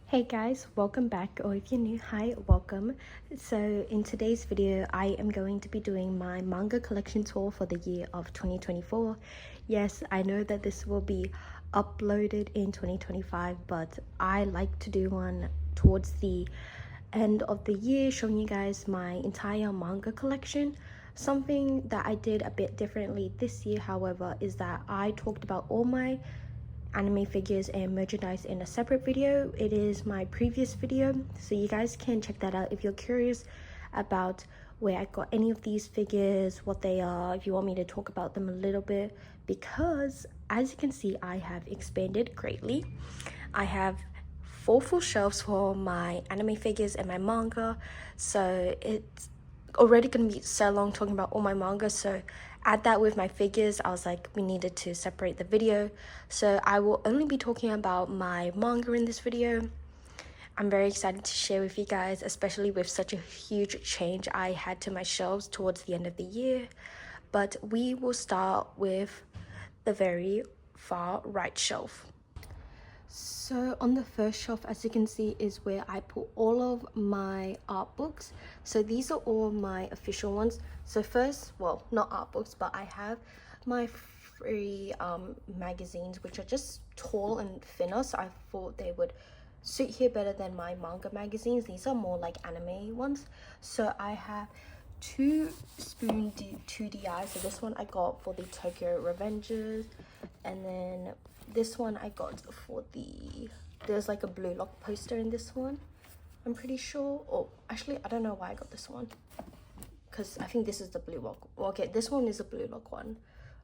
Hey guys, welcome back, or if you're new, hi, welcome. So in today's video, I am going to be doing my manga collection tour for the year of 2024. Yes, I know that this will be uploaded in 2025, but I like to do one towards the end of the year, showing you guys my entire manga collection. Something that I did a bit differently this year, however, is that I talked about all my anime figures and merchandise in a separate video. It is my previous video, so you guys can check that out if you're curious about where I got any of these figures, what they are, if you want me to talk about them a little bit, because as you can see, I have expanded greatly. I have 4 full shelves for my anime figures and my manga, so it's already gonna be so long talking about all my manga, so add that with my figures, I was like, we needed to separate the video. So I will only be talking about my manga in this video. I'm very excited to share with you guys, especially with such a huge change I had to my shelves towards the end of the year. But we will start with the very far right shelf. So on the first shelf, as you can see, is where I put all of my art books. So these are all my official ones. So first, well, not art books, but I have my free magazines, which are just tall and thinner, so I thought they would suit here better than my manga magazines. These are more like anime ones. So I have 2 spoon 2DI. So this one I got for the Tokyo Revengers, and then this one I got for there's like a blue lock poster in this one, I'm pretty sure. Oh, actually, I don't know why I got this one, because I think this is the blue lock. Okay, this one is a blue lock one.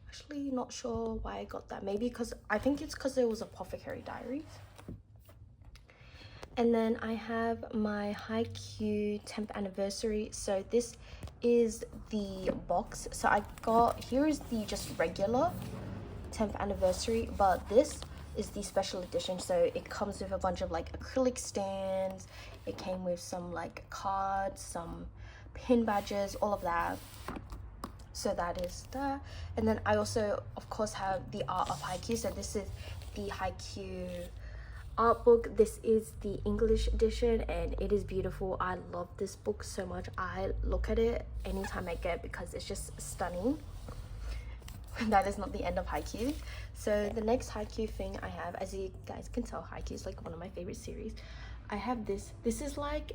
Actually, not sure why I got that. Maybe because I think it's because it was Apothecary Diaries. And then I have my Haikyuu 10th anniversary. So this is the box. So I got, here is the just regular 10th anniversary, but this is the special edition. So it comes with a bunch of like acrylic stands, it came with some like cards, some pin badges, all of that. So that is that. And then I also of course have the art of Haikyuu. So this is the Haikyuu art book. This is the English edition and it is beautiful. I love this book so much. I look at it anytime I get it because it's just stunning. That is not the end of Haikyuu. So the next Haikyuu thing I have, as you guys can tell, Haikyuu is like one of my favorite series. I have this. This is like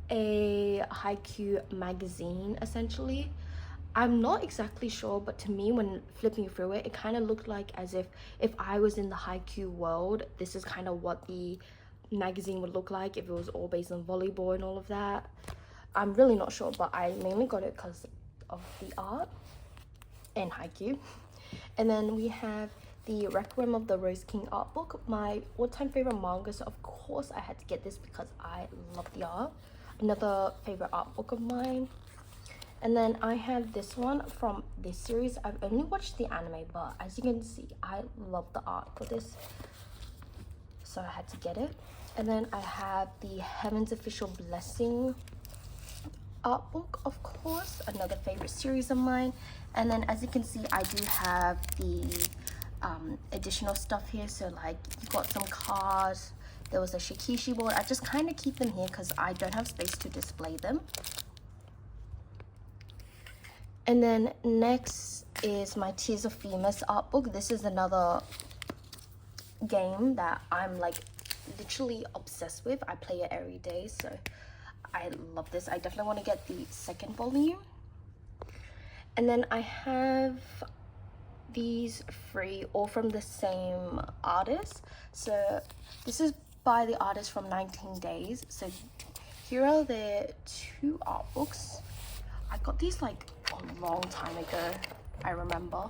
a Haikyuu magazine essentially. I'm not exactly sure, but to me when flipping through it, it kind of looked like as if I was in the Haikyuu world, this is kind of what the magazine would look like if it was all based on volleyball and all of that. I'm really not sure, but I mainly got it because of the art and Haikyuu. And then we have the Requiem of the Rose King art book, my all-time favorite manga, so of course I had to get this because I love the art. Another favorite art book of mine. And then I have this one from this series. I've only watched the anime, but as you can see, I love the art for this, so I had to get it. And then I have the Heaven's Official Blessing art book, of course, another favorite series of mine. And then as you can see, I do have the additional stuff here. So like you got some cards, there was a shikishi board. I just kind of keep them here because I don't have space to display them. And then next is my Tears of Themis art book. This is another game that I'm like literally obsessed with. I play it every day, so I love this. I definitely want to get the second volume. And then I have these 3 all from the same artist. So this is by the artist from 19 Days. So here are their 2 art books. I got these like a long time ago, I remember.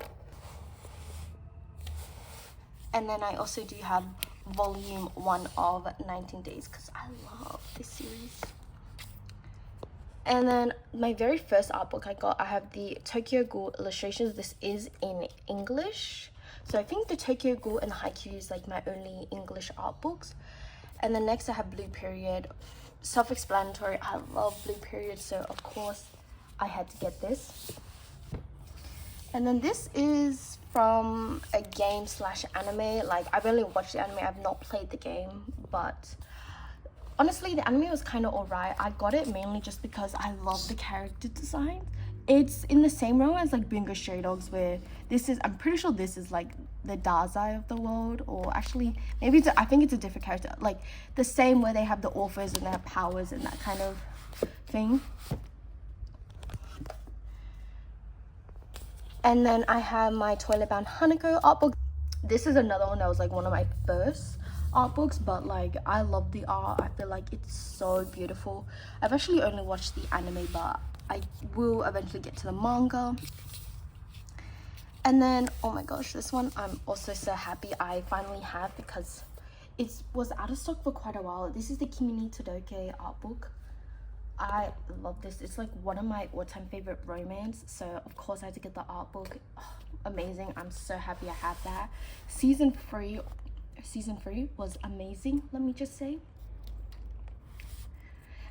And then I also do have volume 1 of 19 Days because I love this series. And then my very first art book I have the Tokyo Ghoul illustrations. This is in English. So I think the Tokyo Ghoul and Haikyuu is like my only English art books. And then next I have Blue Period. Self-explanatory, I love Blue Period, so of course I had to get this. And then this is from a game / anime. Like I've only watched the anime, I've not played the game, but honestly, the anime was kind of alright. I got it mainly just because I love the character design. It's in the same realm as like Bungo Stray Dogs, where this is, I'm pretty sure this is like the Dazai of the world, or actually maybe it's I think it's a different character, like the same where they have the authors and they have powers and that kind of thing. And then I have my Toilet Bound Hanako art book. This is another one that was like one of my first art books, but like I love the art. I feel like it's so beautiful. I've actually only watched the anime, but I will eventually get to the manga. And then, oh my gosh, this one I'm also so happy I finally have, because it was out of stock for quite a while. This is the Kimi ni Todoke art book. I love this. It's like one of my all-time favorite romance, so of course I had to get the art book. Oh, amazing. I'm so happy I have that. Season 3 was amazing, let me just say.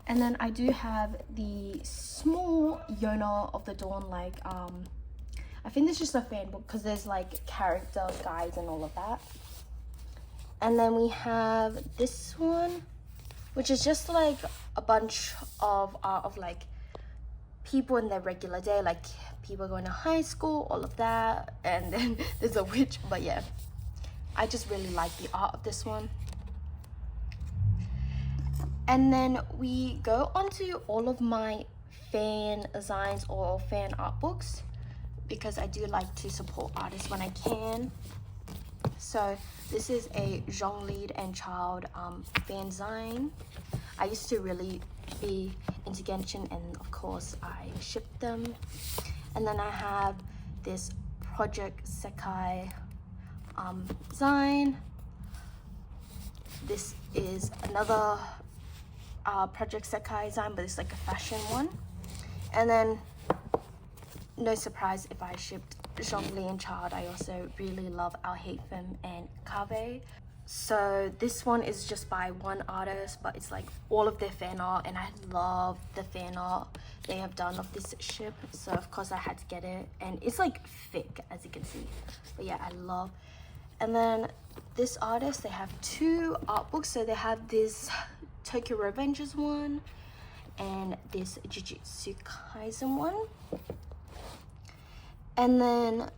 And then I do have the small Yona of the Dawn, like I think this is just a fan book because there's like character guides and all of that. And then we have this one, which is just like a bunch of art of like people in their regular day, like people going to high school, all of that. And then there's a witch, but yeah, I just really like the art of this one. And then we go on to all of my fan designs or fan art books, because I do like to support artists when I can. So this is a Zhongli and Child fan design. I used to really be into Genshin, and of course I shipped them. And then I have this Project Sekai design. This is another Project Sekai design, but it's like a fashion one. And then, no surprise if I shipped Zhongli and Child, I also really love Our Hate Film and Kave. So this one is just by one artist, but it's like all of their fan art, and I love the fan art they have done of this ship, so of course I had to get it. And it's like thick, as you can see, but yeah, I love. And then this artist, they have two art books. So they have this Tokyo Revengers one and this Jujutsu Kaisen one. And then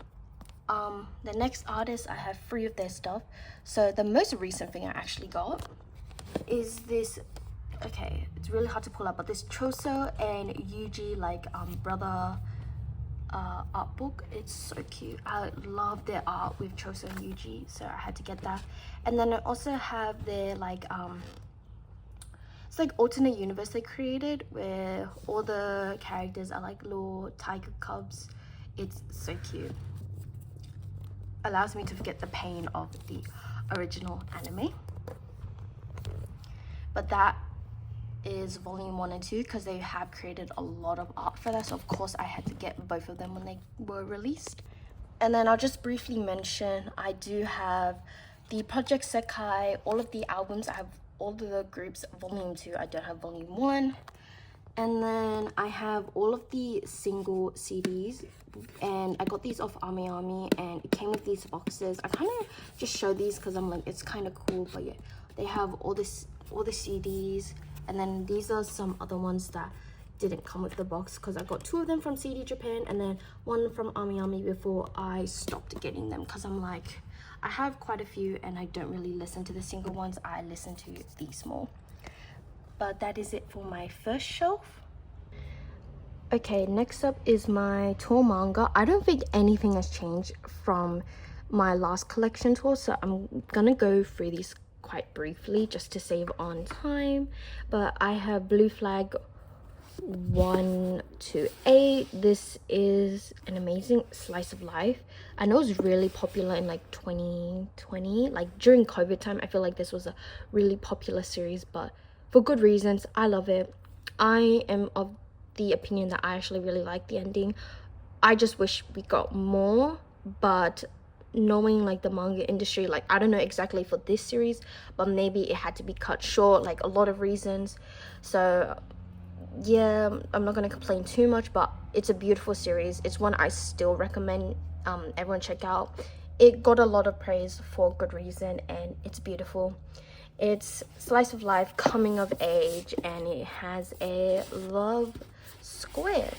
the next artist, I have 3 of their stuff. So the most recent thing I actually got is this, okay, it's really hard to pull up, but this Choso and Yuji like brother art book. It's so cute. I love their art with Choso and Yuji, so I had to get that. And then I also have their like it's like alternate universe they created, where all the characters are like little tiger cubs. It's so cute. Allows me to forget the pain of the original anime. But that is volume 1 and 2, because they have created a lot of art for that, so of course I had to get both of them when they were released. And then I'll just briefly mention, I do have the Project Sekai, all of the albums. I have all of the groups volume 2, I don't have volume 1. And then I have all of the single CDs, and I got these off Ami, and it came with these boxes. I kind of just show these because I'm like, it's kind of cool. But yeah, they have all the CDs, and then these are some other ones that didn't come with the box, because I got 2 of them from CD Japan and then 1 from Ami before I stopped getting them, because I'm like, I have quite a few and I don't really listen to the single ones. I listen to these more. But that is it for my first shelf. Okay, next up is my tour manga. I don't think anything has changed from my last collection tour, so I'm gonna go through these quite briefly just to save on time. But I have Blue Flag 1 to 8. This is an amazing slice of life. I know it's really popular in like 2020, like during COVID time. I feel like this was a really popular series, but for good reasons. I love it. I am of the opinion that I actually really like the ending. I just wish we got more, but knowing like the manga industry, like I don't know exactly for this series, but maybe it had to be cut short, like a lot of reasons. So yeah, I'm not gonna complain too much, but it's a beautiful series. It's one I still recommend everyone check out. It got a lot of praise for good reason, and it's beautiful. It's slice of life, coming of age, and it has a love square.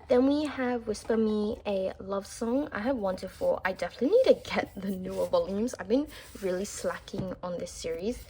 Then we have Whisper Me, a love song. I have 1 to 4. I definitely need to get the newer volumes. I've been really slacking on this series.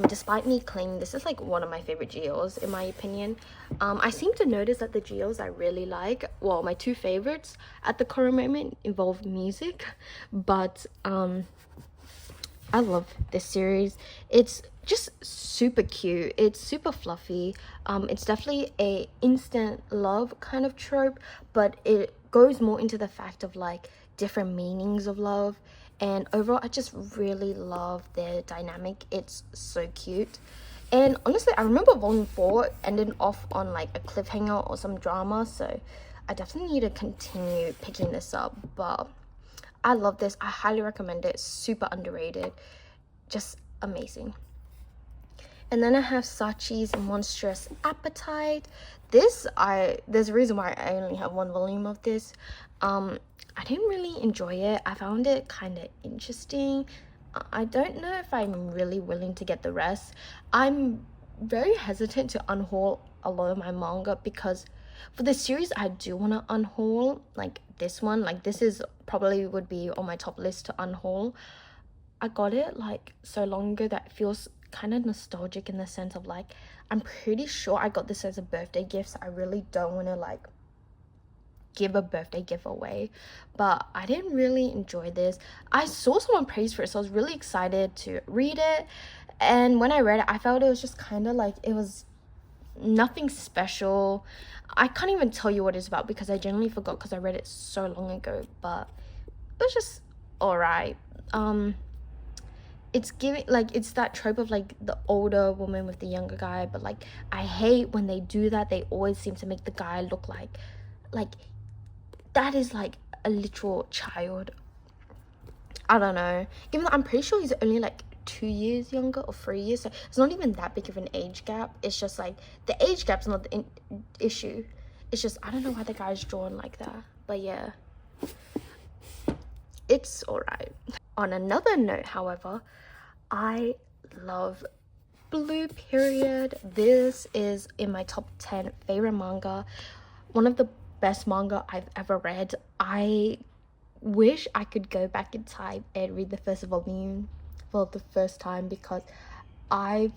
Despite me claiming this is like one of my favorite GLs in my opinion. I seem to notice that the GLs I really like, well, my 2 favorites at the current moment involve music, but I love this series. It's just super cute. It's super fluffy. It's definitely a instant love kind of trope, but it goes more into the fact of like different meanings of love. And overall, I just really love their dynamic. It's so cute. And honestly, I remember volume 4 ended off on like a cliffhanger or some drama, so I definitely need to continue picking this up. But I love this. I highly recommend it. Super underrated. Just amazing. And then I have Sachi's Monstrous Appetite. There's a reason why I only have 1 volume of this. I didn't really enjoy it. I found it kind of interesting. I don't know if I'm really willing to get the rest. I'm very hesitant to unhaul a lot of my manga because for this series I do want to unhaul, like this one. Like this is probably would be on my top list to unhaul. I got it like so long ago that it feels kind of nostalgic in the sense of like I'm pretty sure I got this as a birthday gift, so I really don't want to like give a birthday gift away. But I didn't really enjoy this. I saw someone praise for it, so I was really excited to read it, and when I read it I felt it was just kind of like it was nothing special. I can't even tell you what it's about because I genuinely forgot because I read it so long ago, but it was just alright. It's giving like it's that trope of like the older woman with the younger guy, but like I hate when they do that. They always seem to make the guy look like that is like a literal child. I don't know, even though I'm pretty sure he's only like 2 years younger or 3 years, so it's not even that big of an age gap. It's just like the age gap's not the issue. It's just I don't know why the guy's drawn like that, but yeah, it's alright. On another note, however, I love Blue Period. This is in my top 10 favorite manga. One of the best manga I've ever read. I wish I could go back in time and read the first volume for the first time because I've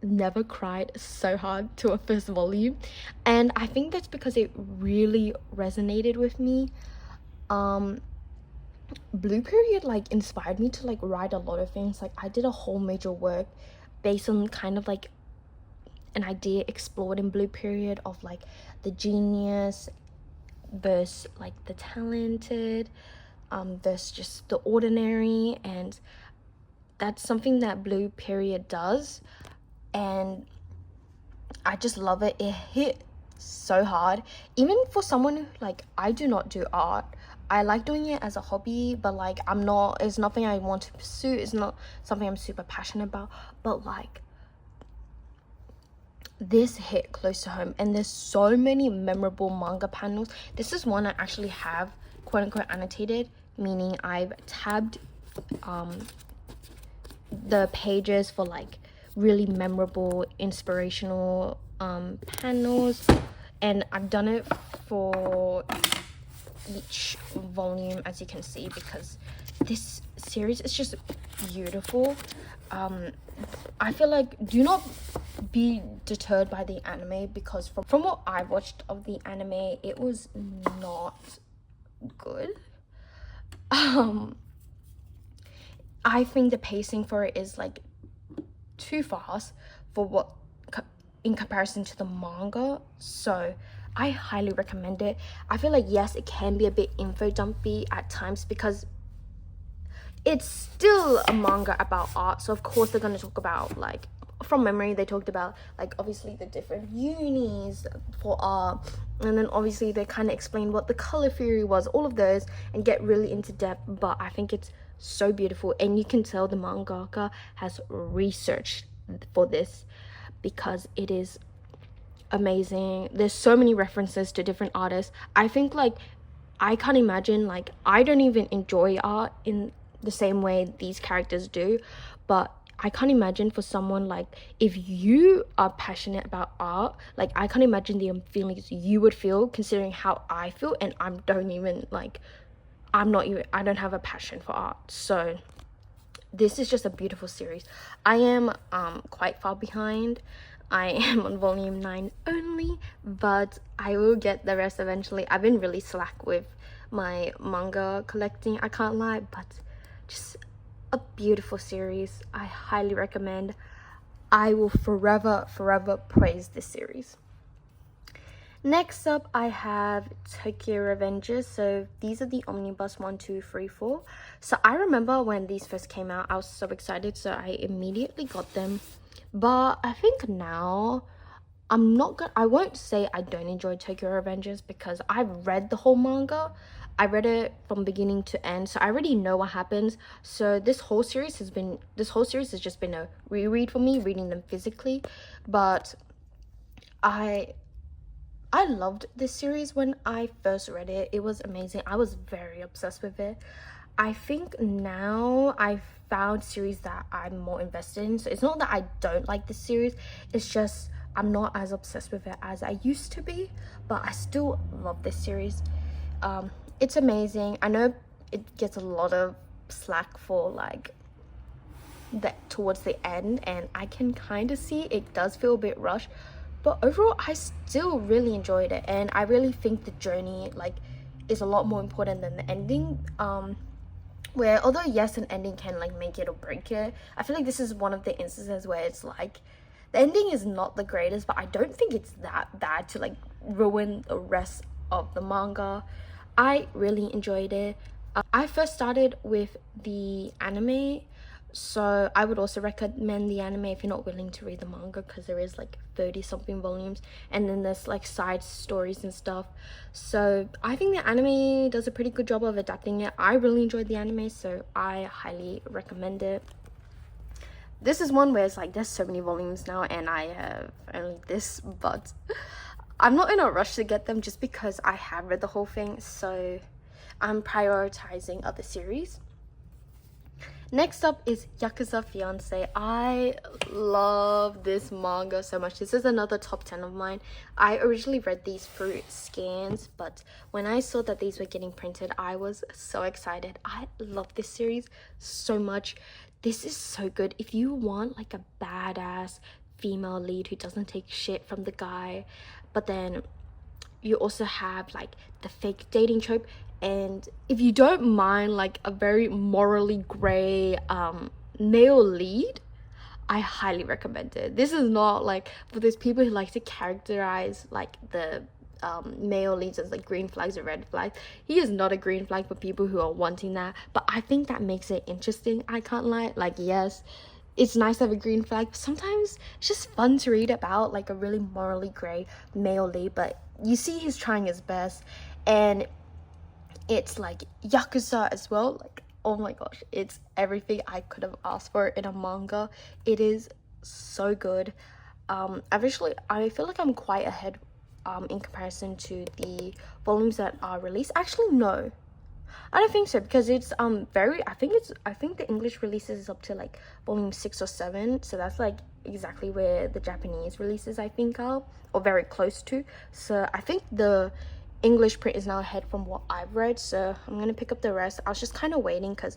never cried so hard to a first volume, and I think that's because it really resonated with me. Blue Period like inspired me to like write a lot of things. Like I did a whole major work based on kind of like an idea explored in Blue Period of like the genius versus like the talented versus just the ordinary, and that's something that Blue Period does, and I just love it. It hit so hard, even for someone who like I do not do art. I like doing it as a hobby, but like it's nothing I want to pursue. It's not something I'm super passionate about, but like this hit close to home, and there's so many memorable manga panels. This is one I actually have quote unquote annotated, meaning I've tabbed the pages for like really memorable inspirational panels, and I've done it for each volume, as you can see, because this series is just beautiful. I feel like do not be deterred by the anime, because from what I watched of the anime, it was not good. I think the pacing for it is like too fast for what in comparison to the manga, so I highly recommend it. I feel like yes, it can be a bit info dumpy at times because it's still a manga about art, so of course they're going to talk about like, from memory they talked about like obviously the different unis for art, and then obviously they kind of explain what the color theory was, all of those, and get really into depth. But I think it's so beautiful, and you can tell the mangaka has researched for this because it is amazing. There's so many references to different artists. I think like I can't imagine, like I don't even enjoy art in the same way these characters do, but I can't imagine for someone like, if you are passionate about art, like I can't imagine the feelings you would feel considering how I feel, and I don't have a passion for art. So this is just a beautiful series. I am quite far behind. I am on volume 9 only, but I will get the rest eventually. I've been really slack with my manga collecting, I can't lie, but just a beautiful series. I highly recommend. I will forever praise this series. Next up, I have Tokyo Revengers. So these are the omnibus 1, 2, 3, 4. So I remember when these first came out, I was so excited, so I immediately got them. But I think now I won't say I don't enjoy Tokyo Revengers, because I've read the whole manga. I read it from beginning to end, so I already know what happens. So this whole series has just been a reread for me, reading them physically. But I loved this series when I first read it. It was amazing. I was very obsessed with it. I think now I've found series that I'm more invested in. So it's not that I don't like this series, it's just I'm not as obsessed with it as I used to be, but I still love this series. It's amazing. I know it gets a lot of slack for like that towards the end, and I can kind of see it does feel a bit rushed, but overall I still really enjoyed it, and I really think the journey like is a lot more important than the ending. Where although yes, an ending can like make it or break it, I feel like this is one of the instances where it's like the ending is not the greatest, but I don't think it's that bad to like ruin the rest of the manga. I really enjoyed it. I first started with the anime, so I would also recommend the anime if you're not willing to read the manga, because there is like 30 something volumes, and then there's like side stories and stuff. So I think the anime does a pretty good job of adapting it. I really enjoyed the anime, so I highly recommend it. This is one where it's like there's so many volumes now, and I have only this, but I'm not in a rush to get them just because I have read the whole thing, so I'm prioritizing other series. Next up is Yakuza Fiancé. I love this manga so much. This is another top 10 of mine. I originally read these through scans, but when I saw that these were getting printed, I was so excited. I love this series so much. This is so good. If you want like a badass female lead who doesn't take shit from the guy, but then you also have like the fake dating trope, and if you don't mind like a very morally gray male lead, I highly recommend it. This is not like for those people who like to characterize like the male leads as like green flags or red flags. He is not a green flag for people who are wanting that, but I think that makes it interesting. I can't lie. Like, yes, it's nice to have a green flag, but sometimes it's just fun to read about like a really morally gray male lead, but you see he's trying his best, and it's like Yakuza as well. Like, oh my gosh, it's everything I could have asked for in a manga. It is so good. I feel like I'm quite ahead in comparison to the volumes that are released. Actually, no, I don't think so, because it's I think the English releases is up to like volume 6 or 7, so that's like exactly where the Japanese releases I think are, or very close to. So I think the English print is now ahead from what I've read, so I'm gonna pick up the rest. I was just kind of waiting because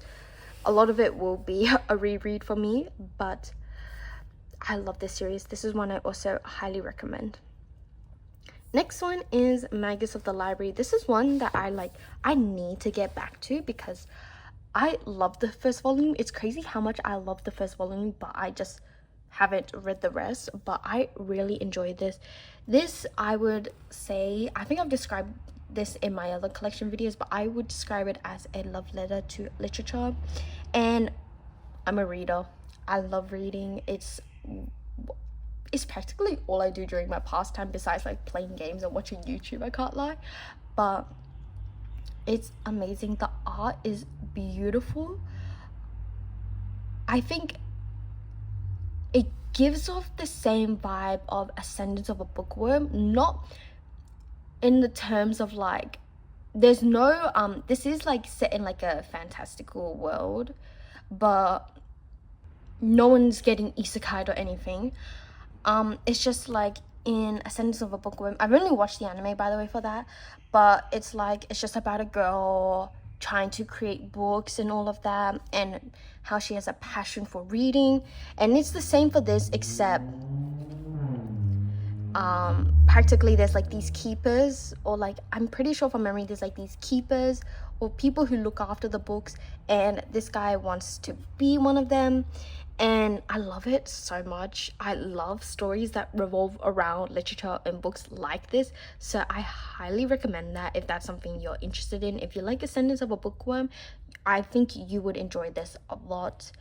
a lot of it will be a reread for me, but I love this series. This is one I also highly recommend. Next one is Magus of the Library. This is one that I need to get back to because I love the first volume. It's crazy how much I love the first volume, but I just haven't read the rest. But I really enjoyed this. This, I would say, I think I've described this in my other collection videos, but I would describe it as a love letter to literature. And I'm a reader. I love reading. It's practically all I do during my pastime besides like playing games and watching YouTube, I can't lie. But it's amazing. The art is beautiful. I think it gives off the same vibe of Ascendance of a Bookworm, not in the terms of like there's no this is like set in like a fantastical world, but no one's getting isekai or anything. It's just like in a sentence of a bookworm. I've only watched the anime, by the way, for that, but it's like it's just about a girl trying to create books and all of that, and how she has a passion for reading. And it's the same for this, except practically there's like these keepers, or like I'm pretty sure from memory there's like these keepers or people who look after the books, and this guy wants to be one of them. And I love it so much. I love stories that revolve around literature and books like this, so I highly recommend that if that's something you're interested in. If you like Ascendance of a Bookworm, I think you would enjoy this a lot.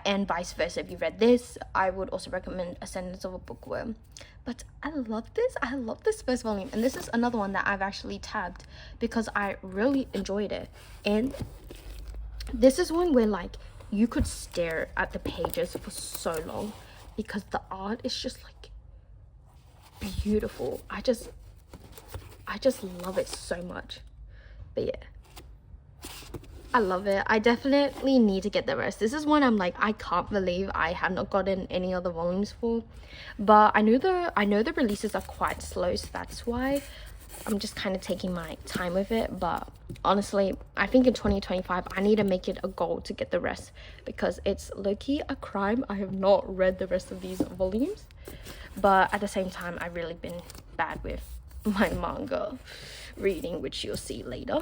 And vice versa, if you read this, I would also recommend Ascendance of a Bookworm. But I love this first volume, and this is another one that I've actually tabbed because I really enjoyed it. And this is one where like you could stare at the pages for so long because the art is just like beautiful. I just love it so much. But yeah, I love it. I definitely need to get the rest. This is one I'm like, I can't believe I have not gotten any other volumes for. But I know the releases are quite slow, so that's why I'm just kind of taking my time with it. But honestly, I think in 2025 I need to make it a goal to get the rest, because it's low-key a crime I have not read the rest of these volumes. But at the same time, I've really been bad with my manga reading, which you'll see later.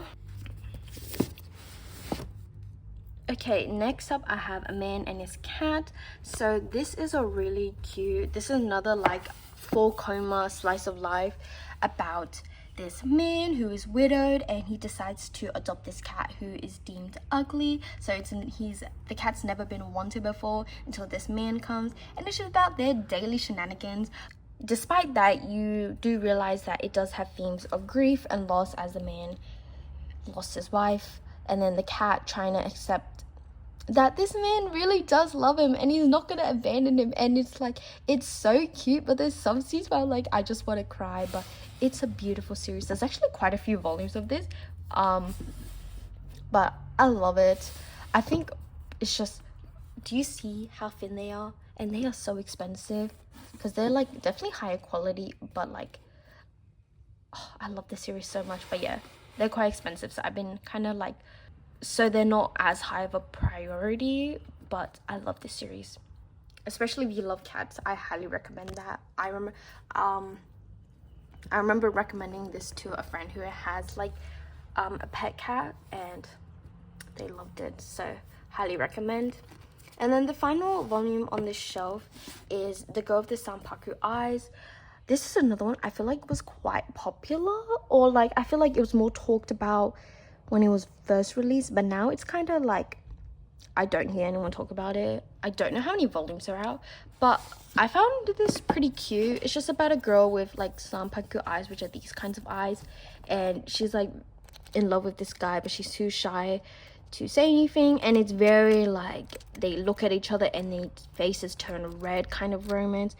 Okay, next up I have A Man and His Cat. So this is a really cute, this is another like 4-coma slice of life about this man who is widowed, and he decides to adopt this cat who is deemed ugly. So the cat's never been wanted before until this man comes, and it's just about their daily shenanigans. Despite that, you do realize that it does have themes of grief and loss, as the man lost his wife, and then the cat trying to accept that this man really does love him and he's not gonna abandon him. And it's like, it's so cute, but there's some scenes where like I just want to cry. But it's a beautiful series. There's actually quite a few volumes of this, but I love it. I think it's just, do you see how thin they are? And they are so expensive because they're like definitely higher quality, but like, oh, I love this series so much. But yeah, they're quite expensive, so I've been kind of like, so they're not as high of a priority. But I love this series, especially if you love cats. I highly recommend that. I remember recommending this to a friend who has like a pet cat, and they loved it, so highly recommend. And then the final volume on this shelf is The Girl with the Sanpaku Eyes. This is another one I feel like was quite popular, or like I feel like it was more talked about when it was first released, but now it's kind of like I don't hear anyone talk about it. I don't know how many volumes are out, but I found this pretty cute. It's just about a girl with like sanpaku eyes, which are these kinds of eyes, and she's like in love with this guy, but she's too shy to say anything. And it's very like they look at each other and their faces turn red kind of romance.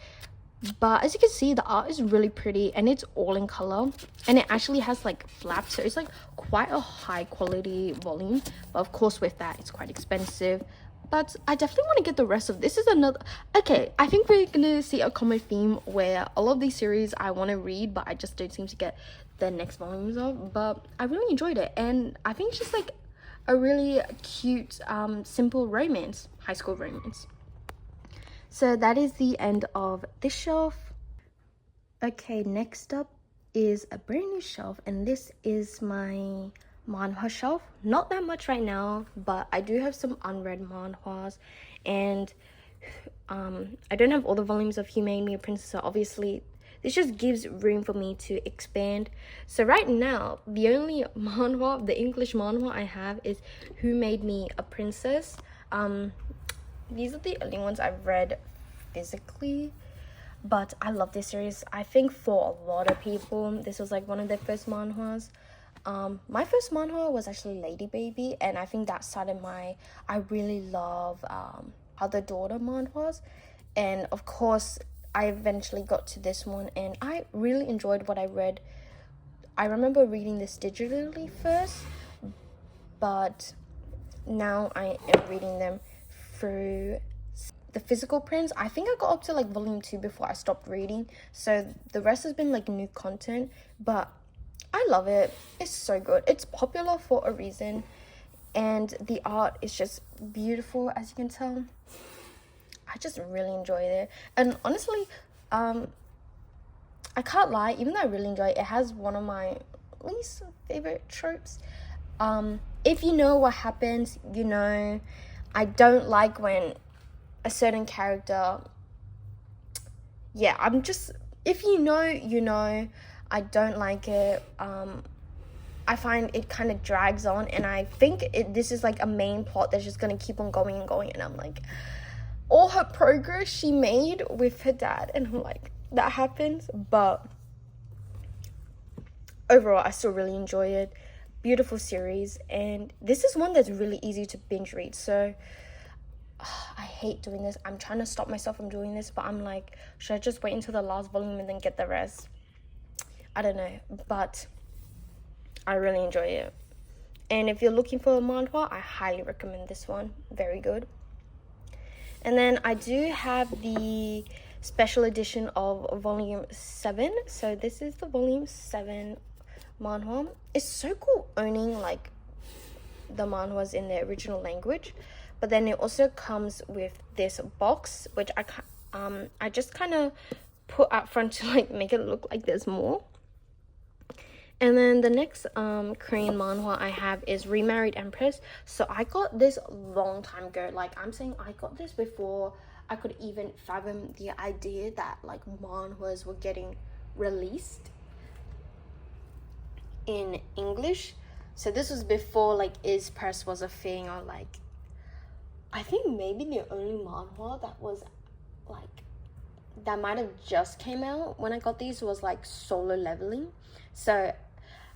But as you can see, the art is really pretty and it's all in color, and it actually has like flaps, so it's like quite a high quality volume. But of course with that it's quite expensive. But I definitely want to get the rest of this. Is another, okay, I think we're gonna see a common theme where all of these series I want to read, but I just don't seem to get the next volumes of. But I really enjoyed it, and I think it's just like a really cute simple romance, high school romance. So that is the end of this shelf. Okay, next up is a brand new shelf, and this is my manhwa shelf. Not that much right now, but I do have some unread manhwas, and I don't have all the volumes of Who Made Me a Princess, so obviously this just gives room for me to expand. So right now, the only manhwa, the English manhwa I have is Who Made Me a Princess. These are the only ones I've read physically, but I love this series. I think for a lot of people, this was like one of their first manhwas. My first manhwa was actually Lady Baby, and I think that started I really love other daughter manhwas. And of course, I eventually got to this one, and I really enjoyed what I read. I remember reading this digitally first, but now I am reading them through the physical prints. I think I got up to like volume 2 before I stopped reading, so the rest has been like new content, but I love it. It's so good. It's popular for a reason, and the art is just beautiful, as you can tell. I just really enjoyed it. And honestly, I can't lie, even though I really enjoy it, it has one of my least favorite tropes. If you know what happens, you know, I don't like when a certain character, yeah, I'm just, if you know, you know, I don't like it. I find it kind of drags on, and I think this is like a main plot that's just gonna keep on going and going, and I'm like, all her progress she made with her dad, and I'm like, that happens. But overall, I still really enjoy it. Beautiful series, and this is one that's really easy to binge read. So I hate doing this. I'm trying to stop myself from doing this, but I'm like, should I just wait until the last volume and then get the rest? I don't know, but I really enjoy it. And if you're looking for a manhwa, I highly recommend this one. Very good. And then I do have the special edition of volume 7. So this is the volume 7 manhwa. It's so cool owning like the manhwas in their original language, but then it also comes with this box, which I just kind of put up front to like make it look like there's more. And then the next Korean manhwa I have is Remarried Empress. So I got this a long time ago. Like, I'm saying I got this before I could even fathom the idea that like manhwas were getting released in English. So this was before like Is Press was a thing, or like, I think maybe the only manhwa that was like, that might have just came out when I got these was like Solo Leveling. So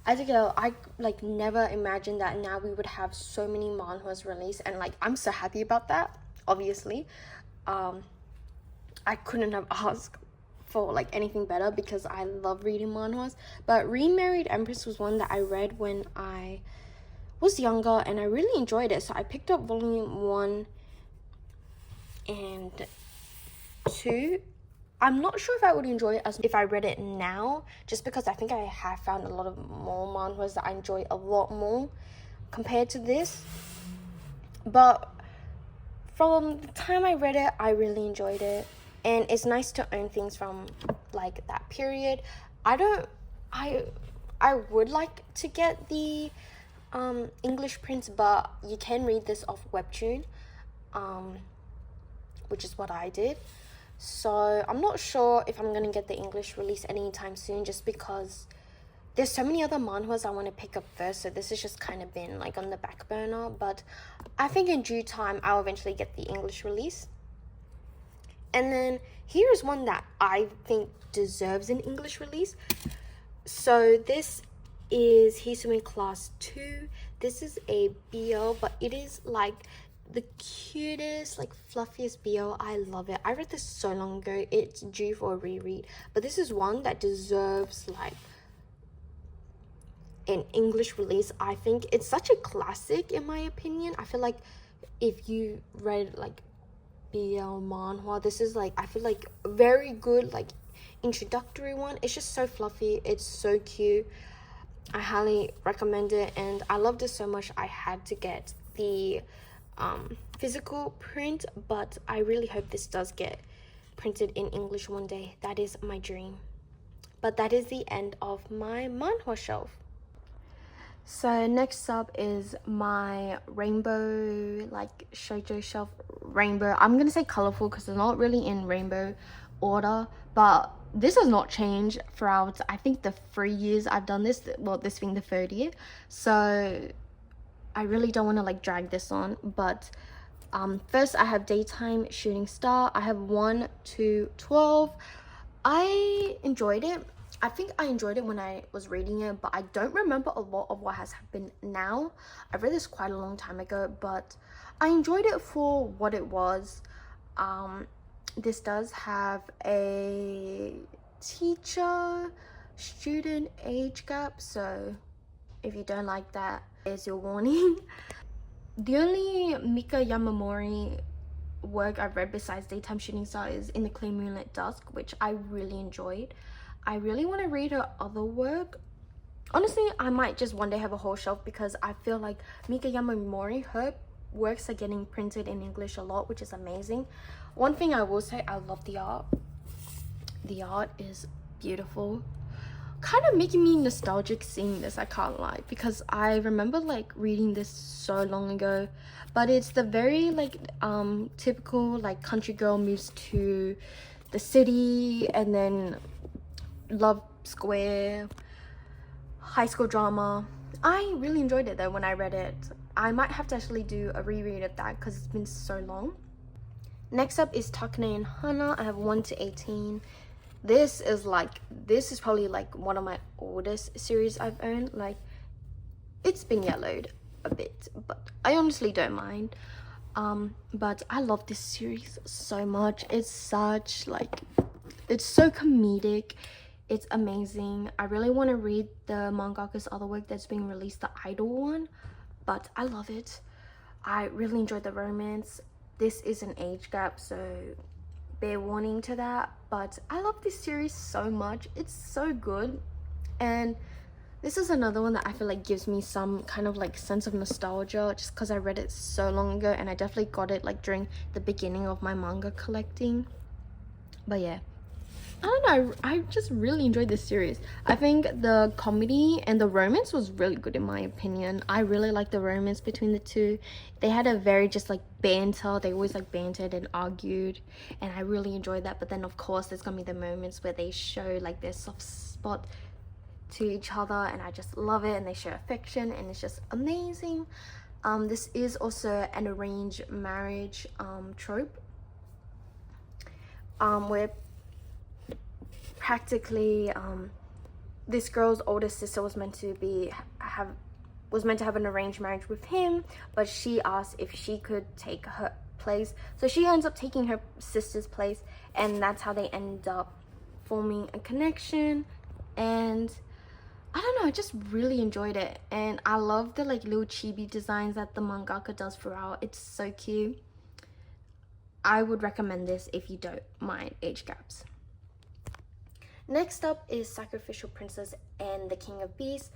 as a girl, I like never imagined that now we would have so many manhwas released, and like I'm so happy about that. Obviously, I couldn't have asked for like anything better because I love reading manhwas. But Remarried Empress was one that I read when I was younger, and I really enjoyed it. So I picked up volume 1 and 2. I'm not sure if I would enjoy it as if I read it now, just because I think I have found a lot of more manhwas that I enjoy a lot more compared to this. But from the time I read it, I really enjoyed it, and it's nice to own things from like that period. I would like to get the English prints, but you can read this off Webtoon, which is what I did. So I'm not sure if I'm going to get the English release anytime soon, just because there's so many other manhwas I want to pick up first. So this has just kind of been like on the back burner, but I think in due time I'll eventually get the English release. And then here's one that I think deserves an English release. So this is Hisume Class 2. This is a BL, but it is like the cutest, like fluffiest BL. I love it. I read this so long ago. It's due for a reread, but this is one that deserves like an English release. I think it's such a classic in my opinion. I feel like if you read like BL manhwa, this is like, I feel like a very good like introductory one. It's just so fluffy. It's so cute. I highly recommend it, and I loved it so much I had to get the physical print, but I really hope this does get printed in English one day. That is my dream. But that is the end of my manhwa shelf. So next up is my rainbow like shoujo shelf. Rainbow, I'm gonna say colorful because they're not really in rainbow order, but this has not changed throughout I think the 3 years I've done this, well, this being the 3rd year. So I really don't want to like drag this on, but first I have Daytime Shooting Star. I have 1 to 12. I enjoyed it. I think I enjoyed it when I was reading it, but I don't remember a lot of what has happened now. I read this quite a long time ago, but I enjoyed it for what it was. This does have a teacher student age gap, so if you don't like that, here's your warning. The only Mika Yamamori work I've read besides Daytime Shooting Star is In the Clear Moonlit Dusk, which I really enjoyed. I really want to read her other work. Honestly, I might just one day have a whole shelf because I feel like Mika Yamamori, her works are getting printed in English a lot, which is amazing. One thing I will say, I love the art. The art is beautiful. Kind of making me nostalgic seeing this, I can't lie, because I remember like reading this so long ago, but it's the very like typical like country girl moves to the city and then love square, high school drama. I really enjoyed it though when I read it. I might have to actually do a reread of that because it's been so long. Next up is Takane and Hana. I have 1 to 18. This is probably like one of my oldest series I've owned. Like, it's been yellowed a bit, but I honestly don't mind. But I love this series so much. It's such like, it's so comedic. It's amazing. I really want to read the mangaka's other work that's being released, the Idol one, but I love it. I really enjoyed the romance. This is an age gap, so bear warning to that, but I love this series so much. It's so good, and this is another one that I feel like gives me some kind of like sense of nostalgia just because I read it so long ago, and I definitely got it like during the beginning of my manga collecting. But yeah, I don't know, I just really enjoyed this series. I think the comedy and the romance was really good in my opinion. I really liked the romance between the two. They had a very just like banter. They always like bantered and argued, and I really enjoyed that. But then of course there's gonna be the moments where they show like their soft spot to each other, and I just love it, and they show affection, and it's just amazing. This is also an arranged marriage trope, where practically this girl's older sister was meant to have an arranged marriage with him, but she asked if she could take her place, so she ends up taking her sister's place, and that's how they end up forming a connection. And I don't know, I just really enjoyed it, and I love the like little chibi designs that the mangaka does throughout. It's so cute. I would recommend this if you don't mind age gaps. Next up is Sacrificial Princess and the King of Beasts.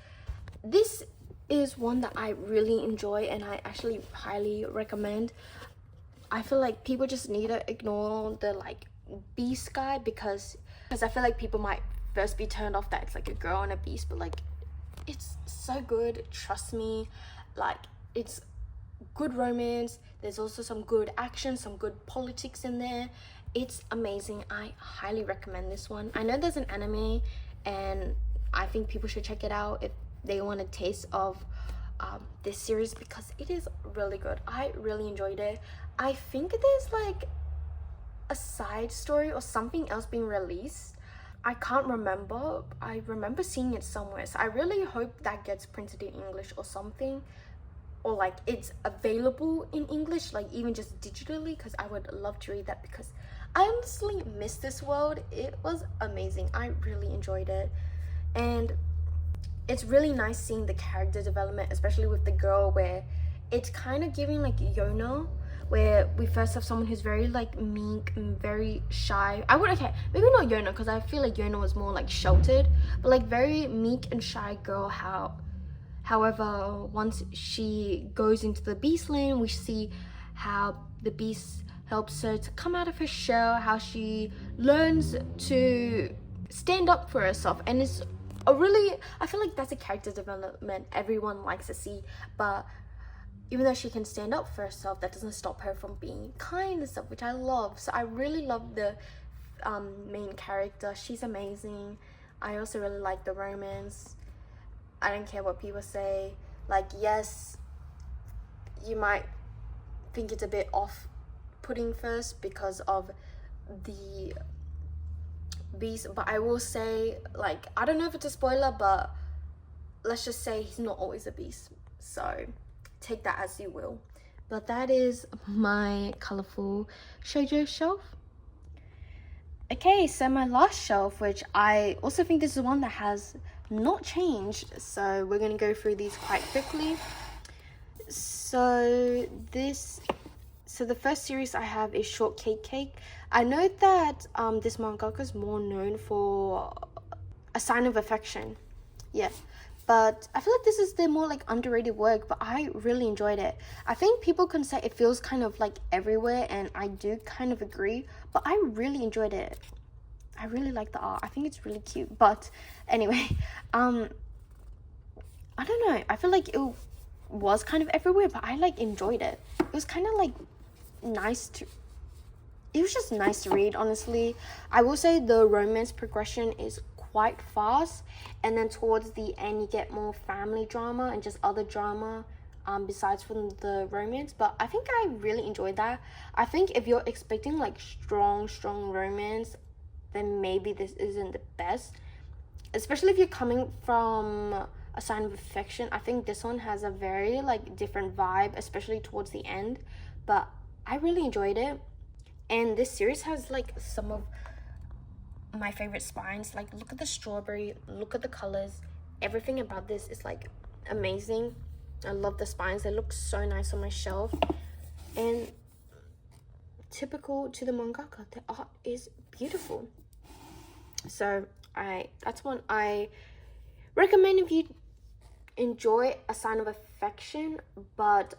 This is one that I really enjoy, and I actually highly recommend. I feel like people just need to ignore the like beast guy because I feel like people might first be turned off that it's like a girl and a beast, but like it's so good, trust me. Like, it's good romance, there's also some good action, some good politics in there. It's amazing. I highly recommend this one. I know there's an anime, and I think people should check it out if they want a taste of this series because it is really good. I really enjoyed it. I think there's like a side story or something else being released. I can't remember. I remember seeing it somewhere, so I really hope that gets printed in English or something, or like it's available in English, like even just digitally, because I would love to read that because I honestly miss this world. It was amazing. I really enjoyed it, and it's really nice seeing the character development, especially with the girl, where it's kind of giving like Yona, where we first have someone who's very like meek and very shy. Okay, maybe not Yona, because I feel like Yona was more like sheltered, but like very meek and shy girl. However, once she goes into the beast land, we see how the beast helps her to come out of her shell, how she learns to stand up for herself, and it's I feel like that's a character development everyone likes to see. But even though she can stand up for herself, that doesn't stop her from being kind and stuff, which I love. So I really love the main character. She's amazing. I also really like the romance. I don't care what people say. Like, yes, you might think it's a bit off-putting first because of the beast, but I will say, like, I don't know if it's a spoiler, but let's just say he's not always a beast, so take that as you will. But that is my colorful shoujo shelf. Okay, so my last shelf, which I also think this is one that has not changed, so we're going to go through these quite quickly. So the first series I have is Shortcake Cake. I know that this mangaka is more known for A Sign of Affection. Yeah. But I feel like this is the more like underrated work, but I really enjoyed it. I think people can say it feels kind of like everywhere, and I do kind of agree, but I really enjoyed it. I really like the art. I think it's really cute. But anyway, I don't know. I feel like it was kind of everywhere, but I like enjoyed it. It was kind of like it was just nice to read, honestly. I will say the romance progression is quite fast, and then towards the end you get more family drama and just other drama besides from the romance. But I think I really enjoyed that. I think if you're expecting like strong romance, then maybe this isn't the best, especially if you're coming from A Sign of Affection. I think this one has a very like different vibe, especially towards the end, but I really enjoyed it. And this series has like some of my favorite spines. Like, look at the strawberry, look at the colors, everything about this is like amazing. I love the spines, they look so nice on my shelf. And typical to the mangaka, the art is beautiful. So that's one I recommend if you enjoy A Sign of Affection, but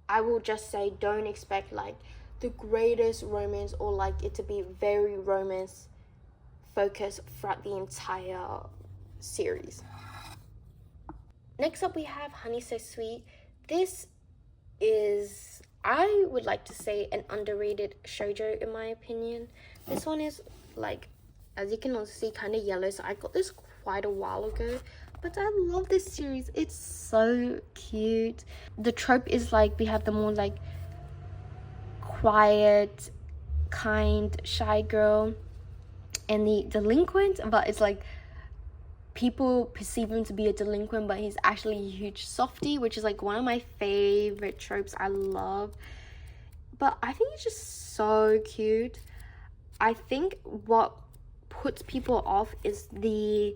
I will just say don't expect like the greatest romance or like it to be very romance focused throughout the entire series. Next up we have Honey So Sweet. This is, I would like to say, an underrated shoujo in my opinion. This one is like, as you can also see, kind of yellow, so I got this quite a while ago, but I love this series. It's so cute. The trope is like we have the more like quiet, kind, shy girl and the delinquent, but it's like people perceive him to be a delinquent, but he's actually a huge softie, which is like one of my favorite tropes. I love, but I think it's just so cute. I think what puts people off is the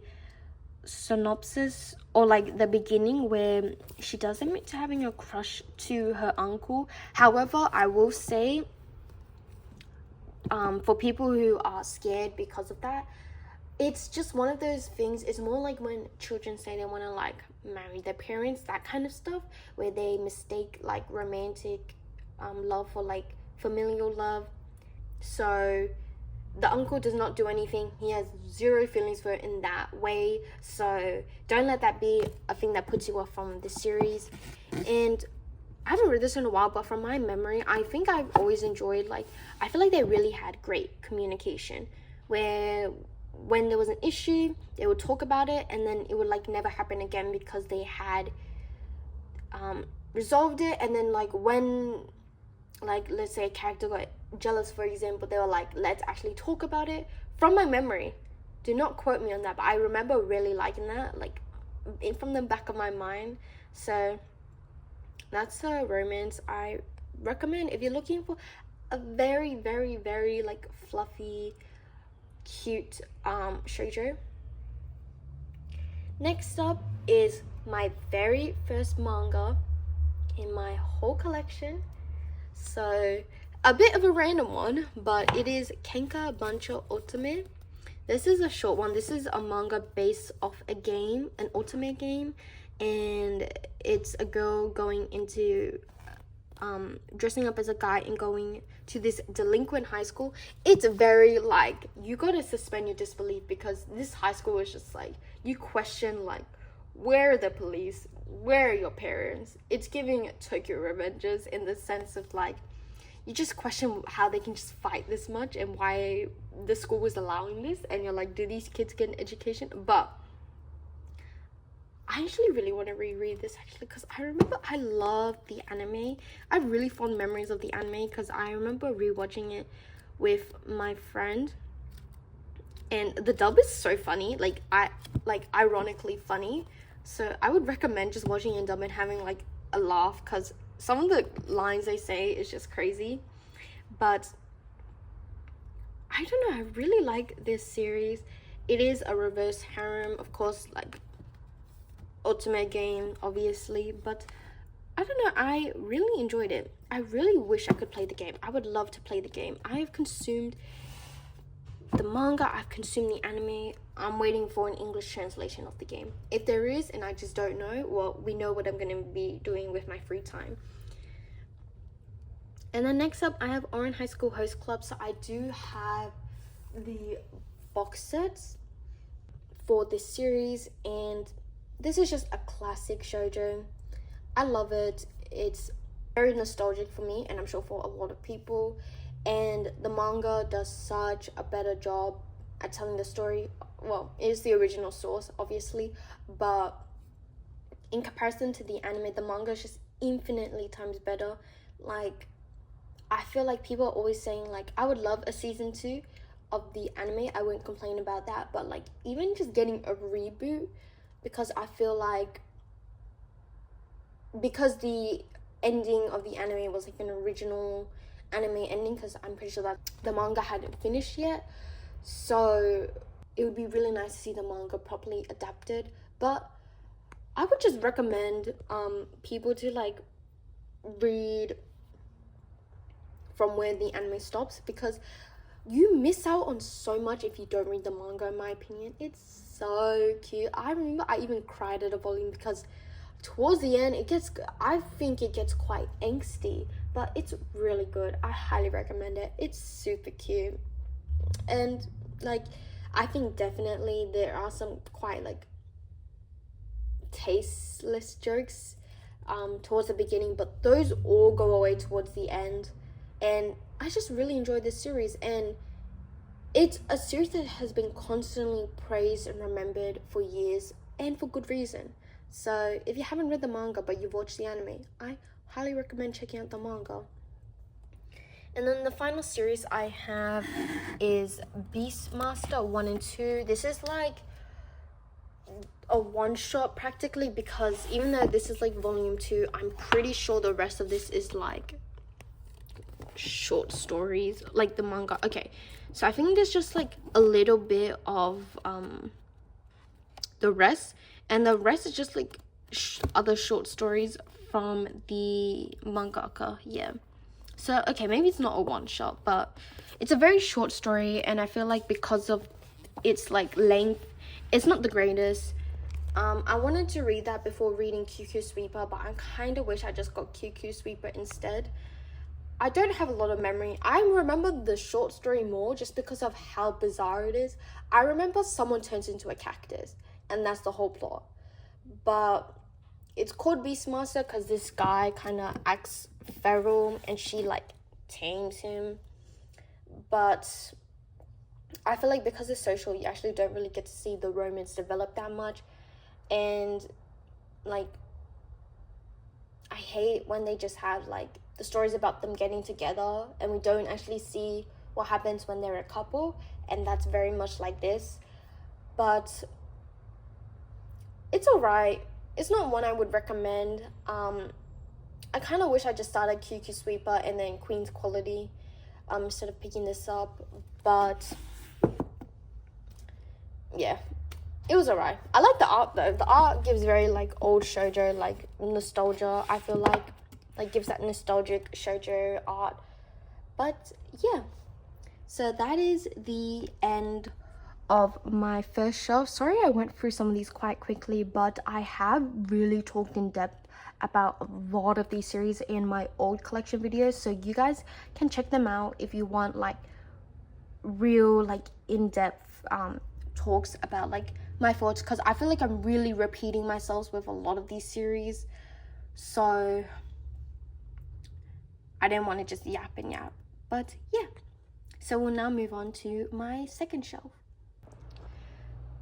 synopsis, or like the beginning, where she does admit to having a crush to her uncle. However, I will say, for people who are scared because of that, it's just one of those things. It's more like when children say they want to like marry their parents, that kind of stuff, where they mistake like romantic love for like familial love. So the uncle does not do anything. He has zero feelings for it in that way. So don't let that be a thing that puts you off from the series. And I haven't read this in a while, but from my memory, I think I've always enjoyed, like, I feel like they really had great communication, where when there was an issue, they would talk about it, and then it would like never happen again because they had resolved it. And then like when, like, let's say a character got jealous, for example, they were like, let's actually talk about it. From my memory, do not quote me on that, but I remember really liking that, like, from the back of my mind. So that's a romance I recommend if you're looking for a very, very, very like fluffy, cute shoujo. Next up is my very first manga in my whole collection. So a bit of a random one, but it is Kenka Bancho Otome. This is a short one. This is a manga based off a game, an otome game, and it's a girl going into dressing up as a guy and going to this delinquent high school. It's very like, you gotta suspend your disbelief, because this high school is just like, you question like, where are the police, where are your parents? It's giving Tokyo Revengers in the sense of like, you just question how they can just fight this much and why the school was allowing this, and you're like, do these kids get an education? But I actually really want to reread this, actually, because I remember I loved the anime. I have really fond memories of the anime because I remember rewatching it with my friend, and the dub is so funny, like ironically funny. So I would recommend just watching it in dub and having like a laugh, because some of the lines they say is just crazy. But I don't know, I really like this series. It is a reverse harem, of course, like ultimate game, obviously, but I don't know, I really enjoyed it. I really wish I could play the game. I would love to play the game. I have consumed the manga, I've consumed the anime. I'm waiting for an English translation of the game. If there is, and I just don't know, well, we know what I'm going to be doing with my free time. And then next up, I have Orange High School Host Club. So I do have the box sets for this series, and this is just a classic shoujo. I love it. It's very nostalgic for me, and I'm sure for a lot of people. And the manga does such a better job at telling the story. Well, it is the original source, obviously, but in comparison to the anime, the manga is just infinitely times better. Like, I feel like people are always saying, like, I would love a season 2 of the anime. I wouldn't complain about that, but like, even just getting a reboot, because I feel like, because the ending of the anime was like an original anime ending, because I'm pretty sure that the manga hadn't finished yet, so it would be really nice to see the manga properly adapted. But I would just recommend people to like read from where the anime stops, because you miss out on so much if you don't read the manga, in my opinion. It's so cute. I remember I even cried at a volume, because towards the end I think it gets quite angsty, but it's really good. I highly recommend it. It's super cute, and like, I think definitely there are some quite like tasteless jokes towards the beginning, but those all go away towards the end. And I just really enjoyed this series, and it's a series that has been constantly praised and remembered for years, and for good reason. So if you haven't read the manga but you've watched the anime, I highly recommend checking out the manga. And then the final series I have is Beastmaster 1 and 2. This is like a one-shot practically, because even though this is like volume 2, I'm pretty sure the rest of this is like short stories, like the manga. Okay, so I think there's just like a little bit of the rest, and the rest is just like other short stories from the mangaka. Yeah, so okay, maybe it's not a one shot, but it's a very short story, and I feel like because of its like length, it's not the greatest. I wanted to read that before reading QQ Sweeper, but I kind of wish I just got QQ Sweeper instead. I don't have a lot of memory. I remember the short story more just because of how bizarre it is. I remember someone turns into a cactus, and that's the whole plot. But it's called Beastmaster because this guy kind of acts feral, and she like tames him. But I feel like because it's social, you actually don't really get to see the romance develop that much. And like, I hate when they just have like the stories about them getting together and we don't actually see what happens when they're a couple, and that's very much like this. But it's alright. It's not one I would recommend. I kind of wish I just started QQ Sweeper and then Queen's Quality instead of picking this up, but yeah, it was alright. I like the art though. The art gives very like old shoujo like nostalgia. I feel like gives that nostalgic shoujo art. But yeah, so that is the end of my first shelf. Sorry I went through some of these quite quickly, but I have really talked in depth about a lot of these series in my old collection videos, so you guys can check them out if you want like real like in-depth talks about like my thoughts, because I feel like I'm really repeating myself with a lot of these series, so I didn't want to just yap and yap. But yeah, so we'll now move on to my second shelf.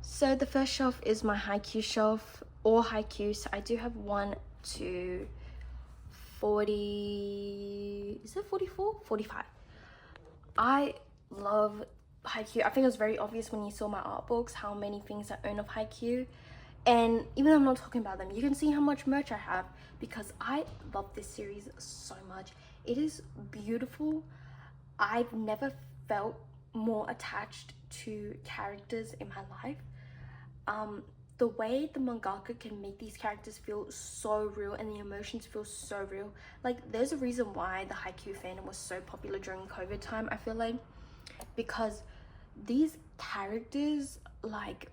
So the first shelf is my Haikyuu shelf, or Haikyuu. So I do have 1 to 40, is it 44? 45. I love Haikyuu. I think it was very obvious when you saw my art books how many things I own of Haikyuu. And even though I'm not talking about them, you can see how much merch I have, because I love this series so much. It is beautiful. I've never felt more attached to characters in my life. The way the mangaka can make these characters feel so real and the emotions feel so real. Like, there's a reason why the Haikyuu fandom was so popular during COVID time, I feel like, because these characters, like,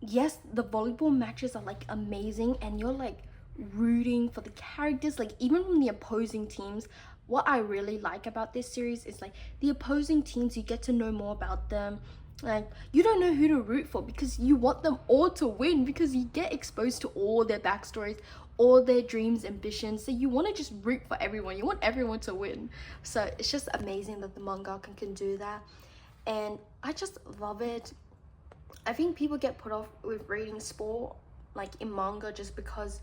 yes, the volleyball matches are like amazing and you're like rooting for the characters, like even from the opposing teams. What I really like about this series is like the opposing teams, you get to know more about them. Like, you don't know who to root for because you want them all to win, because you get exposed to all their backstories, all their dreams, ambitions. So you want to just root for everyone. You want everyone to win. So it's just amazing that the mangaka can do that. And I just love it. I think people get put off with reading sport, like in manga, just because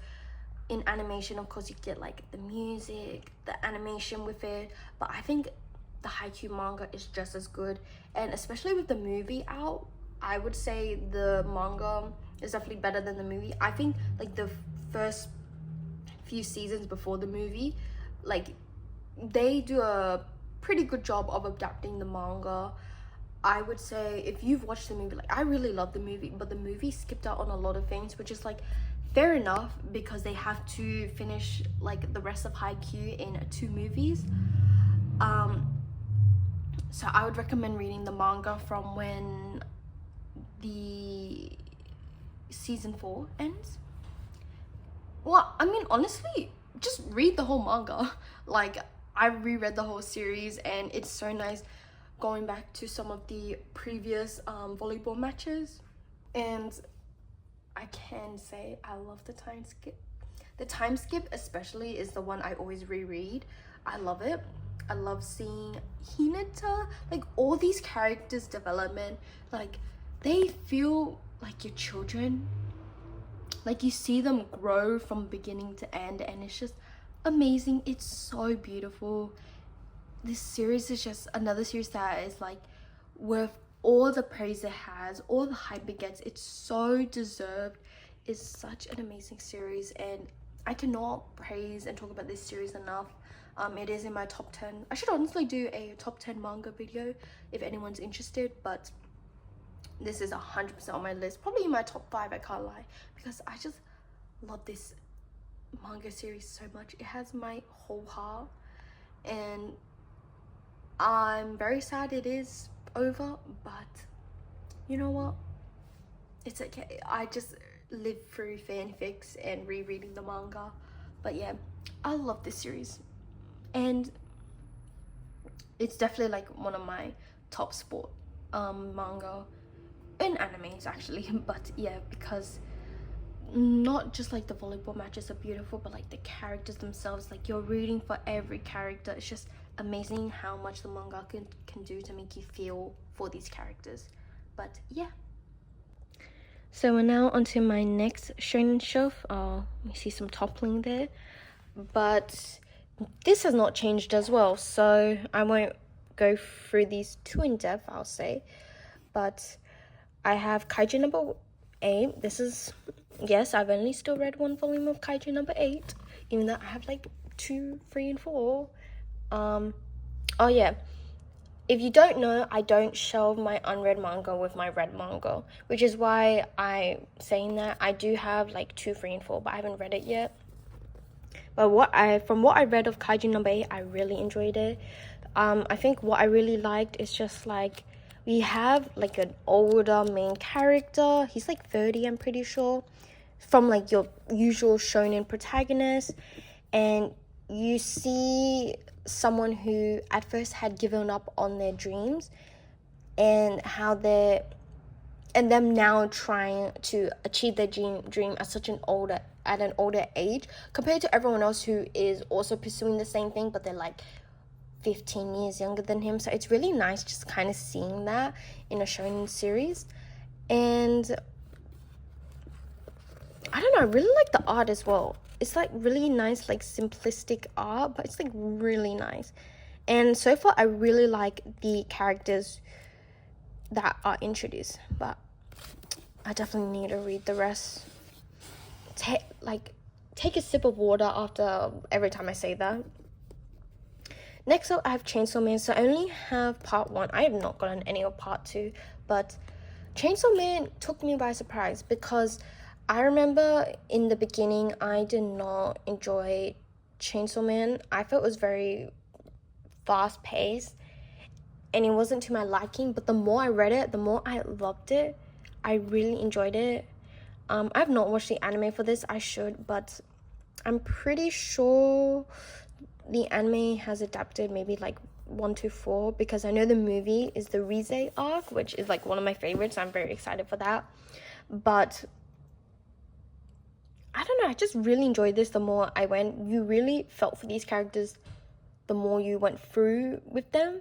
in animation, of course, you get like the music, the animation with it. But I think the Haikyuu manga is just as good. And especially with the movie out, I would say the manga is definitely better than the movie. I think like the first few seasons before the movie, like they do a pretty good job of adapting the manga. I would say if you've watched the movie, like I really love the movie, but the movie skipped out on a lot of things, which is like fair enough because they have to finish like the rest of Haikyuu in 2 movies. So I would recommend reading the manga from when the season 4 ends. Well, I mean, honestly, just read the whole manga. Like, I reread the whole series and it's so nice going back to some of the previous volleyball matches. And I can say I love the time skip. The time skip especially is the one I always reread. I love it. I love seeing Hinata, like all these characters' development, like they feel like your children. Like you see them grow from beginning to end and it's just amazing. It's so beautiful. This series is just another series that is like worth all the praise it has, all the hype it gets. It's so deserved. It's such an amazing series and I cannot praise and talk about this series enough. It is in my top 10. I should honestly do a top 10 manga video if anyone's interested, but this is 100% on my list. Probably in my top 5, I can't lie, because I just love this manga series so much. It has my whole heart and I'm very sad it is over, but you know what? It's okay. I just live through fanfics and rereading the manga. But yeah, I love this series. And it's definitely like one of my top sport manga and animes actually. But yeah, because not just like the volleyball matches are beautiful, but like the characters themselves, like you're rooting for every character. It's just amazing how much the manga can do to make you feel for these characters. But yeah. So we're now onto my next shonen shelf. Let me see some toppling there. But this has not changed as well, so I won't go through these too in depth, I'll say. But I have Kaiju number 8. This is, yes, I've only still read 1 volume of Kaiju number 8, even though I have like 2, 3, and 4. Oh yeah, if you don't know, I don't shelve my unread manga with my read manga, which is why I'm saying that. I do have like 2, 3, and 4, but I haven't read it yet. But from what I read of Kaiju number 8, I really enjoyed it. I think what I really liked is just like we have like an older main character. He's like 30, I'm pretty sure, from like your usual shonen protagonist, and you see someone who at first had given up on their dreams and how them now trying to achieve their dream at an older age compared to everyone else who is also pursuing the same thing, but they're like 15 years younger than him. So it's really nice just kind of seeing that in a shonen series. And I don't know, I really like the art as well. It's like really nice, like simplistic art, but it's like really nice. And so far I really like the characters that are introduced, but I definitely need to read the rest. Take a sip of water after every time I say that. Next up, I have Chainsaw Man. So I only have part 1. I have not gotten any of part 2, but Chainsaw Man took me by surprise because I remember in the beginning I did not enjoy Chainsaw Man. I felt it was very fast paced and it wasn't to my liking, but the more I read it, the more I loved it. I really enjoyed it. I've not watched the anime for this. I should, but I'm pretty sure the anime has adapted maybe like 1 to 4, because I know the movie is the Rize arc, which is like one of my favorites. I'm very excited for that. But I don't know, I just really enjoyed this. The more I went, you really felt for these characters the more you went through with them.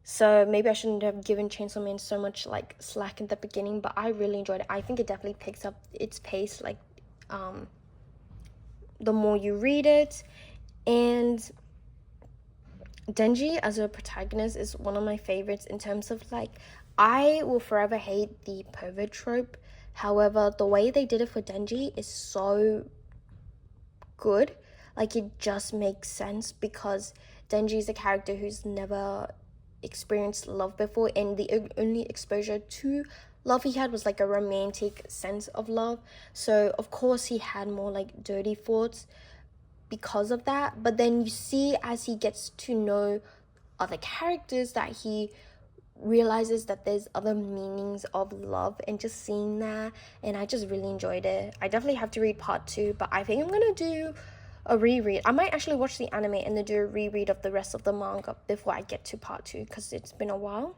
So maybe I shouldn't have given Chainsaw Man so much like slack in the beginning, but I really enjoyed it. I think it definitely picks up its pace like the more you read it. And Denji as a protagonist is one of my favorites in terms of like, I will forever hate the pervert trope. However, the way they did it for Denji is so good. Like, it just makes sense because Denji is a character who's never experienced love before, and the only exposure to love he had was like a romantic sense of love. So of course he had more like dirty thoughts because of that. But then you see, as he gets to know other characters, that he realizes that there's other meanings of love, and just seeing that, and I just really enjoyed it. I definitely have to read part 2, but I think I'm gonna do a reread. I might actually watch the anime and then do a reread of the rest of the manga before I get to part 2, because it's been a while.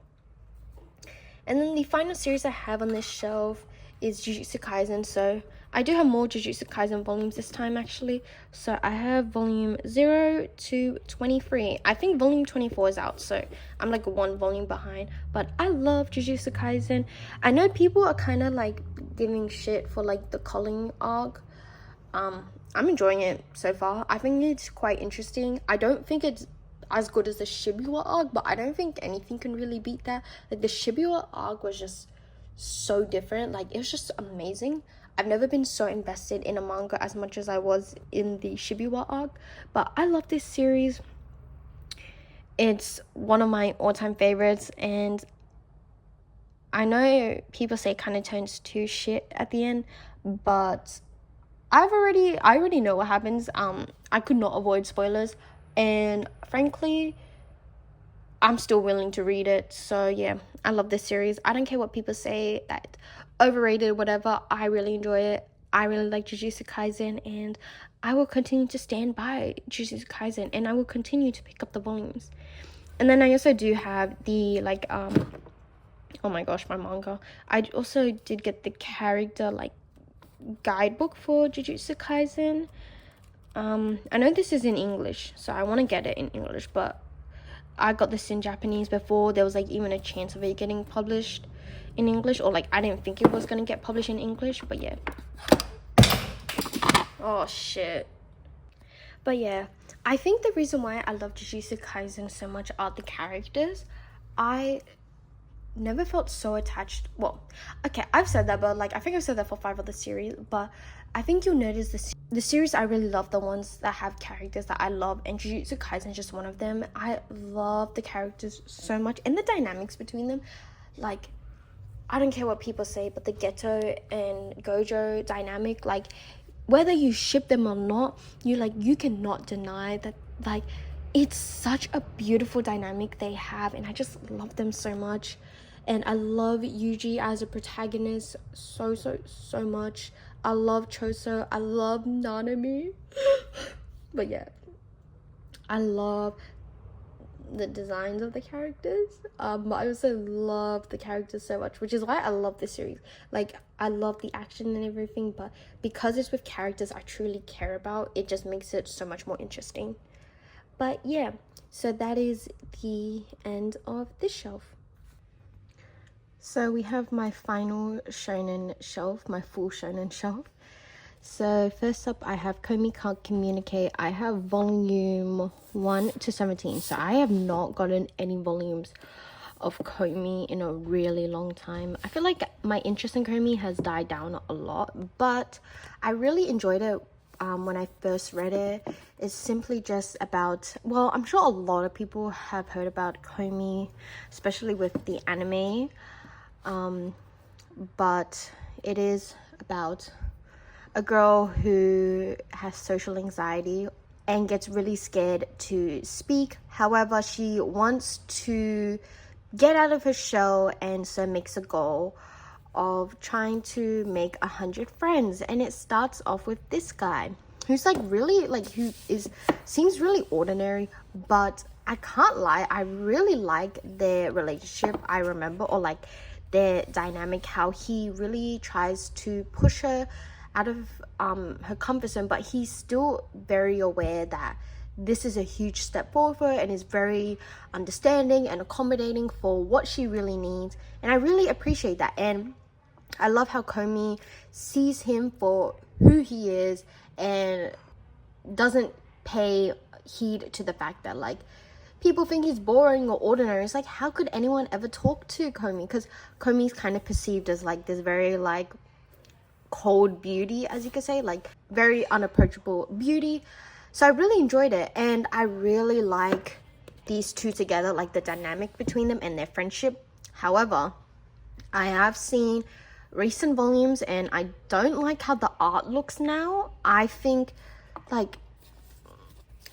And then the final series I have on this shelf is Jujutsu Kaisen. So I do have more Jujutsu Kaisen volumes this time actually. So I have volume 0 to 23. I think volume 24 is out, so I'm like 1 volume behind. But I love Jujutsu Kaisen. I know people are kind of like giving shit for like the culling arc. I'm enjoying it so far. I think it's quite interesting. I don't think it's as good as the Shibuya arc, but I don't think anything can really beat that. Like, the Shibuya arc was just so different. Like, it was just amazing. I've never been so invested in a manga as much as I was in the Shibuya arc, but I love this series. It's one of my all-time favorites, and I know people say it kind of turns to shit at the end, but I already know what happens. I could not avoid spoilers, and frankly, I'm still willing to read it. So yeah, I love this series. I don't care what people say, that overrated, whatever. I really enjoy it. I really like Jujutsu Kaisen, and I will continue to stand by Jujutsu Kaisen, and I will continue to pick up the volumes. And then I also do have the like oh my gosh, my manga. I also did get the character like guidebook for Jujutsu Kaisen. I know this is in English, so I want to get it in English, but I got this in Japanese before there was like even a chance of it getting published in English, or like I didn't think it was gonna get published in English, but yeah. Oh shit. But yeah, I think the reason why I love Jujutsu Kaisen so much are the characters. I never felt so attached. Well, okay, I've said that, but like I think I've said that for 5 other series, but I think you'll notice the series I really love the ones that have characters that I love, and Jujutsu Kaisen is just one of them. I love the characters so much, and the dynamics between them. Like, I don't care what people say, but the Geto and Gojo dynamic, like, whether you ship them or not, you cannot deny that, like, it's such a beautiful dynamic they have, and I just love them so much. And I love Yuji as a protagonist so much. I love Choso. I love Nanami. But yeah, I love the designs of the characters. But I also love the characters so much, which is why I love this series. Like, I love the action and everything, but because it's with characters I truly care about, it just makes it so much more interesting. But yeah, so that is the end of this shelf. So we have my final shonen shelf, my full shonen shelf. So first up, I have Komi Can't Communicate. I have volume 1 to 17. So I have not gotten any volumes of Komi in a really long time. I feel like my interest in Komi has died down a lot, but I really enjoyed it. when I first read it. It's simply just about, well, I'm sure a lot of people have heard about Komi, especially with the anime, but it is about a girl who has social anxiety and gets really scared to speak. However, she wants to get out of her shell, and so makes a goal of trying to make 100 friends. And it starts off with this guy who's like really like seems really ordinary, but I can't lie, I really like their relationship. I remember, or like their dynamic, how he really tries to push her out of her comfort zone, but he's still very aware that this is a huge step forward for her, and is very understanding and accommodating for what she really needs. And I really appreciate that. And I love how Komi sees him for who he is and doesn't pay heed to the fact that like people think he's boring or ordinary. It's like, how could anyone ever talk to Komi? Because Komi's kind of perceived as like this very like cold beauty, as you could say, like very unapproachable beauty. So I really enjoyed it, and I really like these two together, like the dynamic between them and their friendship. However, I have seen recent volumes and I don't like how the art looks now. I think like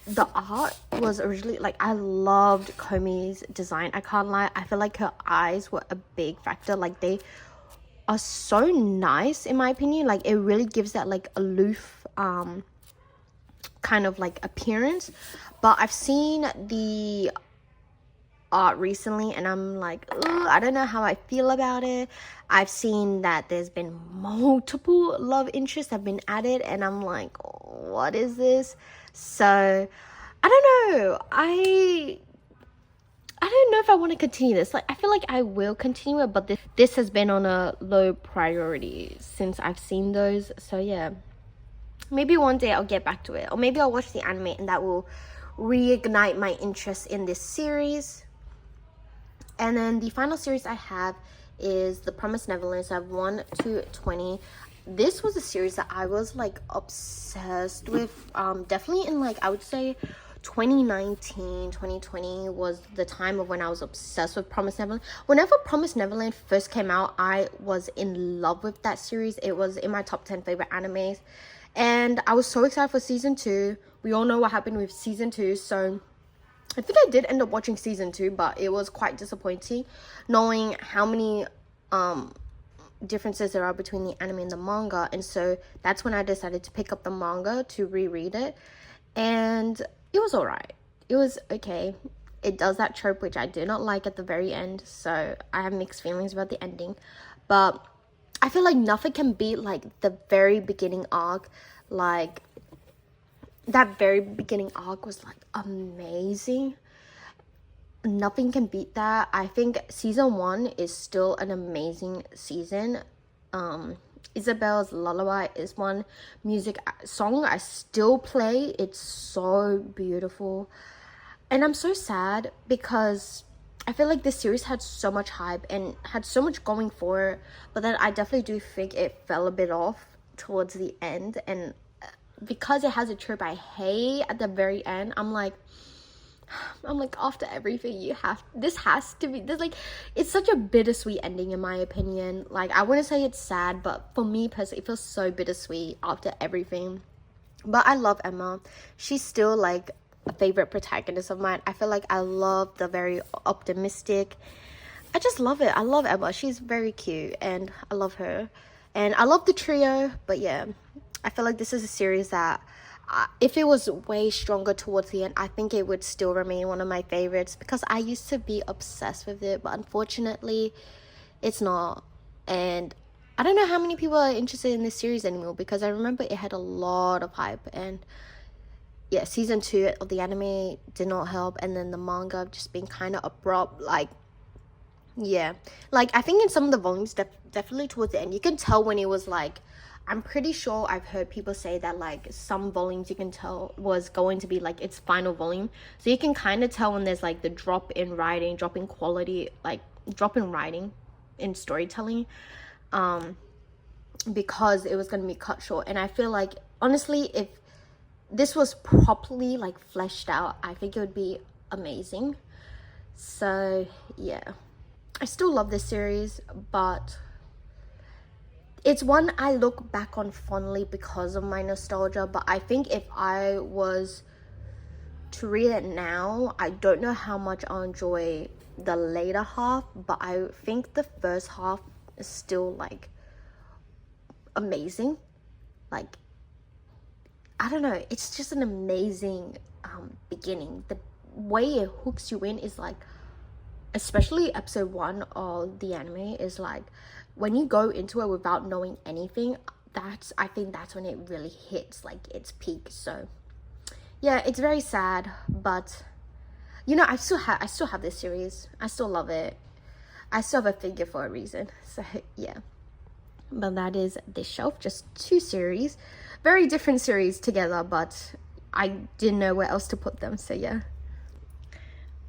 the art was originally like, I loved Komi's design. I can't lie, I feel like her eyes were a big factor. Like they are so nice in my opinion. Like it really gives that like aloof kind of like appearance. But I've seen the art recently and I'm like, I don't know how I feel about it. I've seen that there's been multiple love interests have been added, and I'm like, what is this? So I don't know, I don't know if I want to continue this. Like I feel like I will continue it, but this has been on a low priority since I've seen those. So yeah, maybe one day I'll get back to it, or maybe I'll watch the anime and that will reignite my interest in this series. And then the final series I have is The Promised Neverland. So I have 1 to 20. This was a series that I was like obsessed with, definitely in like, I would say 2019, 2020 was the time of when I was obsessed with Promised Neverland. Whenever Promised Neverland first came out, I was in love with that series. It was in my top 10 favorite animes, and I was so excited for season 2. We all know what happened with season 2, so I think I did end up watching season 2, but it was quite disappointing knowing how many differences there are between the anime and the manga. And so that's when I decided to pick up the manga to reread it, and it was alright. It was okay. It does that trope which I do not like at the very end, so I have mixed feelings about the ending. But I feel like nothing can beat like the very beginning arc. Like that very beginning arc was like amazing. Nothing can beat that. I think season 1 is still an amazing season. Isabel's Lullaby is one song I still play. It's so beautiful, and I'm so sad because I feel like this series had so much hype and had so much going for it, but then I definitely do think it fell a bit off towards the end. And because it has a trope I hate at the very end, I'm like after everything this has to be this, like it's such a bittersweet ending in my opinion. Like I wouldn't say it's sad, but for me personally it feels so bittersweet after everything. But I love Emma. She's still like a favorite protagonist of mine. I feel like I love the very optimistic, I just love it. I love Emma. She's very cute and I love her, and I love the trio. But yeah, I feel like this is a series that if it was way stronger towards the end, I think it would still remain one of my favorites, because I used to be obsessed with it, but unfortunately it's not. And I don't know how many people are interested in this series anymore, because I remember it had a lot of hype. And yeah, season 2 of the anime did not help, and then the manga just being kind of abrupt. Like yeah, like I think in some of the volumes definitely towards the end you can tell when it was like, I'm pretty sure I've heard people say that like some volumes you can tell was going to be like its final volume. So you can kind of tell when there's like the drop in writing, drop in quality, like drop in writing in storytelling. because it was going to be cut short. And I feel like, honestly, if this was properly like fleshed out, I think it would be amazing. So yeah, I still love this series, but it's one I look back on fondly because of my nostalgia. But I think if I was to read it now, I don't know how much I'll enjoy the later half, but I think the first half is still like amazing. Like, I don't know, it's just an amazing beginning. The way it hooks you in is like, especially episode 1 of the anime, is like when you go into it without knowing anything, I think that's when it really hits like its peak. So yeah, it's very sad, but you know, I still have this series. I still love it. I still have a figure for a reason. So yeah, but that is this shelf. Just 2 series, very different series together, but I didn't know where else to put them. So yeah.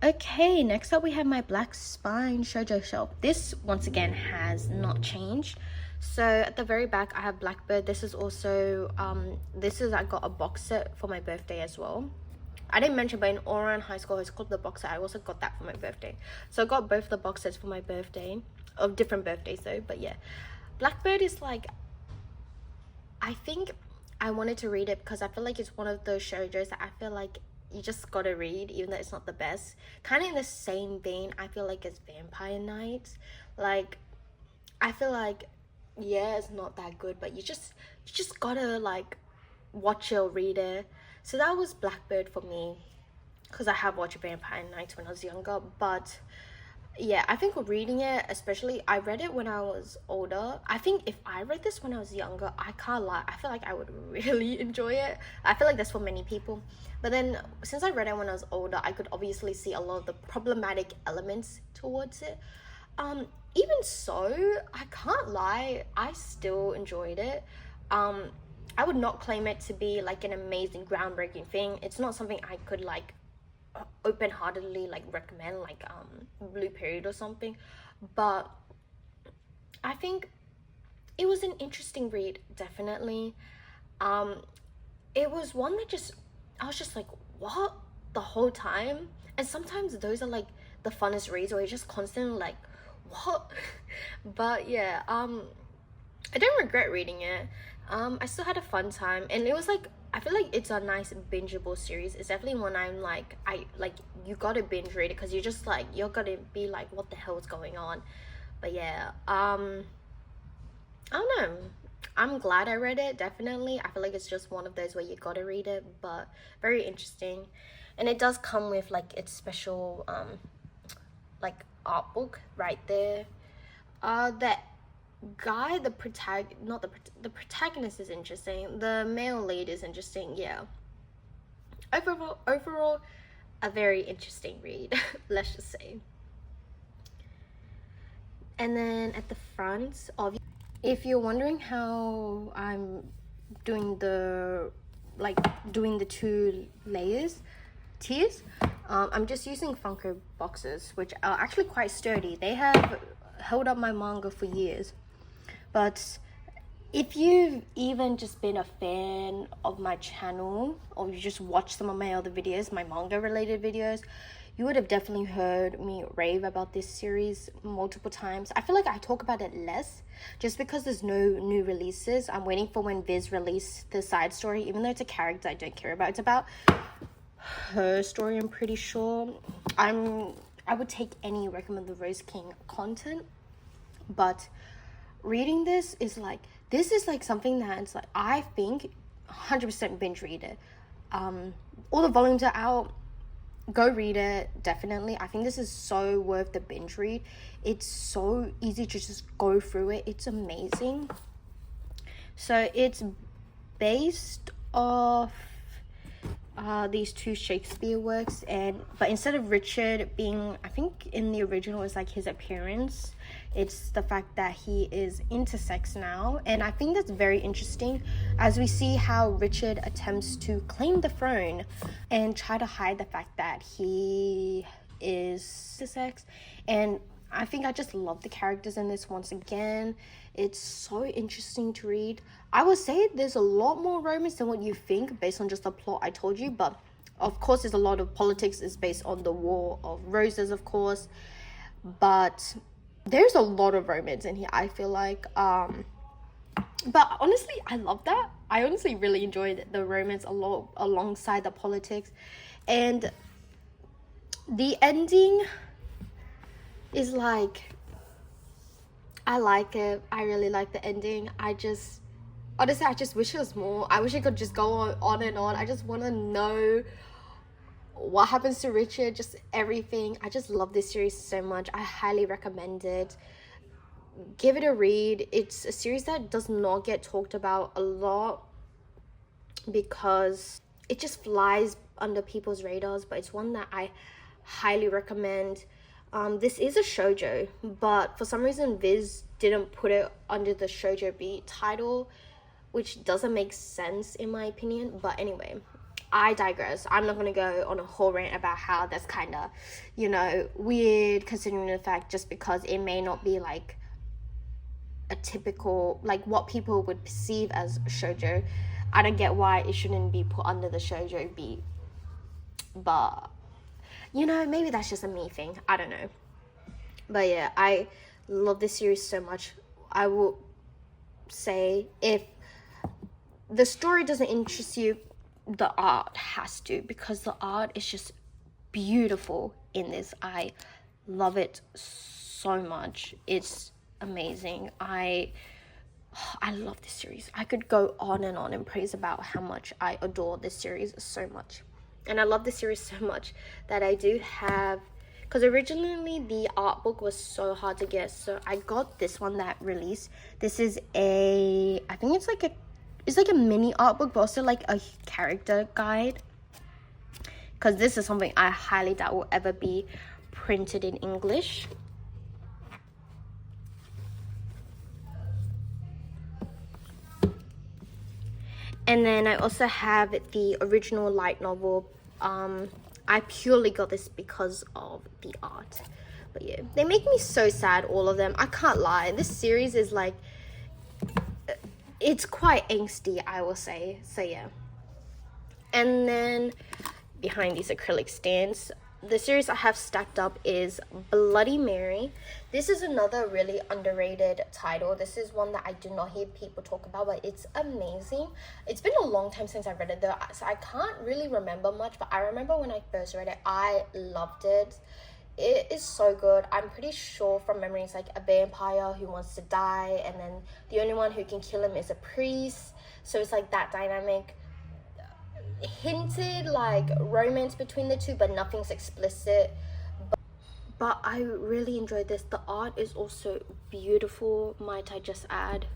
Okay, next up we have my Black Spine Shoujo shelf. This once again has not changed. So at the very back I have Blackbird. This is also I got a box set for my birthday as well. I didn't mention, but in Oran High School Host Club, the box set, I also got that for my birthday. So I got both the box sets for my birthday, of different birthdays though. But yeah, Blackbird is like, I think I wanted to read it because I feel like it's one of those shoujos that I feel like you just gotta read, even though it's not the best. Kind of in the same vein, I feel like it's Vampire Nights. Like, I feel like, yeah, it's not that good, but you just gotta like watch it or read it. So that was Blackbird for me, because I have watched Vampire Nights when I was younger. But yeah, I think reading it, especially, I read it when I was older. I think if I read this when I was younger, I can't lie, I feel like I would really enjoy it. I feel like that's for many people. But then since I read it when I was older, I could obviously see a lot of the problematic elements towards it. Even so, I can't lie, I still enjoyed it. I would not claim it to be like an amazing, groundbreaking thing. It's not something I could like open-heartedly like recommend, like Blue Period or something, but I think it was an interesting read, definitely. It was one that I was just like, what, the whole time. And sometimes those are like the funnest reads where you're just constantly like, what? But yeah, I don't regret reading it. I still had a fun time, and it was like, I feel like it's a nice bingeable series. It's definitely one I'm like, you gotta binge read it, because you're just like, you're gonna be like, what the hell is going on? But yeah, I don't know, I'm glad I read it, definitely. I feel like it's just one of those where you gotta read it, but very interesting. And it does come with like its special like art book right there. That guy, the protagonist is interesting. The male lead is interesting. Yeah, overall a very interesting read. Let's just say. And then at the front, if you're wondering how I'm doing the 2 tiers, I'm just using Funko boxes, which are actually quite sturdy. They have held up my manga for years. But if you've even just been a fan of my channel, or you just watched some of my other videos, my manga related videos, you would have definitely heard me rave about this series multiple times. I feel like I talk about it less just because there's no new releases. I'm waiting for when Viz released the side story, even though it's a character I don't care about. It's about her story, I'm pretty sure. I would take any Recommend the Rose King content, but reading this is like something that's like, I think 100% binge read it. All the volumes are out, go read it, definitely. I think this is so worth the binge read. It's so easy to just go through it. It's amazing. So it's based off these 2 Shakespeare works, but instead of Richard being, I think in the original it's like his appearance, it's the fact that he is intersex now. And I think that's very interesting, as we see how Richard attempts to claim the throne and try to hide the fact that he is intersex. And I think I just love the characters in this once again. It's so interesting to read. I would say there's a lot more romance than what you think based on just the plot I told you, but of course there's a lot of politics. It's based on the War of Roses, of course, but there's a lot of romance in here, I feel like. But honestly, I love that. I honestly really enjoyed the romance a lot alongside the politics. And the ending is like, I like it. I really like the ending. Honestly, I just wish it was more. I wish it could just go on and on. I just want to know what happens to Richard, just everything. I just love this series so much. I highly recommend it. Give it a read. It's a series that does not get talked about a lot because it just flies under people's radars, but it's one that I highly recommend. This is a shoujo, but for some reason Viz didn't put it under the Shoujo B title, which doesn't make sense in my opinion. But anyway, I digress. I'm not gonna go on a whole rant about how that's kind of, weird, considering the fact just because it may not be like a typical, like what people would perceive as shoujo. I don't get why it shouldn't be put under the Shoujo B, but maybe that's just a me thing. I don't know. But yeah, I love this series so much. I will say, if the story doesn't interest you, the art has to, because the art is just beautiful in this. I love it so much. It's amazing. I love this series. I could go on and praise about how much I adore this series so much. And I love this series so much that I do have, because originally the art book was so hard to get, so I got this one that released. This is I think it's like a mini art book, but also like a character guide, because this is something I highly doubt will ever be printed in English. And then I also have the original light novel. I purely got this because of the art. But yeah, they make me so sad, all of them. I can't lie. This series is like, it's quite angsty, I will say. So yeah. And then behind these acrylic stands, the series I have stacked up is Bloody Mary. This is another really underrated title. This is one that I do not hear people talk about, but it's amazing. It's been a long time since I read it though, so I can't really remember much, but I remember when I first read it, I loved it. It is so good. I'm pretty sure from memory it's like a vampire who wants to die, and then the only one who can kill him is a priest. So it's like that dynamic. Hinted like romance between the two, but nothing's explicit. But I really enjoyed this. The art is also beautiful, might I just add.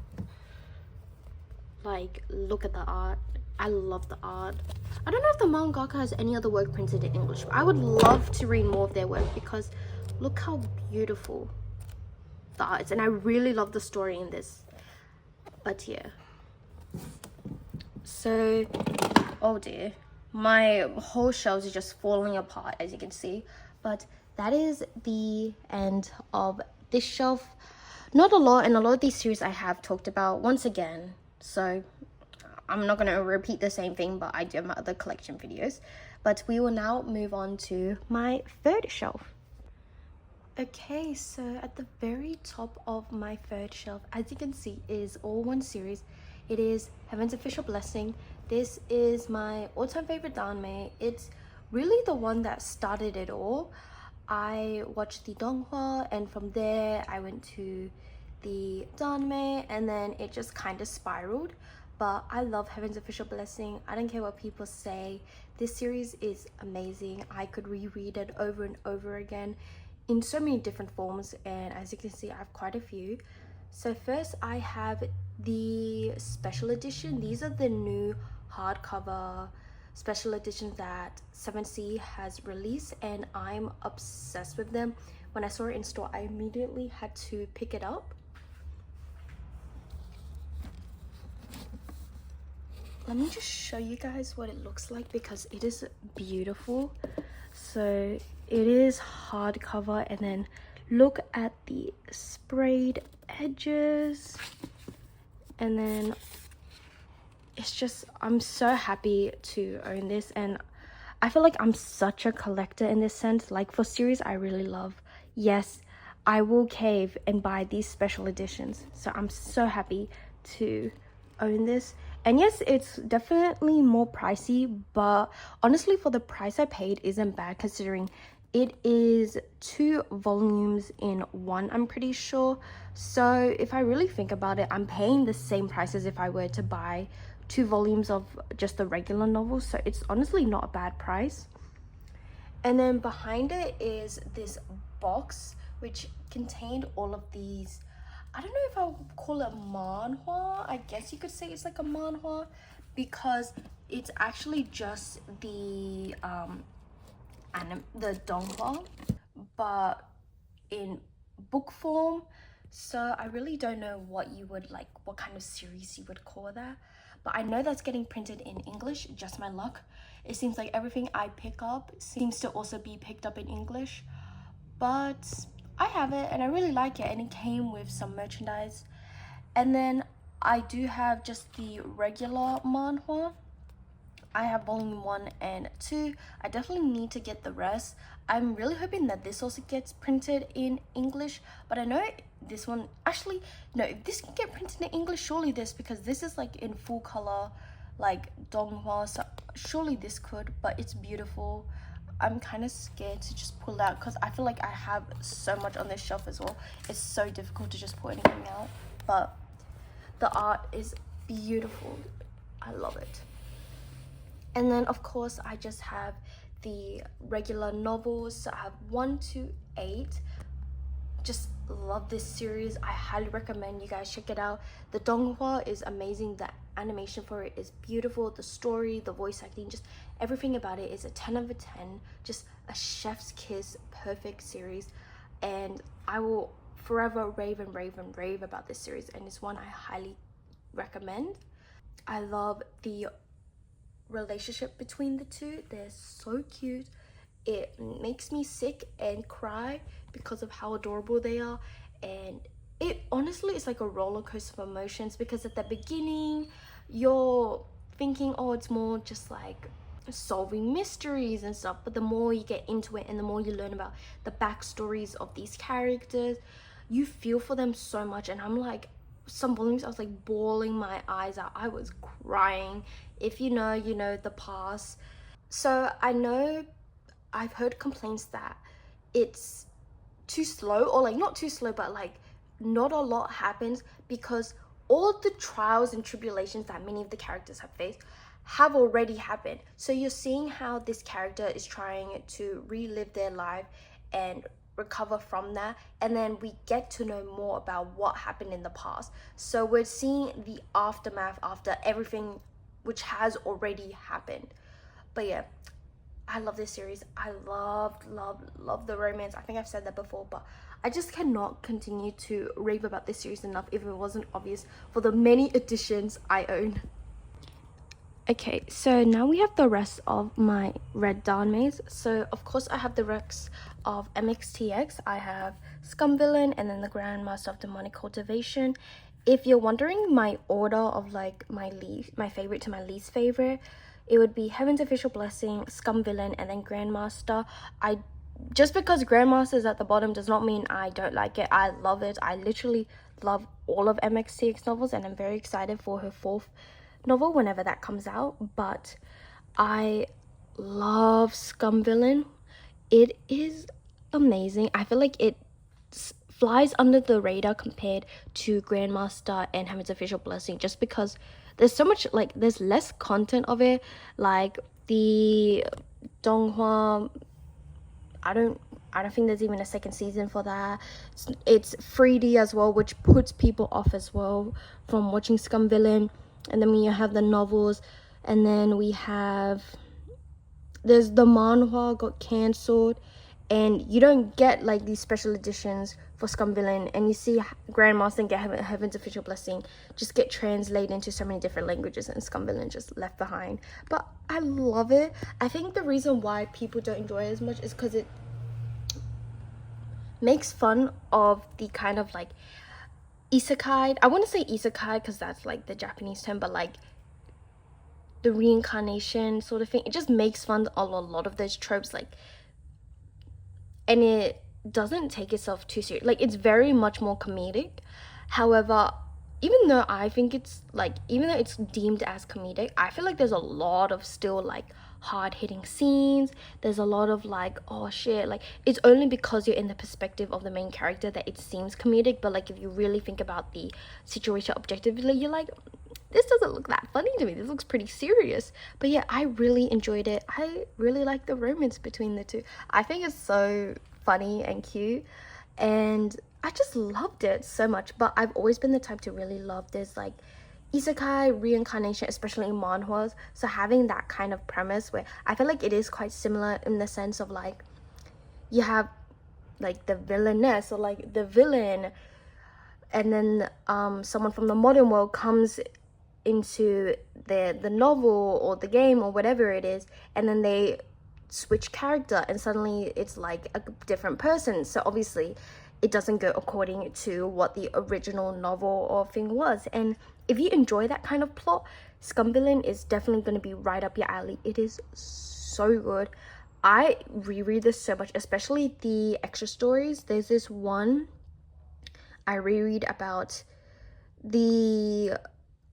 Like, look at the art. I love the art. I don't know if the mangaka has any other work printed in English, but I would love to read more of their work, because look how beautiful the art is, and I really love the story in this. But yeah, so oh dear, my whole shelves is just falling apart, as you can see. But that is the end of this shelf. Not a lot, and a lot of these series I have talked about once again, so I'm not going to repeat the same thing, but I do have my other collection videos. But we will now move on to my third shelf. Okay, so at the very top of my third shelf, as you can see, is all one series. It is Heaven's Official Blessing. This is my all-time favorite Danmei. It's really the one that started it all. I watched the Donghua, and from there I went to the Danmei, and then it just kind of spiraled. But I love Heaven's Official Blessing. I don't care what people say. This series is amazing. I could reread it over and over again in so many different forms, and as you can see, I have quite a few. So first I have the special edition. These are the new hardcover special editions that 7C has released, and I'm obsessed with them. When I saw it in store, I immediately had to pick it up. Let me just show you guys what it looks like, because it is beautiful. So it is hardcover, and then Look at the sprayed edges. And then it's just, I'm so happy to own this, and I feel like I'm such a collector in this sense. Like for series I really love, yes, I will cave and buy these special editions. So I'm so happy to own this. And yes, it's definitely more pricey, but honestly for the price I paid isn't bad, considering it is 2 volumes in one, I'm pretty sure. So if I really think about it, I'm paying the same price as if I were to buy 2 volumes of just the regular novel. So it's honestly not a bad price. And then behind it is this box which contained all of these, I don't know if I would call it manhwa. I guess you could say it's like a manhwa, because it's actually just the donghua, but in book form. So I really don't know what you would like, what kind of series you would call that, but I know that's getting printed in English. Just my luck, it seems like everything I pick up seems to also be picked up in English, but I have it and I really like it, and it came with some merchandise. And then I do have just the regular manhwa. I have volume 1 and 2. I definitely need to get the rest. I'm really hoping that this also gets printed in English, but I know this one, actually no, if this can get printed in English, surely this, because this is like in full color, like donghua, so surely this could. But it's beautiful. I'm kind of scared to just pull out because I feel like I have so much on this shelf as well. It's so difficult to just pull anything out, but the art is beautiful. I love it. And then of course I just have the regular novels. So I have 1 to 8. Just love this series. I highly recommend you guys check it out. The donghua is amazing. The animation for it is beautiful. The story, the voice acting, just everything about it is a 10 out of 10. Just a chef's kiss, perfect series. And I will forever rave and rave and rave about this series, and it's one I highly recommend. I love the relationship between the two. They're so cute. It makes me sick and cry because of how adorable they are, and it honestly is like a roller coaster of emotions, because at the beginning you're thinking, oh, it's more just like solving mysteries and stuff, but the more you get into it and the more you learn about the backstories of these characters, you feel for them so much. And I'm like, some volumes I was like bawling my eyes out. I was crying. If you know, you know the past. So I know I've heard complaints that it's too slow, or like not too slow, but like not a lot happens, because all the trials and tribulations that many of the characters have faced have already happened. So you're seeing how this character is trying to relive their life and recover from that, and then we get to know more about what happened in the past. So we're seeing the aftermath after everything which has already happened. But yeah, I love this series. I love the romance. I think I've said that before, but I just cannot continue to rave about this series enough if it wasn't obvious for the many editions I own. Okay, so now we have the rest of my red Danmeis. So of course I have the rest of MXTX. I have Scum Villain and then the Grandmaster of Demonic Cultivation. If you're wondering my order of like my favorite to my least favorite, it would be Heaven's Official Blessing, Scum Villain, and then Grandmaster. Just because Grandmaster is at the bottom does not mean I don't like it. I love it. I literally love all of MXTX novels, and I'm very excited for her 4th novel whenever that comes out. But I love Scum Villain. It is amazing. I feel like it flies under the radar compared to Grandmaster and Heaven's Official Blessing, just because there's so much, like there's less content of it. Like the donghua, I don't think there's even a 2nd season for that. It's 3D as well, which puts people off as well from watching Scum Villain. And then we have the novels, and then there's the manhwa got cancelled, and you don't get like these special editions for Scum Villain, and you see Grandmaster and get Heaven's Official Blessing just get translated into so many different languages, and Scum Villain just left behind. But I love it. I think the reason why people don't enjoy it as much is because it makes fun of the kind of like isekai. I want to say isekai because that's like the Japanese term, but like the reincarnation sort of thing. It just makes fun of a lot of those tropes, like, and it doesn't take itself too serious. Like, it's very much more comedic. However, even though I think it's like, even though it's deemed as comedic, I feel like there's a lot of still like hard-hitting scenes. There's a lot of like, oh shit, like, it's only because you're in the perspective of the main character that it seems comedic. But like, if you really think about the situation objectively, you're like, this doesn't look that funny to me, this looks pretty serious. But yeah, I really enjoyed it. I really like the romance between the two. I think it's so funny and cute, and I just loved it so much. But I've always been the type to really love this like isekai reincarnation, especially in manhwas. So having that kind of premise where I feel like it is quite similar in the sense of like, you have like the villainess or like the villain, and then someone from the modern world comes into the novel or the game or whatever it is, and then they switch character and suddenly it's like a different person. So obviously it doesn't go according to what the original novel or thing was. And if you enjoy that kind of plot, Scum Villain is definitely going to be right up your alley. It is so good. I reread this so much, especially the extra stories. There's this one I reread about the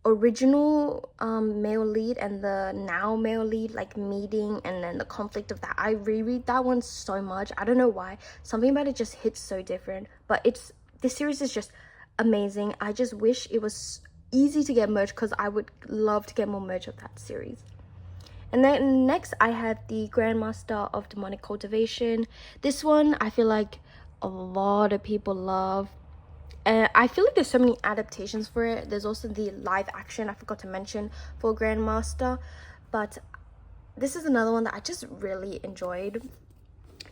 original male lead and the now male lead like meeting, and then the conflict of that. I reread that one so much. I don't know why, something about it just hits so different. But this series is just amazing. I just wish it was easy to get merch, because I would love to get more merch of that series. And then next I have the Grandmaster of Demonic Cultivation. This one I feel like a lot of people love. I feel like there's so many adaptations for it. There's also the live action I forgot to mention for Grandmaster, but this is another one that I just really enjoyed,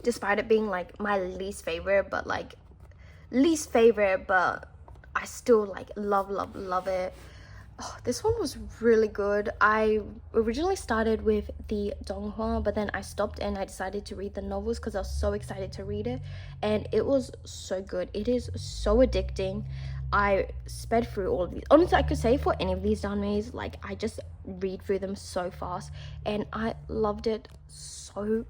despite it being like my least favorite, but I still like love it. Oh, this one was really good. I originally started with the donghua, but then I stopped and I decided to read the novels because I was so excited to read it, and it was so good. It is so addicting. I sped through all of these. Honestly, I could say for any of these danmeis, like, I just read through them so fast, and I loved it so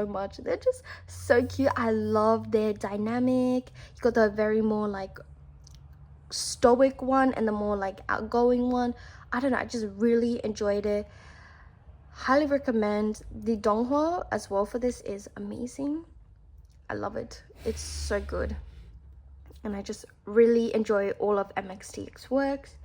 much. They're just so cute. I love their dynamic. You got the very more like stoic one and the more like outgoing one. I don't know, I just really enjoyed it. Highly recommend. The donghua as well for this is amazing. I love it. It's so good, and I just really enjoy all of MXTX works.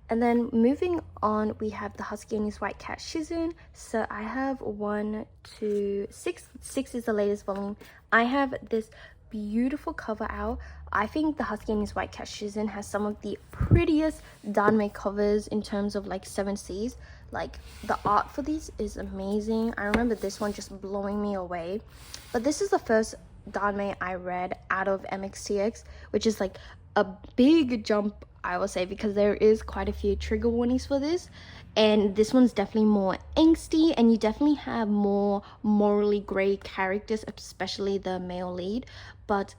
And then moving on, we have the Husky and his White Cat Shizun. So I have 1, 2, 6. 6 is the latest volume. I have this beautiful cover out. I think the Husky and his White Cat Shizun has some of the prettiest Danmei covers in terms of like 7Cs. Like, the art for these is amazing. I remember this one just blowing me away. But this is the first Danmei I read out of MXTX, which is like a big jump, I will say, because there is quite a few trigger warnings for this, and this one's definitely more angsty, and you definitely have more morally gray characters, especially the male lead. But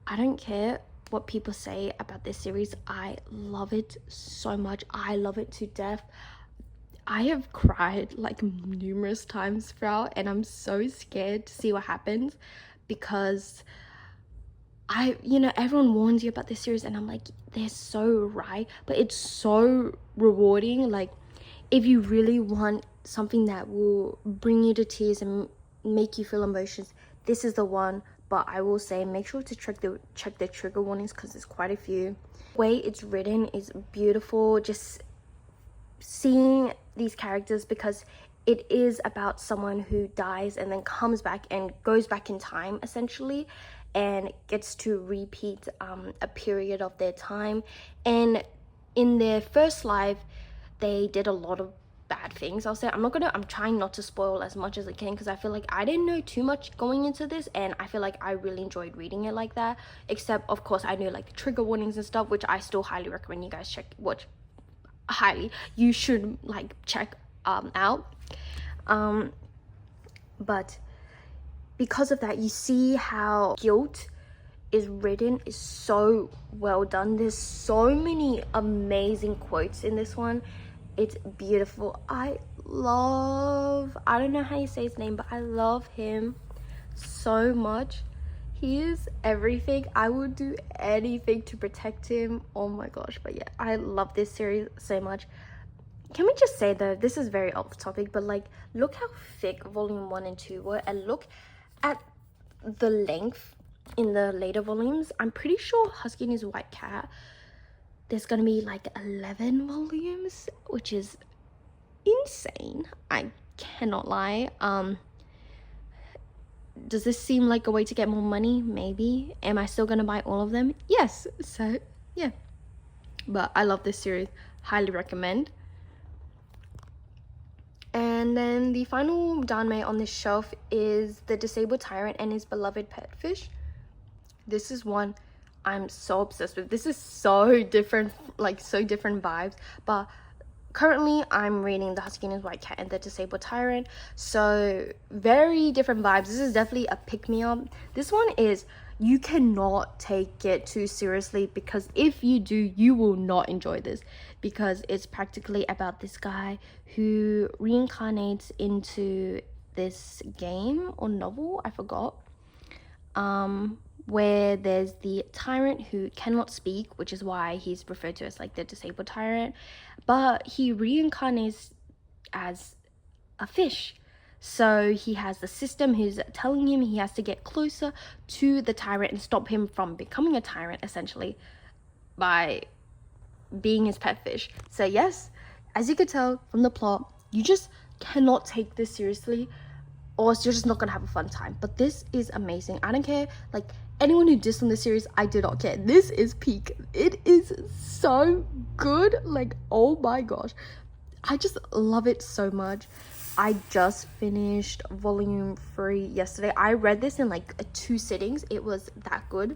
I don't care what people say about this series. I love it so much. I love it to death. I have cried like numerous times throughout, and I'm so scared to see what happens, because everyone warns you about this series, and I'm like, they're so right, but it's so rewarding. Like, if you really want something that will bring you to tears and make you feel emotions, this is the one. But I will say, make sure to check the trigger warnings, because there's quite a few. The way it's written is beautiful. Just seeing these characters, because it is about someone who dies and then comes back and goes back in time essentially, and gets to repeat a period of their time. And in their first life, they did a lot of bad things, I'll say. I'm trying not to spoil as much as I can, because I feel like I didn't know too much going into this, and I feel like I really enjoyed reading it like that. Except, of course, I knew like the trigger warnings and stuff, which I still highly recommend you guys you should like check out. But because of that, you see how guilt is written is so well done. There's so many amazing quotes in this one. It's beautiful. I don't know how you say his name, but I love him so much. He is everything. I would do anything to protect him. Oh my gosh. But yeah, I love this series so much. Can we just say though, this is very off topic, but like, look how thick volume 1 and 2 were, and look at the length in the later volumes. I'm pretty sure Husky and His White Cat, there's gonna be like 11 volumes, which is insane. I cannot lie. Does this seem like a way to get more money? Maybe. Am I still gonna buy all of them? Yes. So yeah, but I love this series, highly recommend. And then the final Danmei on this shelf is The Disabled Tyrant and His Beloved Pet Fish. This is one I'm so obsessed with. This is so different, like so different vibes, but currently I'm reading The Husky and His White Cat and The Disabled Tyrant, so very different vibes. This is definitely a pick-me-up. This one is, you cannot take it too seriously, because if you do, you will not enjoy this, because it's practically about this guy who reincarnates into this game or novel, I forgot, where there's the tyrant who cannot speak, which is why he's referred to as like the disabled tyrant, but he reincarnates as a fish. So he has the system who's telling him he has to get closer to the tyrant and stop him from becoming a tyrant, essentially, by being his pet fish. So yes, as you could tell from the plot, you just cannot take this seriously, or you're just not gonna have a fun time. But this is amazing. I don't care, like, anyone who dissed on this series, I do not care. This is peak. It is so good. Like, oh my gosh, I just love it so much. I just finished volume 3 yesterday. I read this in like 2 sittings. It was that good.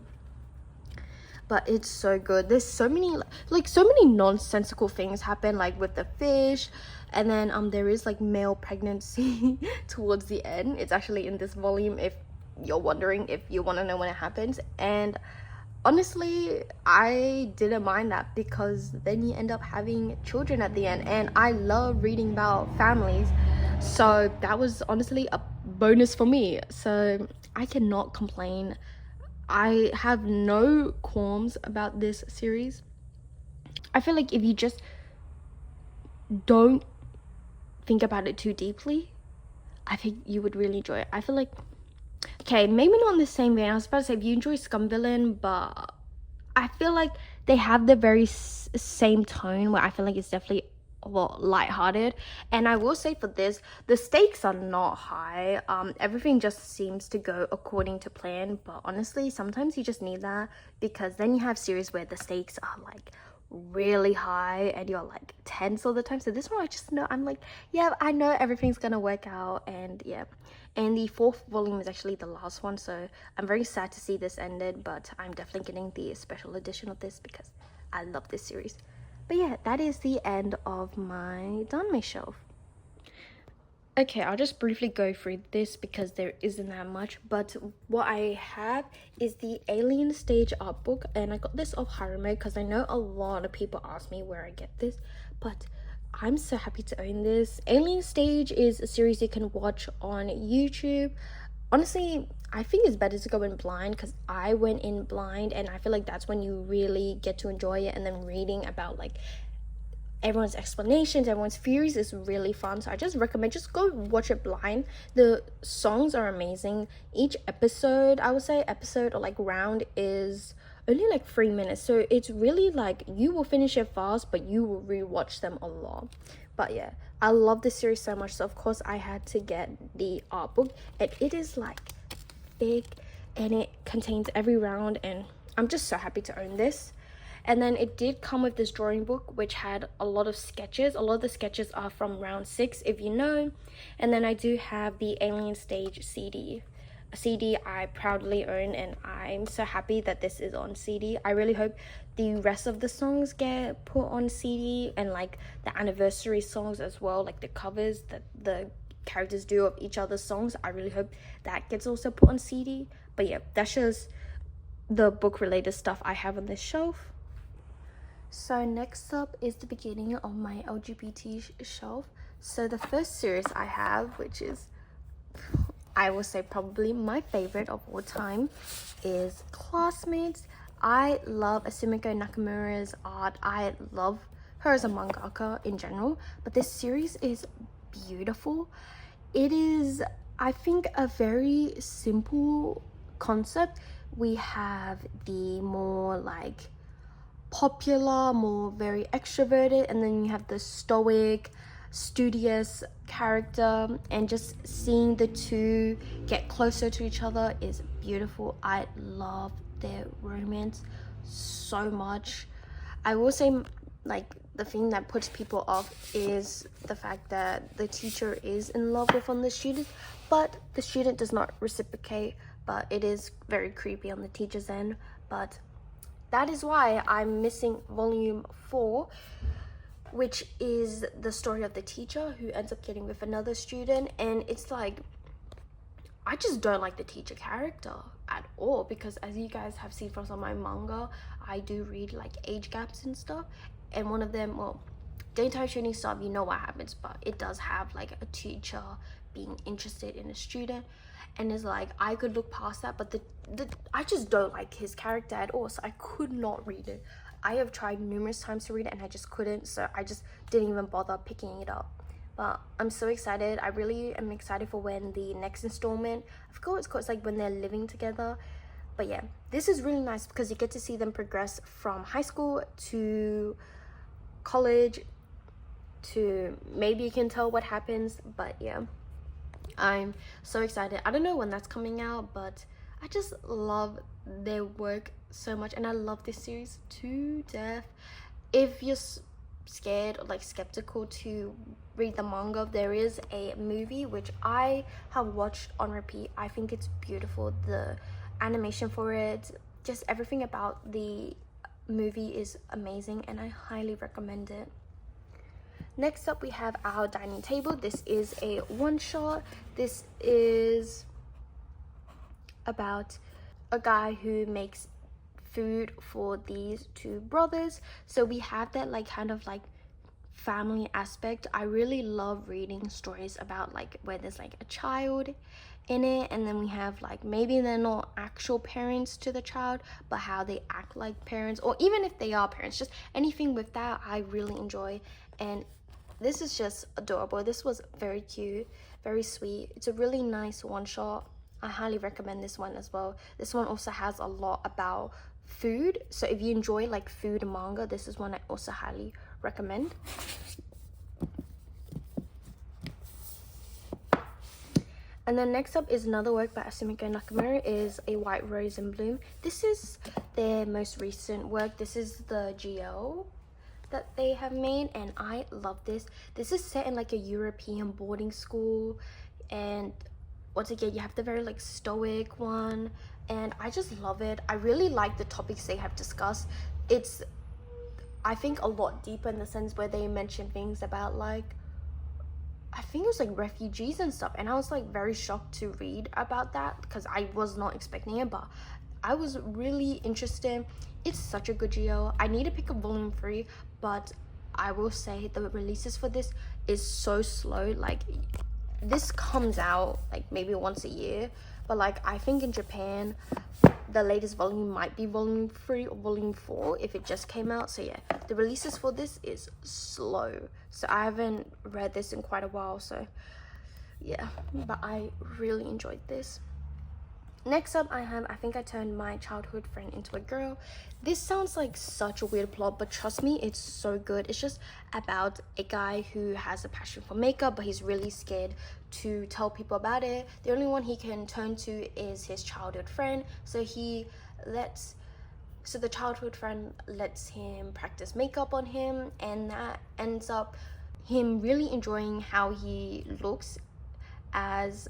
But it's so good. There's so many nonsensical things happen, like with the fish, and then there is like male pregnancy towards the end. It's actually in this volume, if you're wondering, if you want to know when it happens. And honestly, I didn't mind that, because then you end up having children at the end, and I love reading about families, so that was honestly a bonus for me. So I cannot complain. I have no qualms about this series. I feel like if you just don't think about it too deeply, I think you would really enjoy it. I feel like, okay, maybe not in the same vein. I was about to say, if you enjoy Scum Villain, but I feel like they have the very same tone, where I feel like it's definitely, well, lighthearted. And I will say for this, the stakes are not high. Everything just seems to go according to plan, but honestly, sometimes you just need that, because then you have series where the stakes are like really high and you're like tense all the time. So this one, I just know, I'm like, yeah, I know everything's gonna work out. And yeah, and the 4th volume is actually the last one, so I'm very sad to see this ended, but I'm definitely getting the special edition of this because I love this series. But yeah, that is the end of my Danmei shelf. Okay, I'll just briefly go through this because there isn't that much, but what I have is the Alien Stage art book, and I got this off Harume because I know a lot of people ask me where I get this, but I'm so happy to own this. Alien Stage is a series you can watch on YouTube. Honestly, I think it's better to go in blind, because I went in blind, and I feel like that's when you really get to enjoy it. And then reading about like everyone's explanations, everyone's theories is really fun. So I just recommend, just go watch it blind. The songs are amazing. Each episode, I would say episode or like round, is only like 3 minutes, so it's really like you will finish it fast, but you will rewatch them a lot. But yeah, I love this series so much, so of course I had to get the art book, and it is like big and it contains every round, and I'm just so happy to own this. And then it did come with this drawing book, which had a lot of sketches. A lot of the sketches are from round 6, if you know. And then I do have the Alien Stage CD. A CD I proudly own, and I'm so happy that this is on CD. I really hope the rest of the songs get put on CD, and like the anniversary songs as well, like the covers, the characters do of each other's songs. I really hope that gets also put on CD. But yeah, that's just the book related stuff I have on this shelf. So next up is the beginning of my LGBT shelf. So the first series I have, which is, I will say, probably my favorite of all time, is Classmates. I love Asumiko Nakamura's art. I love her as a mangaka in general, but this series is beautiful. It is, I think, a very simple concept. We have the more like popular, more very extroverted, and then you have the stoic, studious character, and just seeing the two get closer to each other is beautiful. I love their romance so much. I will say, like, the thing that puts people off is the fact that the teacher is in love with one of the students, but the student does not reciprocate. But it is very creepy on the teacher's end. But that is why I'm missing volume 4, which is the story of the teacher who ends up getting with another student. And it's like, I just don't like the teacher character at all, because as you guys have seen from some of my manga, I do read like age gaps and stuff, and one of them, well, the entire Chinese stuff, you know what happens, but it does have like a teacher being interested in a student, and it's like, I could look past that, but I just don't like his character at all, so I could not read it. I have tried numerous times to read it and I just couldn't, so I just didn't even bother picking it up. But I'm so excited. I really am excited for when the next installment, I forgot what it's called, it's like when they're living together. But yeah, this is really nice because you get to see them progress from high school to college, to maybe you can tell what happens. But yeah, I'm so excited. I don't know when that's coming out, but I just love their work so much, and I love this series to death. If you're scared or like skeptical to read the manga, there is a movie which I have watched on repeat. I think it's beautiful. The animation for it, just everything about the movie is amazing, and I highly recommend it. Next up, we have our dining table. This is a one-shot. This is about a guy who makes food for these two brothers. So we have that like kind of like family aspect. I really love reading stories about like where there's like a child in it, and then we have like, maybe they're not actual parents to the child, but how they act like parents, or even if they are parents, just anything with that I really enjoy. And this is just adorable. This was very cute, very sweet. It's a really nice one shot. I highly recommend this one as well. This one also has a lot about food, so if you enjoy like food manga, this is one I also highly recommend. And then next up is another work by Asumiko Nakamura, is A White Rose in Bloom. This is their most recent work. This is the GL that they have made, and I love this. This is set in like a European boarding school, and once again, you have the very like stoic one, and I just love it. I really like the topics they have discussed. It's, I think, a lot deeper in the sense where they mention things about like, I think it was like refugees and stuff, and I was like very shocked to read about that because I was not expecting it, but I was really interested. It's such a good GL. I need to pick up volume 3, but I will say the releases for this is so slow. Like, this comes out like maybe once a year, but like I think in Japan the latest volume might be volume 3 or volume 4 if it just came out. So yeah, the releases for this is slow, so I haven't read this in quite a while. So yeah, but I really enjoyed this. Next up, I have I Think I Turned My Childhood Friend Into a Girl. This sounds like such a weird plot, but trust me, it's so good. It's just about a guy who has a passion for makeup, but he's really scared to tell people about it. The only one he can turn to is his childhood friend. So the childhood friend lets him practice makeup on him, and that ends up him really enjoying how he looks as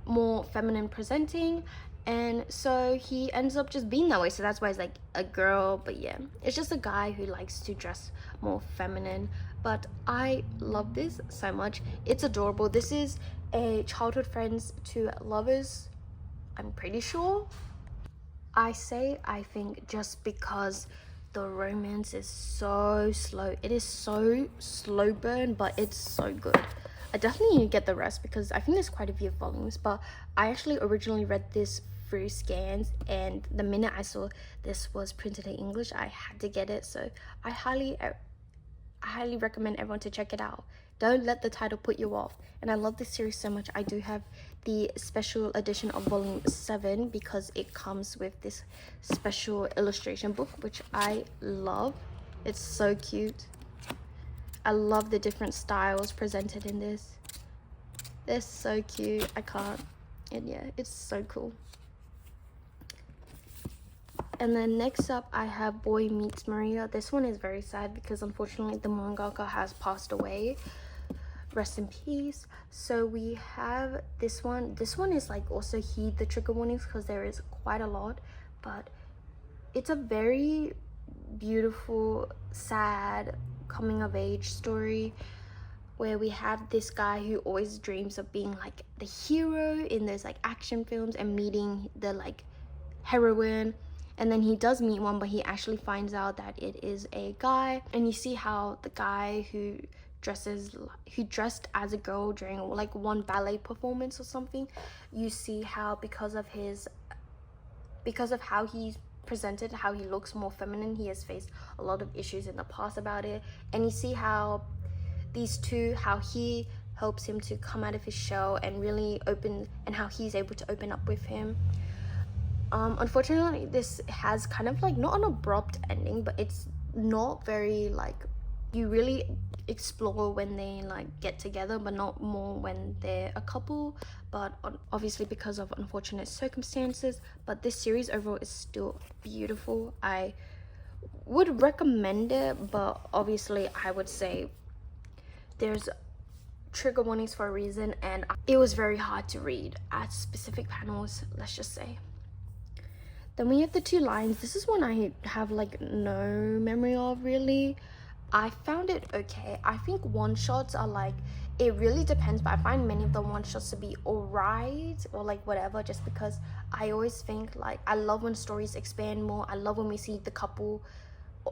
more feminine presenting, and so he ends up just being that way. So that's why it's like a girl. But yeah, it's just a guy who likes to dress more feminine. but I love this so much. It's adorable. This is a childhood friends to lovers, I'm pretty sure. I think just because the romance is so slow. It is so slow burn, but it's so good. I definitely need to get the rest because I think there's quite a few volumes, but I actually originally read this through scans, and the minute I saw this was printed in English, I had to get it. So I highly recommend everyone to check it out. Don't let the title put you off. And I love this series so much. I do have the special edition of volume 7 because it comes with this special illustration book, which I love. It's so cute. I love the different styles presented in this. They're so cute. I can't. And yeah, it's so cool. And then next up, I have Boy Meets Maria. This one is very sad because unfortunately the mangaka has passed away. Rest in peace. So we have this one. This one is like also heed the trigger warnings because there is quite a lot, but it's a very beautiful, sad coming of age story where we have this guy who always dreams of being like the hero in those like action films and meeting the like heroine, and then he does meet one, but he actually finds out that it is a guy. And you see how the guy who dressed as a girl during like one ballet performance or something, you see how because of how he's presented, how he looks more feminine, he has faced a lot of issues in the past about it. And you see how these two, how he helps him to come out of his shell and really open, and how he's able to open up with him. Unfortunately, this has kind of like not an abrupt ending, but it's not very like, you really explore when they like get together, but not more when they're a couple, but obviously because of unfortunate circumstances. But this series overall is still beautiful. I would recommend it, but obviously I would say there's trigger warnings for a reason, and it was very hard to read at specific panels, let's just say. Then we have The Two Lions. This is one I have like no memory of really. I found it okay. I think one-shots are like, it really depends, but I find many of the one-shots to be alright or like whatever, just because I always think like, I love when stories expand more. I love when we see the couple,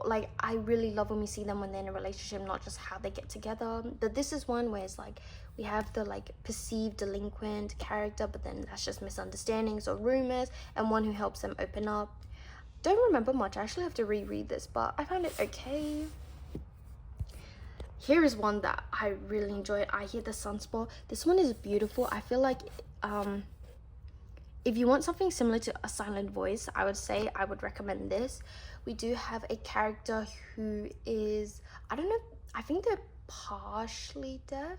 like I really love when we see them when they're in a relationship, not just how they get together. But this is one where it's like we have the like perceived delinquent character, but then that's just misunderstandings or rumors, and one who helps them open up. Don't remember much. I actually have to reread this, but I found it okay. Here is one that I really enjoyed. I Hear the Sunspot. This one is beautiful. I feel like if you want something similar to A Silent Voice, I would say I would recommend this. We do have a character who is, I don't know, I think they're partially deaf,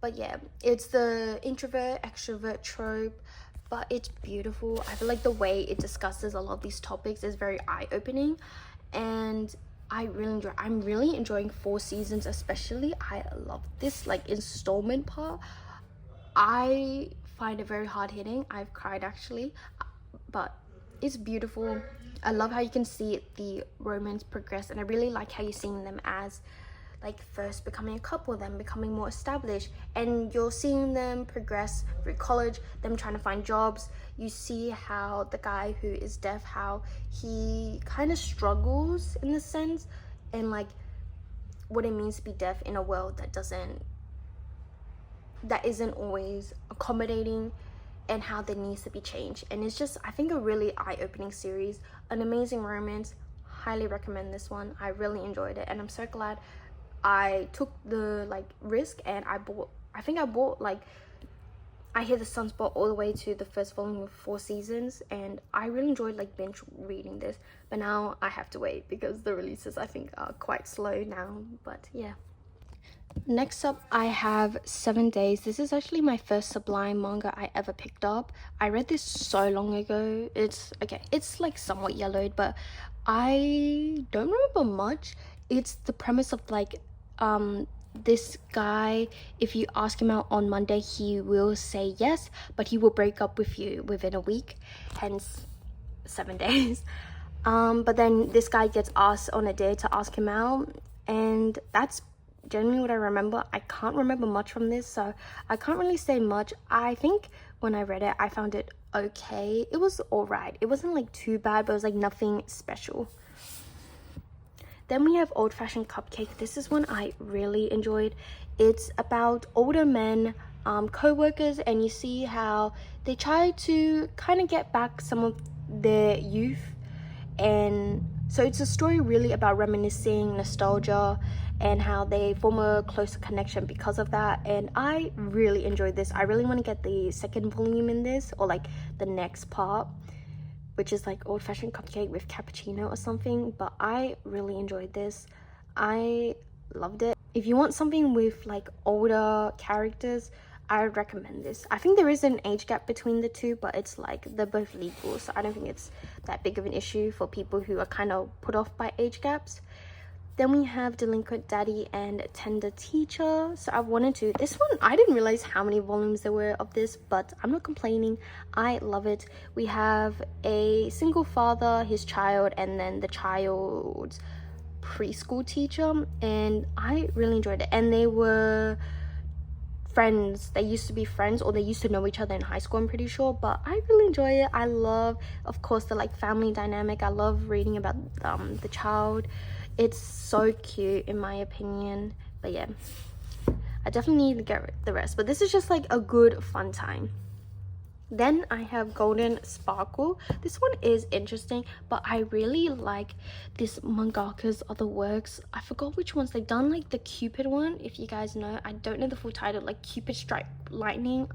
but yeah, it's the introvert extrovert trope, but it's beautiful. I feel like the way it discusses a lot of these topics is very eye-opening, and I'm really enjoying 4 seasons especially. I love this like installment part. I find it very hard-hitting. I've cried actually, but it's beautiful. I love how you can see the romance progress, and I really like how you're seeing them as like first becoming a couple, then becoming more established, and you're seeing them progress through college, them trying to find jobs. You see how the guy who is deaf, how he kind of struggles in the sense, and like what it means to be deaf in a world that isn't always accommodating, and how there needs to be change. And it's just, I think, a really eye-opening series, an amazing romance. Highly recommend this one. I really enjoyed it, and I'm so glad I took the like risk, and I think I bought like I Hear the Sunspot all the way to the first volume of 4 seasons, and I really enjoyed like binge reading this. But now I have to wait because the releases I think are quite slow now. But yeah. Next up, I have 7 Days. This is actually my first Sublime manga I ever picked up. I read this so long ago. It's okay, it's like somewhat yellowed, but I don't remember much. It's the premise of like this guy, if you ask him out on Monday, he will say yes, but he will break up with you within a week, hence 7 days. But then this guy gets asked on a date to ask him out, and that's generally what I remember. I can't remember much from this, so I can't really say much. I think when I read it, I found it okay. It was alright. It wasn't like too bad, but it was like nothing special. Then we have Old Fashioned Cupcake. This is one I really enjoyed. It's about older men, co-workers, and you see how they try to kind of get back some of their youth. And so it's a story really about reminiscing, nostalgia, and how they form a closer connection because of that. And I really enjoyed this. I really want to get the second volume in this, or like the next part, which is like Old Fashioned Cupcake with cappuccino or something. But I really enjoyed this. I loved it. If you want something with like older characters, I would recommend this. I think there is an age gap between the two, but it's like they're both legal, so I don't think it's that big of an issue for people who are kind of put off by age gaps. Then we have Delinquent Daddy and Tender Teacher. So I wanted to, this one, I didn't realize how many volumes there were of this, but I'm not complaining. I love it. We have a single father, his child, and then the child's preschool teacher, and I really enjoyed it. And they were friends. They used to be friends, or they used to know each other in high school, I'm pretty sure. But I really enjoy it. I love, of course, the like family dynamic. I love reading about the child. It's so cute in my opinion. But yeah, I definitely need to get the rest, but this is just like a good fun time. Then I have Golden Sparkle. This one is interesting, but I really like this mangaka's other works. I forgot which ones they've done, like the Cupid one, if you guys know. I don't know the full title, like Cupid Strike Lightning,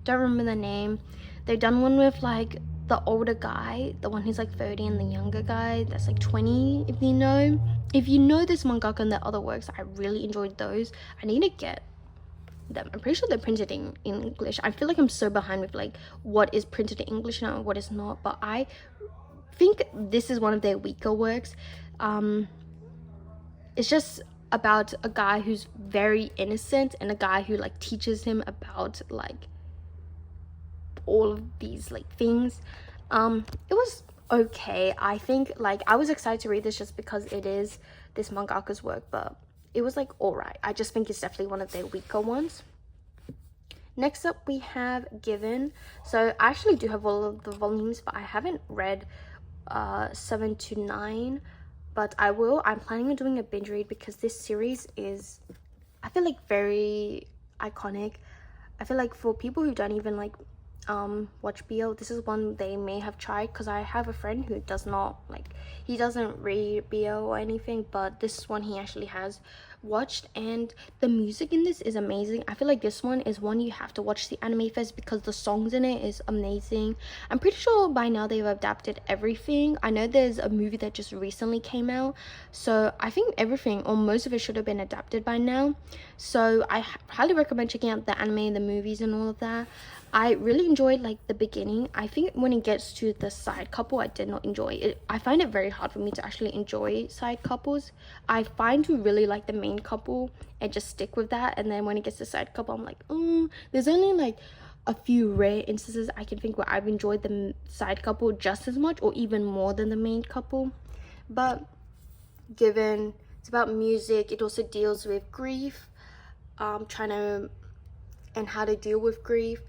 don't remember the name. They've done one with like the older guy, the one who's like 30, and the younger guy that's like 20. If you know this mangaka and the other works, I really enjoyed those. I need to get them. I'm pretty sure they're printed in English. I feel like I'm so behind with like what is printed in English now and what is not, but I think this is one of their weaker works. It's just about a guy who's very innocent and a guy who like teaches him about like all of these like things. It was okay. I think like I was excited to read this just because it is this mangaka's work, but it was like all right. I just think it's definitely one of their weaker ones. Next up we have Given. So I actually do have all of the volumes, but I haven't read 7 to 9, but I will. I'm planning on doing a binge read because this series is, I feel like, very iconic. I feel like for people who don't even like watch BL, this is one they may have tried, because I have a friend who does not like, he doesn't read BL or anything, but this one he actually has watched, and the music in this is amazing. I feel like this one is one you have to watch the anime first because the songs in it is amazing. I'm pretty sure by now they've adapted everything. I know there's a movie that just recently came out, so I think everything or most of it should have been adapted by now. So I highly recommend checking out the anime, the movies, and all of that. I really enjoyed like the beginning. I think when it gets to the side couple, I did not enjoy it. I find it very hard for me to actually enjoy side couples. I find to really like the main couple and just stick with that, and then when it gets to side couple, I'm like, there's only like a few rare instances I can think where I've enjoyed the side couple just as much or even more than the main couple. But Given, it's about music. It also deals with grief, and how to deal with grief.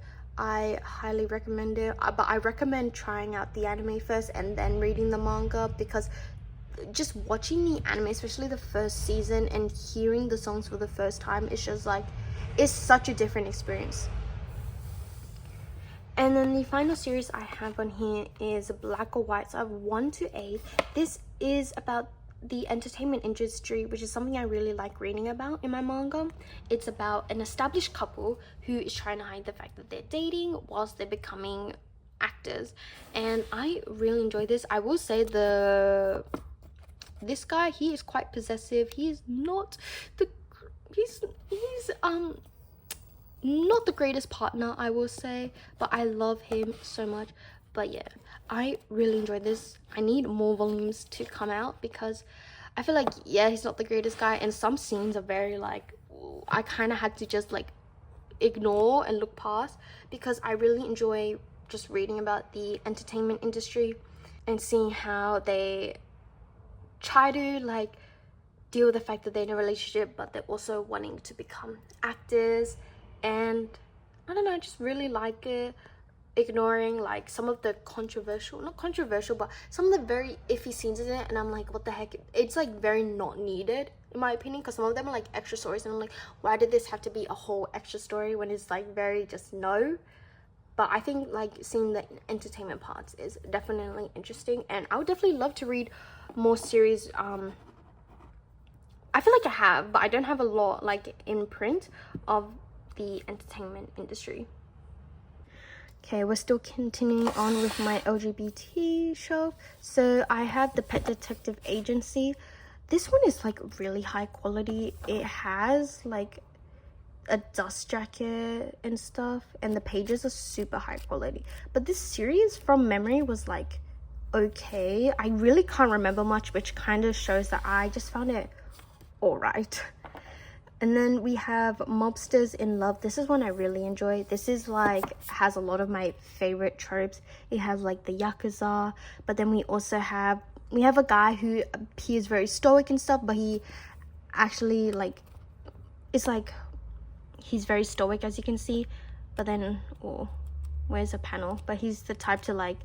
I highly recommend it, but I recommend trying out the anime first and then reading the manga, because just watching the anime, especially the first season, and hearing the songs for the first time, it's just like, it's such a different experience. And then the final series I have on here is Black or White. So I have 1 to 8. This is about the entertainment industry, which is something I really like reading about in my manga. It's about an established couple who is trying to hide the fact that they're dating whilst they're becoming actors, and I really enjoy this. I will say this guy, he is quite possessive. He's not the greatest partner, I will say, but I love him so much. But yeah, I really enjoyed this. I need more volumes to come out because I feel like, yeah, he's not the greatest guy, and some scenes are very like, I kind of had to just like ignore and look past, because I really enjoy just reading about the entertainment industry and seeing how they try to like deal with the fact that they're in a relationship, but they're also wanting to become actors. And I don't know, I just really like it, ignoring like some of the not controversial, but some of the very iffy scenes in it, and I'm like, what the heck, it's like very not needed in my opinion, because some of them are like extra stories, and I'm like, why did this have to be a whole extra story when it's like very just no. But I think like seeing the entertainment parts is definitely interesting, and I would definitely love to read more series. I feel like I have, but I don't have a lot like in print of the entertainment industry. Okay, we're still continuing on with my LGBT show. So I have the Pet Detective Agency. This one is like really high quality. It has like a dust jacket and stuff, and the pages are super high quality. But this series from memory was like okay. I really can't remember much, which kind of shows that I just found it all right. And then we have Mobsters in Love. This is one I really enjoy. This is like has a lot of my favorite tropes. It has like the yakuza, but then we also have a guy who appears very stoic and stuff, but he actually like it's like he's very stoic, as you can see, but then where's a panel? But he's the type to like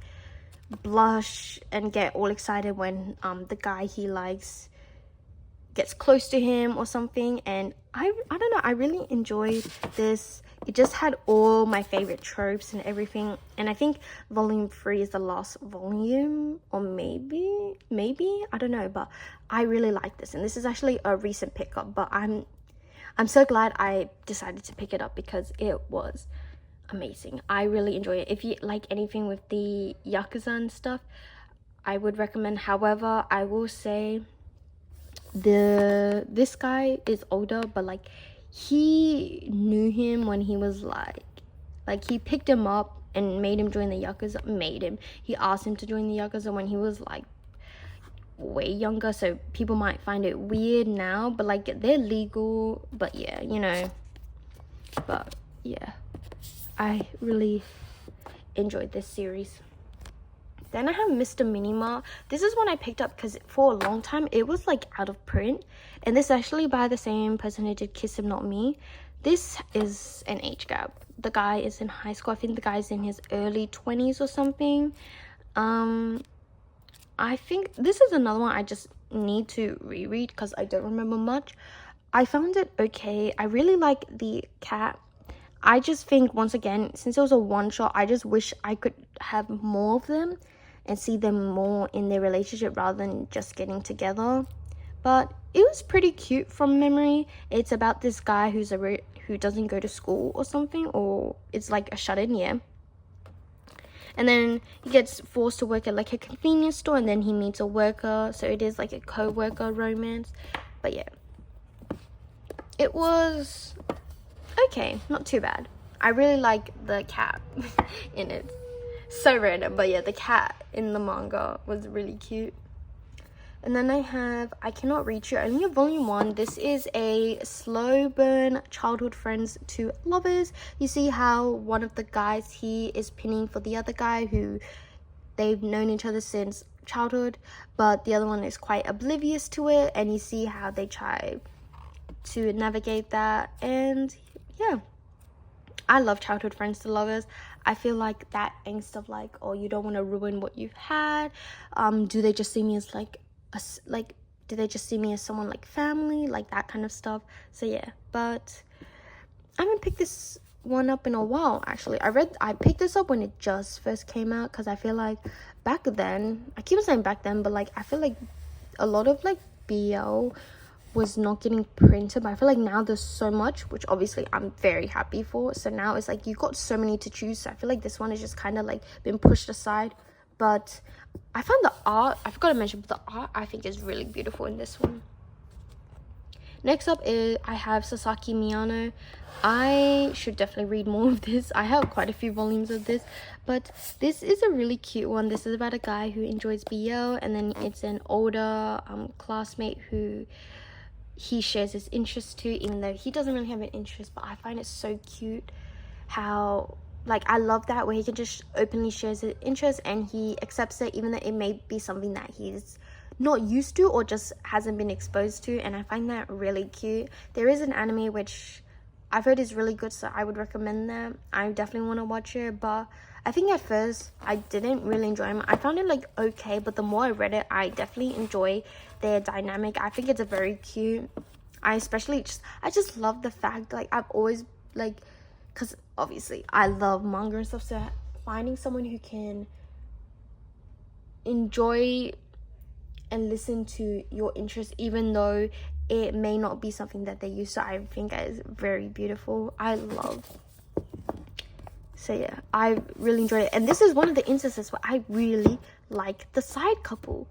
blush and get all excited when the guy he likes gets close to him or something. And I don't know, I really enjoyed this. It just had all my favorite tropes and everything, and I think volume 3 is the last volume, or maybe I don't know, but I really like this, and this is actually a recent pickup, but I'm so glad I decided to pick it up because it was amazing. I really enjoy it. If you like anything with the yakuza and stuff, I would recommend. However, I will say this guy is older, but like he knew him when he was like he picked him up and made him join the yakuza. He asked him to join the yakuza when he was like way younger, so people might find it weird now, but like they're legal. But yeah, you know, but yeah, I really enjoyed this series. Then I have Mr. Minima. This is one I picked up because for a long time it was like out of print, and this is actually by the same person who did Kiss Him Not Me. This is an age gap. The guy is in high school. I think the guy's in his early 20s or something. I think this is another one I just need to reread because I don't remember much. I found it okay. I really like the cat. I just think, once again, since it was a one-shot, I just wish I could have more of them and see them more in their relationship rather than just getting together. But it was pretty cute from memory. It's about this guy who doesn't go to school or something, or it's like a shut-in, yeah. And then he gets forced to work at like a convenience store, and then he meets a worker, so it is like a co-worker romance. But yeah, it was okay, not too bad. I really like the cat in it. So random, but yeah, the cat in the manga was really cute. And then I have I Cannot Reach You, only a volume 1. This is a slow burn childhood friends to lovers. You see how one of the guys, he is pinning for the other guy who they've known each other since childhood, but the other one is quite oblivious to it, and you see how they try to navigate that. And yeah, I love childhood friends to lovers. I feel like that angst of like, oh, you don't want to ruin what you've had. Do they just see me as do they just see me as someone like family, like that kind of stuff? So yeah, but I haven't picked this one up in a while. Actually, I picked this up when it just first came out, because I feel like back then, I keep saying back then, but like I feel like a lot of like BL was not getting printed, but I feel like now there's so much, which obviously I'm very happy for. So now it's like you got so many to choose, so I feel like this one is just kind of like been pushed aside. But I found the art, I forgot to mention, but the art I think is really beautiful in this one. Next up is I have Sasaki Miyano. I should definitely read more of this. I have quite a few volumes of this, but this is a really cute one. This is about a guy who enjoys BL, and then it's an older classmate who he shares his interest to, even though he doesn't really have an interest. But I find it so cute how, like, I love that, where he can just openly share his interest and he accepts it, even though it may be something that he's not used to or just hasn't been exposed to, and I find that really cute. There is an anime which I've heard is really good, so I would recommend that. I definitely want to watch it, but I think at first I didn't really enjoy it. I found it like okay, but the more I read it, I definitely enjoy their dynamic. I think it's a very cute. I just love the fact, like, I've always, like, because obviously I love manga and stuff, so finding someone who can enjoy and listen to your interests even though it may not be something that they use, so I think that is very beautiful. So yeah, I really enjoyed it, and this is one of the instances where I really like the side couple.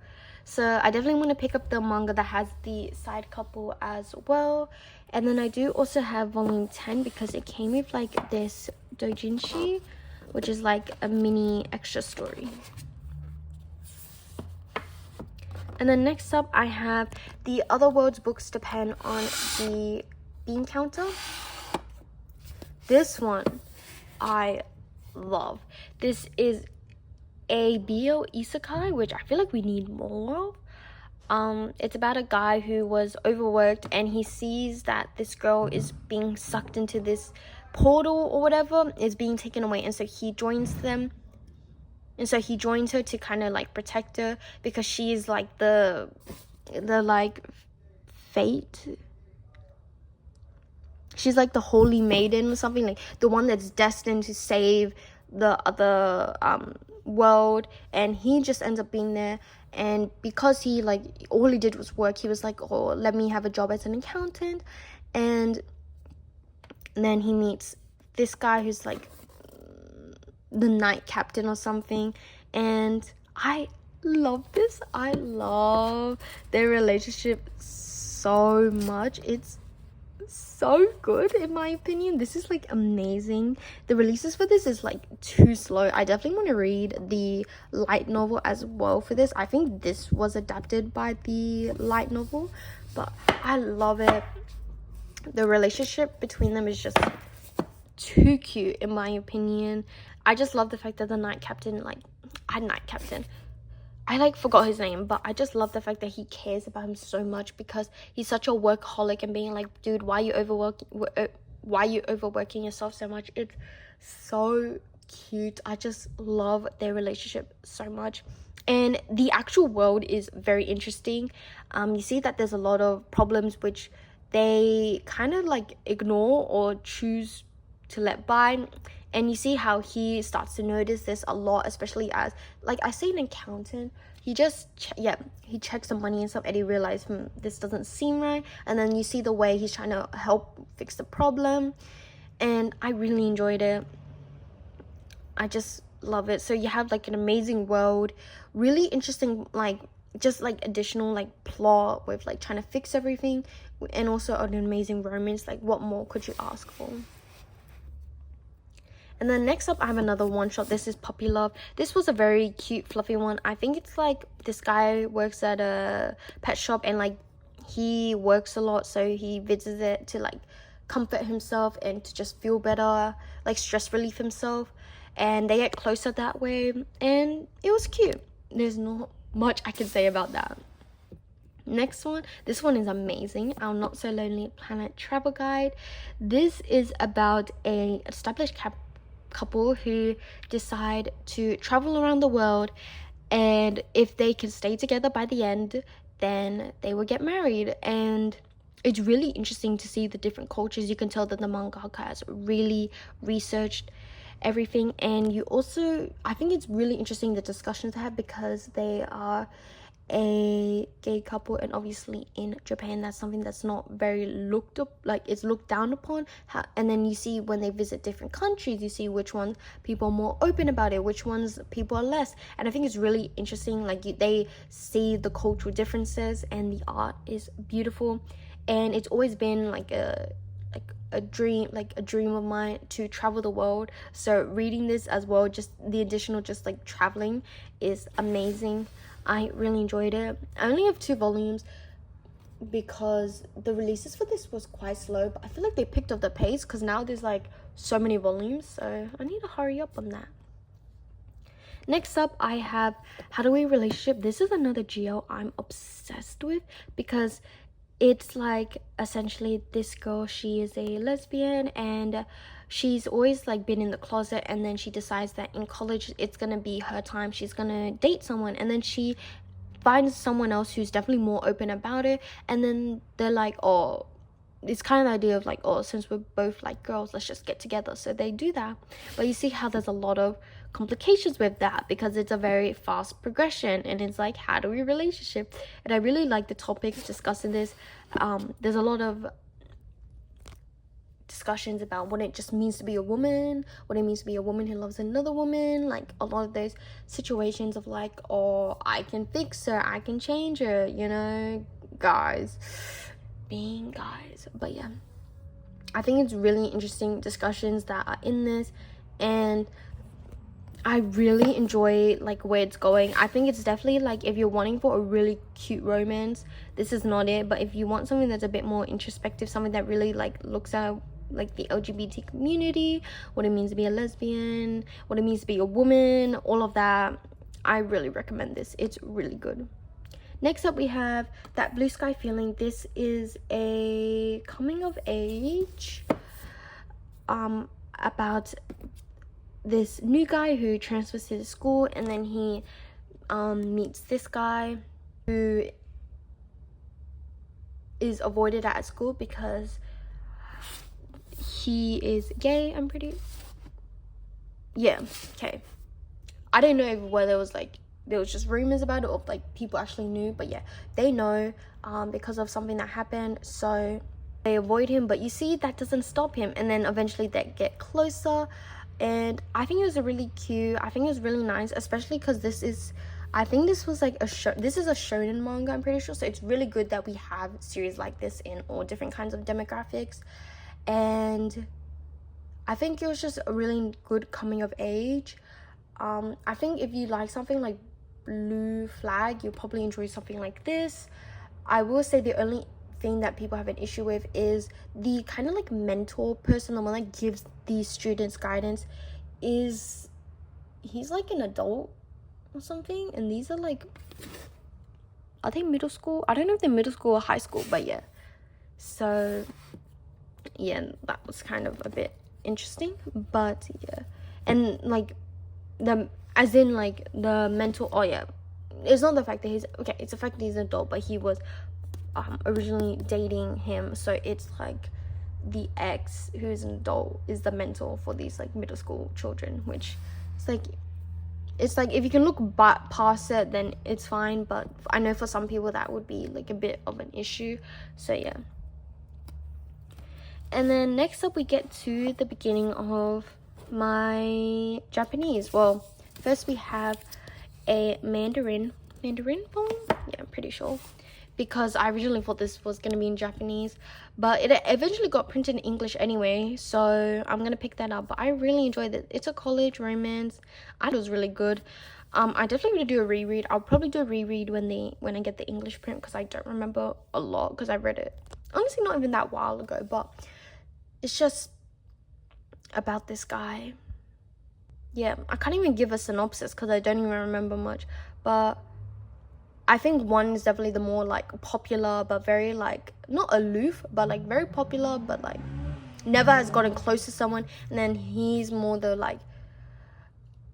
So I definitely want to pick up the manga that has the side couple as well. And then I do also have volume 10 because it came with like this doujinshi, which is like a mini extra story. And then next up I have The Other World's Books Depend on the Bean Counter. This one I love. This is a BL isekai, which I feel like we need more of. It's about a guy who was overworked and he sees that this girl is being sucked into this portal or whatever, is being taken away, and so he joins them. And so he joins her to kind of like protect her because she's like the like fate. She's like the holy maiden or something, like the one that's destined to save the other world, and he just ends up being there. And because he, like, all he did was work, he was like, oh, let me have a job as an accountant. And then he meets this guy who's like the night captain or something, and I love this. I love their relationship so much. It's so good in my opinion. This is like amazing. The releases for this is like too slow. I definitely want to read the light novel as well for this. I think this was adapted by the light novel, but I love it. The relationship between them is just too cute in my opinion. I just love the fact that the night captain, I like forgot his name, but I just love the fact that he cares about him so much because he's such a workaholic, and being like, dude, why are you overworking yourself so much? It's so cute. I just love their relationship so much. And the actual world is very interesting. You see that there's a lot of problems which they kind of like ignore or choose to let by, and you see how he starts to notice this a lot, especially as, like, I say an accountant, he just he checks the money and stuff, and he realizes this doesn't seem right, and then you see the way he's trying to help fix the problem, and I really enjoyed it. I just love it. So you have like an amazing world, really interesting, like just like additional like plot with like trying to fix everything, and also an amazing romance. Like, what more could you ask for? And then next up I have another one shot. This is Puppy Love. This was a very cute fluffy one. I think it's like this guy works at a pet shop, and like he works a lot, so he visits it to like comfort himself and to just feel better, like stress relief himself, and they get closer that way, and it was cute. There's not much I can say about that. Next one, this one is amazing. Our Not So Lonely Planet Travel Guide. This is about a established couple who decide to travel around the world, and if they can stay together by the end, then they will get married. And it's really interesting to see the different cultures. You can tell that the mangaka has really researched everything, and you also, I think it's really interesting the discussions they have, because they are a gay couple, and obviously in Japan that's something that's not very looked up, like it's looked down upon. And then you see when they visit different countries, you see which ones people are more open about it, which ones people are less, and I think it's really interesting. Like they see the cultural differences, and the art is beautiful, and it's always been like a dream of mine to travel the world. So reading this as well, just the additional just like traveling, is amazing. I really enjoyed it. I only have 2 volumes because the releases for this was quite slow, but I feel like they picked up the pace because now there's like so many volumes, so I need to hurry up on that. Next up, I have How Do We Relationship. This is another GL I'm obsessed with because it's like essentially this girl, she is a lesbian and she's always like been in the closet, and then she decides that in college it's gonna be her time, she's gonna date someone, and then she finds someone else who's definitely more open about it, and then they're like, oh, it's kind of the idea of like, oh, since we're both like girls, let's just get together. So they do that, but you see how there's a lot of complications with that because it's a very fast progression, and it's like, how do we relationship? And I really like the topics discussing this. There's a lot of discussions about what it just means to be a woman, what it means to be a woman who loves another woman, like a lot of those situations of like, oh, I can fix her, I can change her, you know, guys being guys. But yeah, I think it's really interesting discussions that are in this, and I really enjoy like where it's going. I think it's definitely like, if you're wanting for a really cute romance, this is not it. But if you want something that's a bit more introspective, something that really like looks at like the LGBT community, what it means to be a lesbian, what it means to be a woman, all of that, I really recommend this. It's really good. Next up, we have That Blue Sky Feeling. This is a coming of age about this new guy who transfers to the school, and then he meets this guy who is avoided at school because he is gay. I'm pretty, yeah, okay. I didn't know whether it was like there was just rumors about it or like people actually knew, but yeah, they know because of something that happened, so they avoid him. But you see, that doesn't stop him, and then eventually they get closer. And I think it was a really cute, I think it was really nice, especially because this is, I think this was like a show, this is a shonen manga, I'm pretty sure, so it's really good that we have series like this in all different kinds of demographics. And I think it was just a really good coming of age. I think if you like something like Blue Flag, you'll probably enjoy something like this. I will say the only thing that people have an issue with is the kind of like mentor person, the one that gives these students guidance, is he's like an adult or something, and these are like, are they middle school? I don't know if they're middle school or high school, but yeah. So yeah, that was kind of a bit interesting, but yeah. And like the, as in like the mental, oh yeah, it's not the fact that he's okay, it's the fact that he's an adult, but he was originally dating him, so it's like the ex who's an adult is the mentor for these like middle school children, which it's like if you can look past it, then it's fine, but I know for some people that would be like a bit of an issue. So yeah. And then next up, we get to the beginning of my Japanese. Well, first we have a Mandarin poem. Yeah, I'm pretty sure, because I originally thought this was gonna be in Japanese, but it eventually got printed in English anyway, so I'm gonna pick that up. But I really enjoyed it. It's a college romance. I thought it was really good. I definitely gonna do a reread. I'll probably do a reread when I get the English print, because I don't remember a lot, because I read it honestly not even that while ago. But it's just about this guy. Yeah, I can't even give a synopsis because I don't even remember much, but I think one is definitely the more like popular, but very like not aloof, but like very popular, but like never has gotten close to someone. And then he's more the like,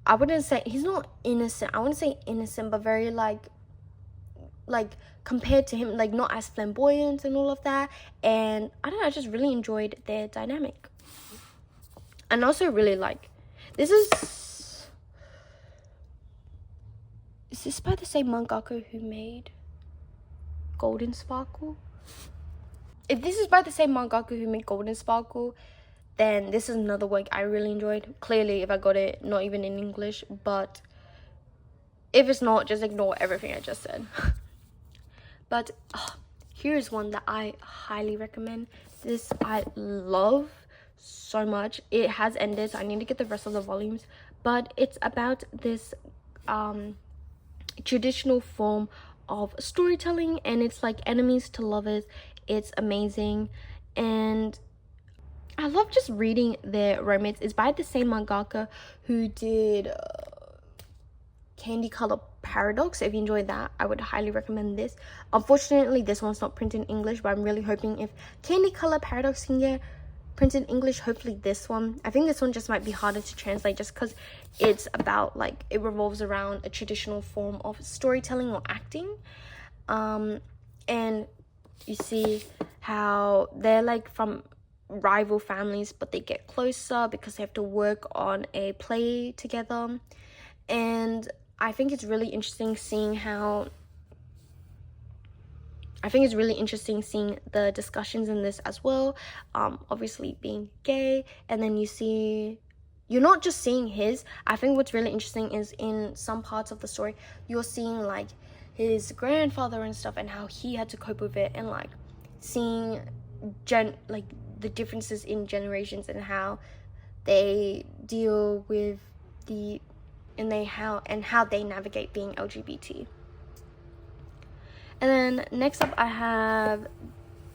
I wouldn't say he's not innocent, I wouldn't say innocent, but very like compared to him, like not as flamboyant and all of that. And I don't know, I just really enjoyed their dynamic. And also really like, this is this by the same mangaka who made Golden Sparkle? If this is by the same mangaka who made Golden Sparkle, then this is another work I really enjoyed. Clearly, if I got it not even in English, but if it's not, just ignore everything I just said. But here's one that I highly recommend. This I love so much. It has ended, so I need to get the rest of the volumes, but it's about this traditional form of storytelling, and it's like enemies to lovers. It's amazing, and I love just reading their romance. It's by the same mangaka who did Candy Color Paradox. If you enjoyed that, I would highly recommend this. Unfortunately, this one's not printed in English, but I'm really hoping if Candy Color Paradox can get printed in English, hopefully this one. I think this one just might be harder to translate just because it's about, like, it revolves around a traditional form of storytelling or acting. And you see how they're like from rival families, but they get closer because they have to work on a play together. And I think it's really interesting seeing the discussions in this as well. Obviously being gay, and then you're not just seeing his. I think what's really interesting is in some parts of the story, you're seeing like his grandfather and stuff, and how he had to cope with it, and like seeing the differences in generations and how they deal with how they navigate being LGBT. And then next up I have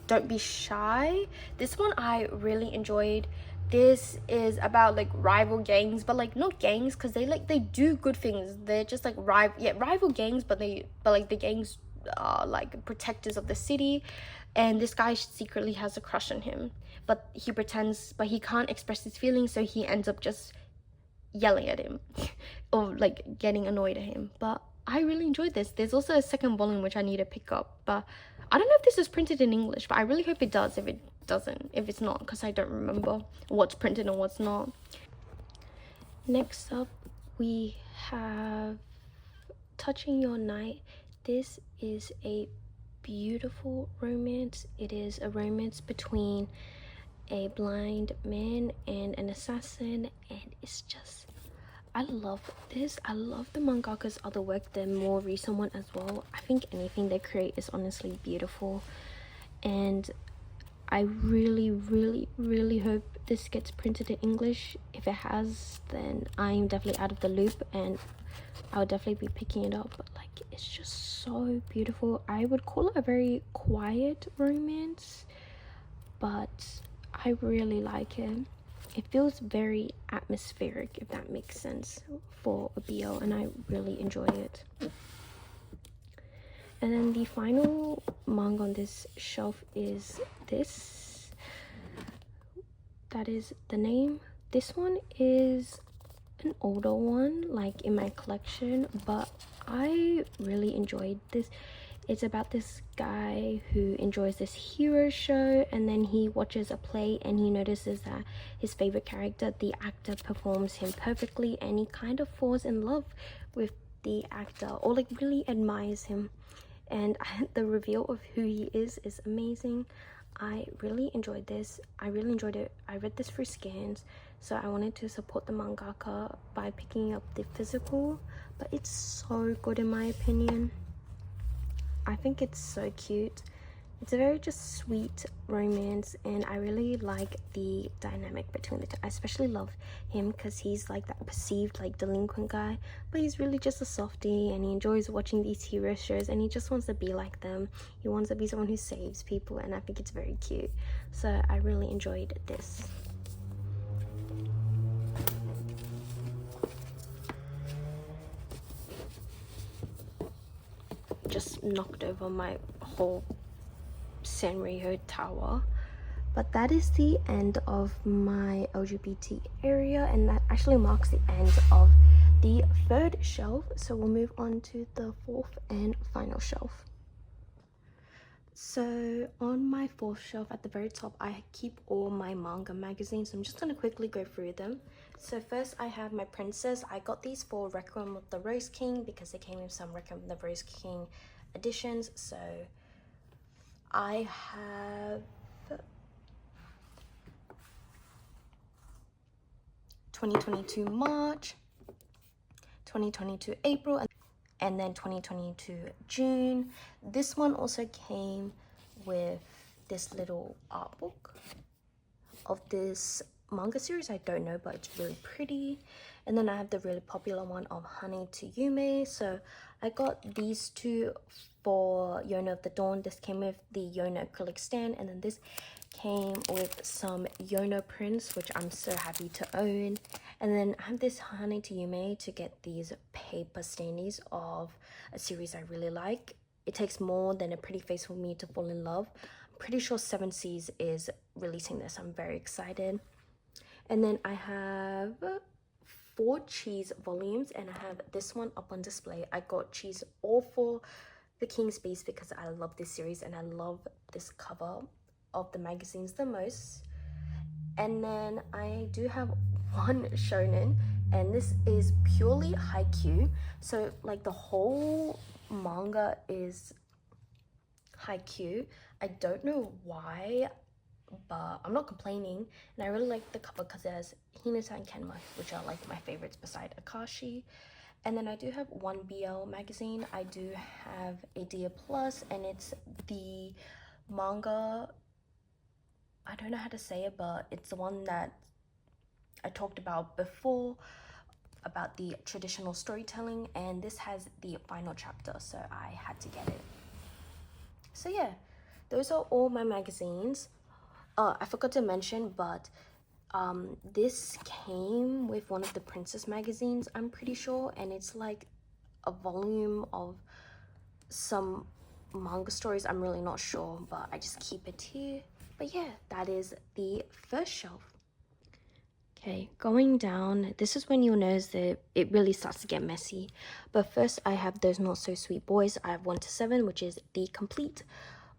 Don't Be Shy. This one I really enjoyed. This is about like rival gangs, but like not gangs because they do good things. They're just like rival gangs, but like the gangs are like protectors of the city, and this guy secretly has a crush on him, but he can't express his feelings, so he ends up just yelling at him or like getting annoyed at him. But I really enjoyed this. There's also a second volume which I need to pick up, but I don't know if this is printed in English, but I really hope it does. If it's not, because I don't remember what's printed and what's not. Next up we have Touching Your Night. This is a beautiful romance. It is a romance between a blind man and an assassin, and it's just, I love this. I love the mangaka's other work, the more recent one as well. I think anything they create is honestly beautiful, and I really, really, really hope this gets printed in English. If it has, then I'm definitely out of the loop, and I'll definitely be picking it up. But like, it's just so beautiful. I would call it a very quiet romance, but I really like it. It feels very atmospheric, if that makes sense, for a BL, and I really enjoy it. And then the final manga on this shelf is this. That is the name. This one is an older one, like in my collection, but I really enjoyed this. It's about this guy who enjoys this hero show, and then he watches a play and he notices that his favorite character, the actor, performs him perfectly, and he kind of falls in love with the actor, or like really admires him. And the reveal of who he is amazing. I really enjoyed this. I really enjoyed it. I read this through scans, so I wanted to support the mangaka by picking up the physical, but it's so good in my opinion. I think it's so cute. It's a very just sweet romance, and I really like the dynamic between the two. I especially love him because he's like that perceived like delinquent guy, but he's really just a softie, and he enjoys watching these hero shows, and he just wants to be like them. He wants to be someone who saves people, and I think it's very cute. So I really enjoyed this. Just knocked over my whole Sanrio tower. But that is the end of my LGBT area, and that actually marks the end of the third shelf. So we'll move on to the fourth and final shelf. So on my fourth shelf at the very top, I keep all my manga magazines. I'm just going to quickly go through them. So first I have my Princess. I got these for Requiem of the Rose King because they came in some Requiem of the Rose King editions. So I have 2022 March, 2022 April, and then 2022 June. This one also came with this little art book of this manga series, I don't know, but it's really pretty. And then I have the really popular one of Honey to Yume. So I got these two for Yona of the Dawn. This came with the Yona acrylic stand, and then this came with some Yona prints, which I'm so happy to own. And then I have this Honey to Yume to get these paper standees of a series I really like. It takes more than a pretty face for me to fall in love. I'm pretty sure 7 Seas is releasing this. I'm very excited. And then I have 4 cheese volumes, and I have this one up on display. I got cheese all for the King's Beast because I love this series and I love this cover of the magazines the most. And then I do have one Shounen, and this is purely Haikyuu. So like the whole manga is Haikyuu. I don't know why, but I'm not complaining. And I really like the cover because there's Hinata and Kenma, which are like my favorites beside Akashi. And then I do have one BL magazine. I do have a Dear Plus, and it's the manga, I don't know how to say it, but it's the one that I talked about before, about the traditional storytelling, and this has the final chapter, so I had to get it. So yeah, those are all my magazines. I forgot to mention, but this came with one of the Princess magazines, I'm pretty sure, and it's like a volume of some manga stories. I'm really not sure, but I just keep it here. But yeah, that is the first shelf. Okay, going down, this is when you'll notice that it really starts to get messy. But first, I have Those Not So Sweet Boys. I have 1 to 7, which is the complete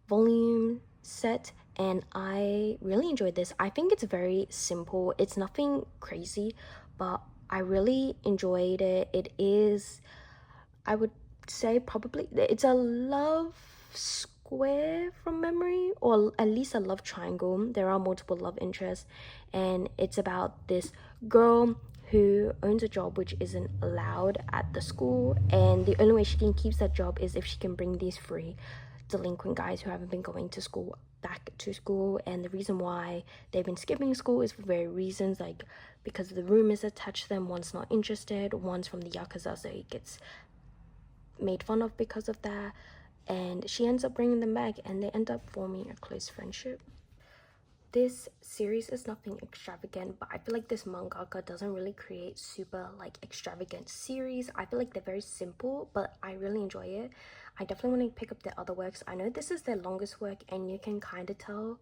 volume set, and I really enjoyed this. I think it's very simple. It's nothing crazy, but I really enjoyed it. It is, I would say, probably, it's a love square from memory, or at least a love triangle. There are multiple love interests, and it's about this girl who owns a job which isn't allowed at the school, and the only way she can keep that job is if she can bring these 3 delinquent guys who haven't been going to school back to school. And the reason why they've been skipping school is for various reasons, like because the rumors attached to them. One's not interested, one's from the Yakuza, so he gets made fun of because of that, and she ends up bringing them back, and they end up forming a close friendship. This series is nothing extravagant, but I feel like this mangaka doesn't really create super like extravagant series. I feel like they're very simple, but I really enjoy it. I definitely want to pick up their other works. I know this is their longest work, and you can kind of tell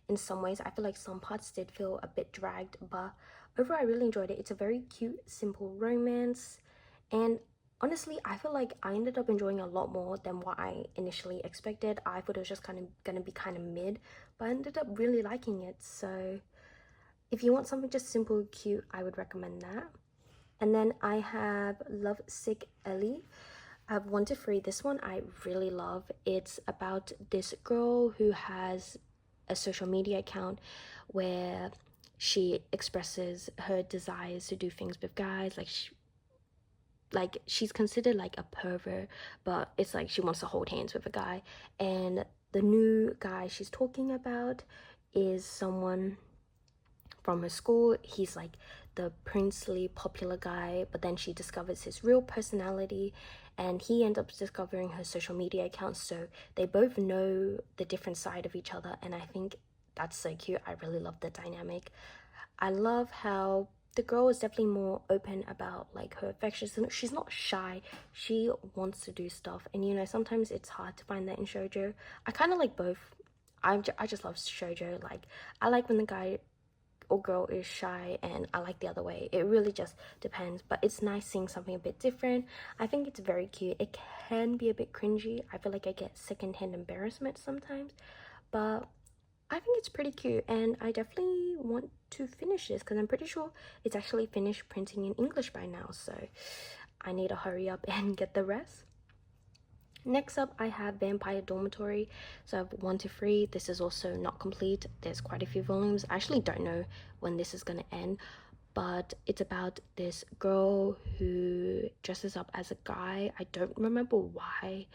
in some ways. I feel like some parts did feel a bit dragged, but overall I really enjoyed it. It's a very cute, simple romance, and honestly, I feel like I ended up enjoying a lot more than what I initially expected. I thought it was just gonna be kind of mid, but I ended up really liking it. So if you want something just simple, cute, I would recommend that. And then I have Love Sick Ellie. I have 1 to 3. This one I really love. It's about this girl who has a social media account where she expresses her desires to do things with guys. Like she's considered like a pervert, but it's like she wants to hold hands with a guy. And the new guy she's talking about is someone from her school. He's like the princely popular guy, but then she discovers his real personality, and he ends up discovering her social media accounts, so they both know the different side of each other, and I think that's so cute. I really love the dynamic. I love how the girl is definitely more open about like her affections. She's not shy, she wants to do stuff, and you know, sometimes it's hard to find that in shoujo. I kind of like both. I just love shoujo. Like I like when the guy or girl is shy, and I like the other way. It really just depends, but it's nice seeing something a bit different. I think it's very cute. It can be a bit cringy. I feel like I get secondhand embarrassment sometimes, but I think it's pretty cute, and I definitely want to finish this because I'm pretty sure it's actually finished printing in English by now, so I need to hurry up and get the rest. Next up, I have Vampire Dormitory. So I have 1 to 3. This is also not complete. There's quite a few volumes. I actually don't know when this is going to end, but it's about this girl who dresses up as a guy. I don't remember why,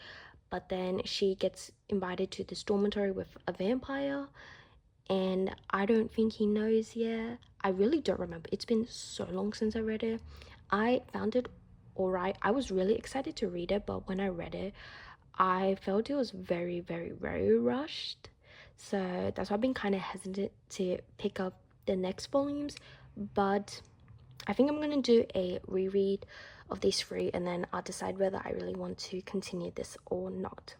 but then she gets invited to this dormitory with a vampire, and I don't think he knows yet. I really don't remember. It's been so long since I read it. I found it alright. I was really excited to read it, but when I read it, I felt it was very, very, very rushed. So that's why I've been kind of hesitant to pick up the next volumes. But I think I'm going to do a reread of these three, and then I'll decide whether I really want to continue this or not.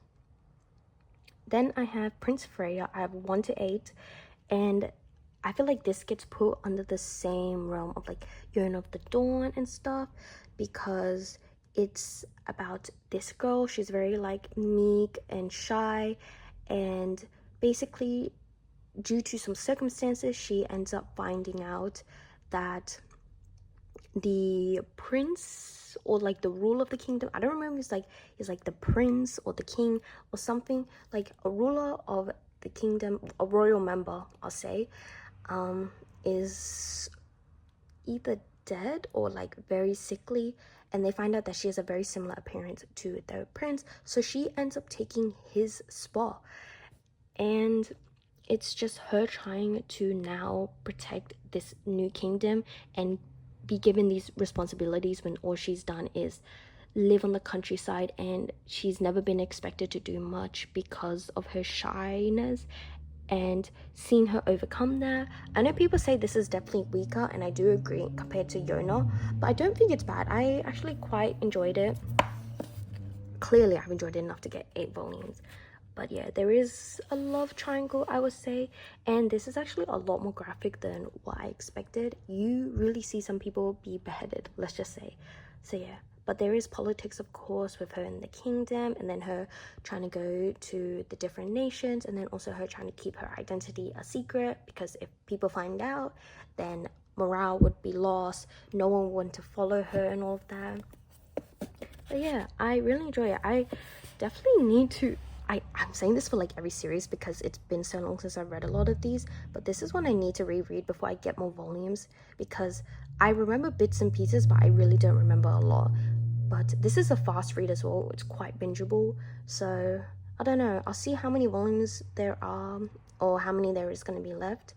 Then I have Prince Freya. I have 1 to 8, and I feel like this gets put under the same realm of like Yearn of the Dawn and stuff, because it's about this girl. She's very like meek and shy, and basically due to some circumstances she ends up finding out that the prince, or like the rule of the kingdom, I don't remember, he's like the prince or the king or something, like a ruler of the kingdom, a royal member, I'll say, is either dead or like very sickly, and they find out that she has a very similar appearance to the prince, so she ends up taking his spot, and it's just her trying to now protect this new kingdom and be given these responsibilities when all she's done is live on the countryside, and she's never been expected to do much because of her shyness, and seeing her overcome that. I know people say this is definitely weaker, and I do agree compared to Yona, but I don't think it's bad. I actually quite enjoyed it. Clearly I've enjoyed it enough to get 8 volumes. But yeah, there is a love triangle, I would say, and this is actually a lot more graphic than what I expected. You really see some people be beheaded, let's just say. So yeah, but there is politics, of course, with her in the kingdom, and then her trying to go to the different nations, and then also her trying to keep her identity a secret, because if people find out, then morale would be lost, no one would want to follow her and all of that. But yeah, I really enjoy it. I definitely need to, I'm saying this for like every series because it's been so long since I've read a lot of these, but this is one I need to reread before I get more volumes, because I remember bits and pieces, but I really don't remember a lot. But this is a fast read as well. It's quite bingeable, so I don't know. I'll see how many volumes there are, or how many there is going to be left,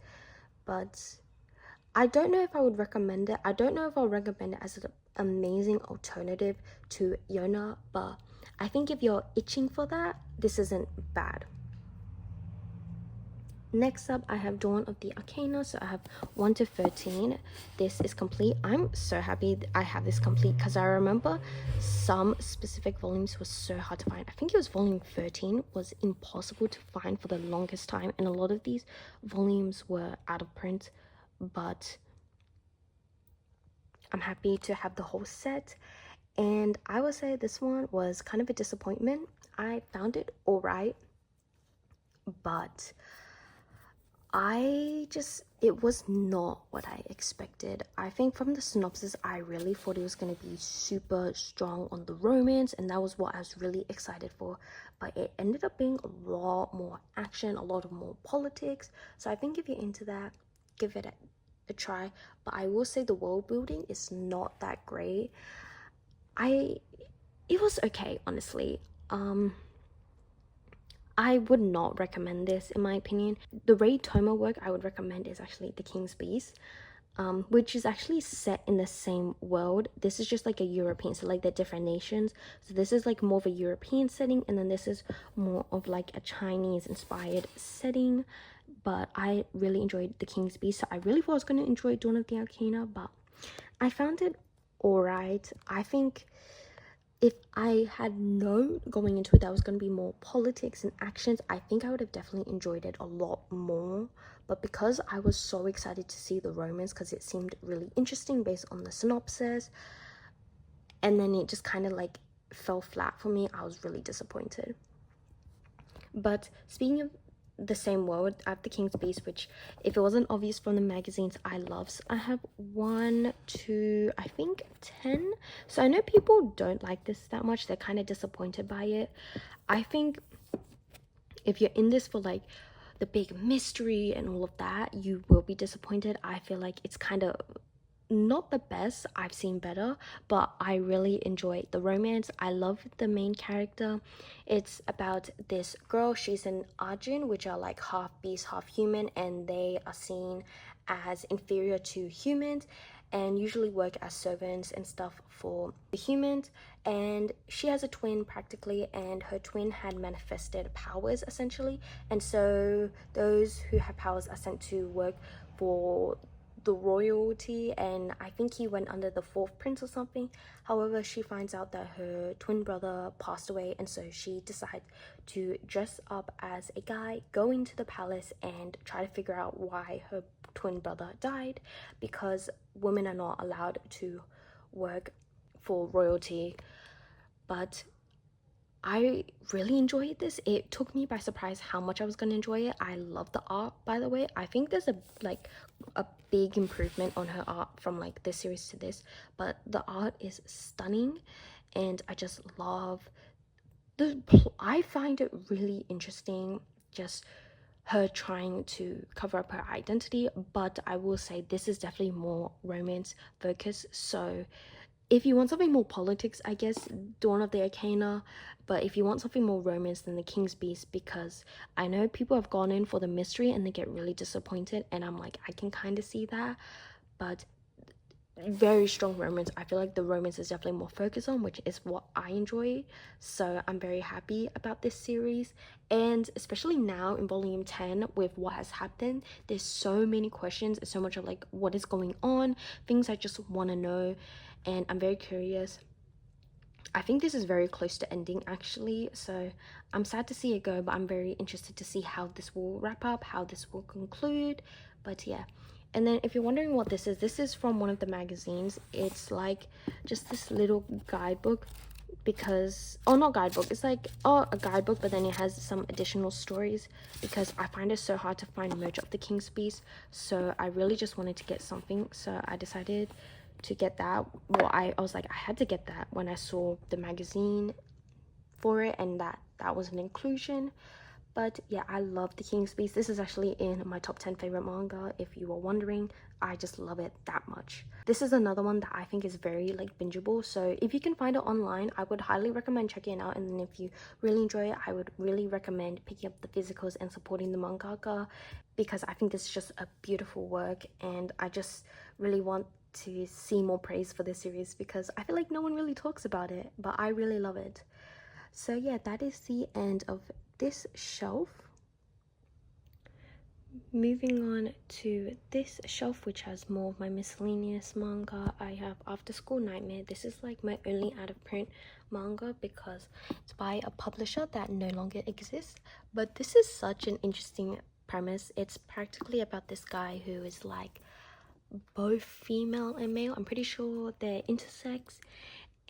but I don't know if I would recommend it. I don't know if I'll recommend it as an amazing alternative to Yona, but I think if you're itching for that, this isn't bad. Next up, I have Dawn of the Arcana. So I have 1 to 13. This is complete. I'm so happy that I have this complete, because I remember some specific volumes were so hard to find. I think it was volume 13 was impossible to find for the longest time, and a lot of these volumes were out of print, but I'm happy to have the whole set. And I would say this one was kind of a disappointment. I found it alright, but it was not what I expected. I think from the synopsis, I really thought it was going to be super strong on the romance, and that was what I was really excited for, but it ended up being a lot more action, a lot of more politics. So I think if you're into that, give it a try. But I will say the world building is not that great. It was okay, honestly. I would not recommend this, in my opinion. The Ray Toma work I would recommend is actually The King's Beast, which is actually set in the same world. This is just like a European, so like they're different nations. So this is like more of a European setting, and then this is more of like a Chinese inspired setting. But I really enjoyed The King's Beast, so I really thought I was going to enjoy Dawn of the Arcana, but I found it alright. I think if I had known going into it that was going to be more politics and actions, I think I would have definitely enjoyed it a lot more. But because I was so excited to see the romance, because it seemed really interesting based on the synopsis, and then it just kind of like fell flat for me, I was really disappointed. But speaking of the same world, I have The King's Beast, which, if it wasn't obvious from the magazines, I love. So I have 1 to, I think, 10. So I know people don't like this that much. They're kind of disappointed by it. I think if you're in this for like the big mystery and all of that, you will be disappointed. I feel like it's kind of not the best. I've seen better, but I really enjoy the romance. I love the main character. It's about this girl. She's an Arjun, which are like half beast, half human, and they are seen as inferior to humans and usually work as servants and stuff for the humans. And she has a twin practically, and her twin had manifested powers essentially, and so those who have powers are sent to work for the royalty, and I think he went under the fourth prince or something. However, she finds out that her twin brother passed away, and so she decides to dress up as a guy, go into the palace and try to figure out why her twin brother died, because women are not allowed to work for royalty. But I really enjoyed this. It took me by surprise how much I was going to enjoy it. I love the art, by the way. I think there's a big improvement on her art from like this series to this, but the art is stunning, and I just love I find it really interesting, just her trying to cover up her identity. But I will say this is definitely more romance focused, so if you want something more politics, I guess Dawn of the Arcana. But if you want something more romance, then The King's Beast, because I know people have gone in for the mystery and they get really disappointed, and I'm like, I can kind of see that. But very strong romance. I feel like the romance is definitely more focused on, which is what I enjoy. So I'm very happy about this series, and especially now in volume 10 with what has happened, there's so many questions and so much of like what is going on, things I just want to know, and I'm very curious. I think this is very close to ending actually, so I'm sad to see it go, but I'm very interested to see how this will wrap up, how this will conclude. But yeah. And then if you're wondering what this is from one of the magazines. It's like just this little guidebook, because not guidebook, it's like a guidebook, but then it has some additional stories, because I find it so hard to find merch of the King's Beast. So I really just wanted to get something, so I decided to get that. Well, I was like, I had to get that when I saw the magazine for it, and that was an inclusion. But yeah, I love the King's Beast. This is actually in my top 10 favorite manga, if you were wondering. I just love it that much. This is another one that I think is very like bingeable, so if you can find it online, I would highly recommend checking it out. And then if you really enjoy it, I would really recommend picking up the physicals and supporting the mangaka, because I think this is just a beautiful work, and I just really want to see more praise for this series, because I feel like no one really talks about it, but I really love it. So yeah, that is the end of this shelf. Moving on to this shelf, which has more of my miscellaneous manga. I have After School Nightmare. This is like my only out of print manga, because it's by a publisher that no longer exists. But this is such an interesting premise. It's practically about this guy who is like both female and male. I'm pretty sure they're intersex,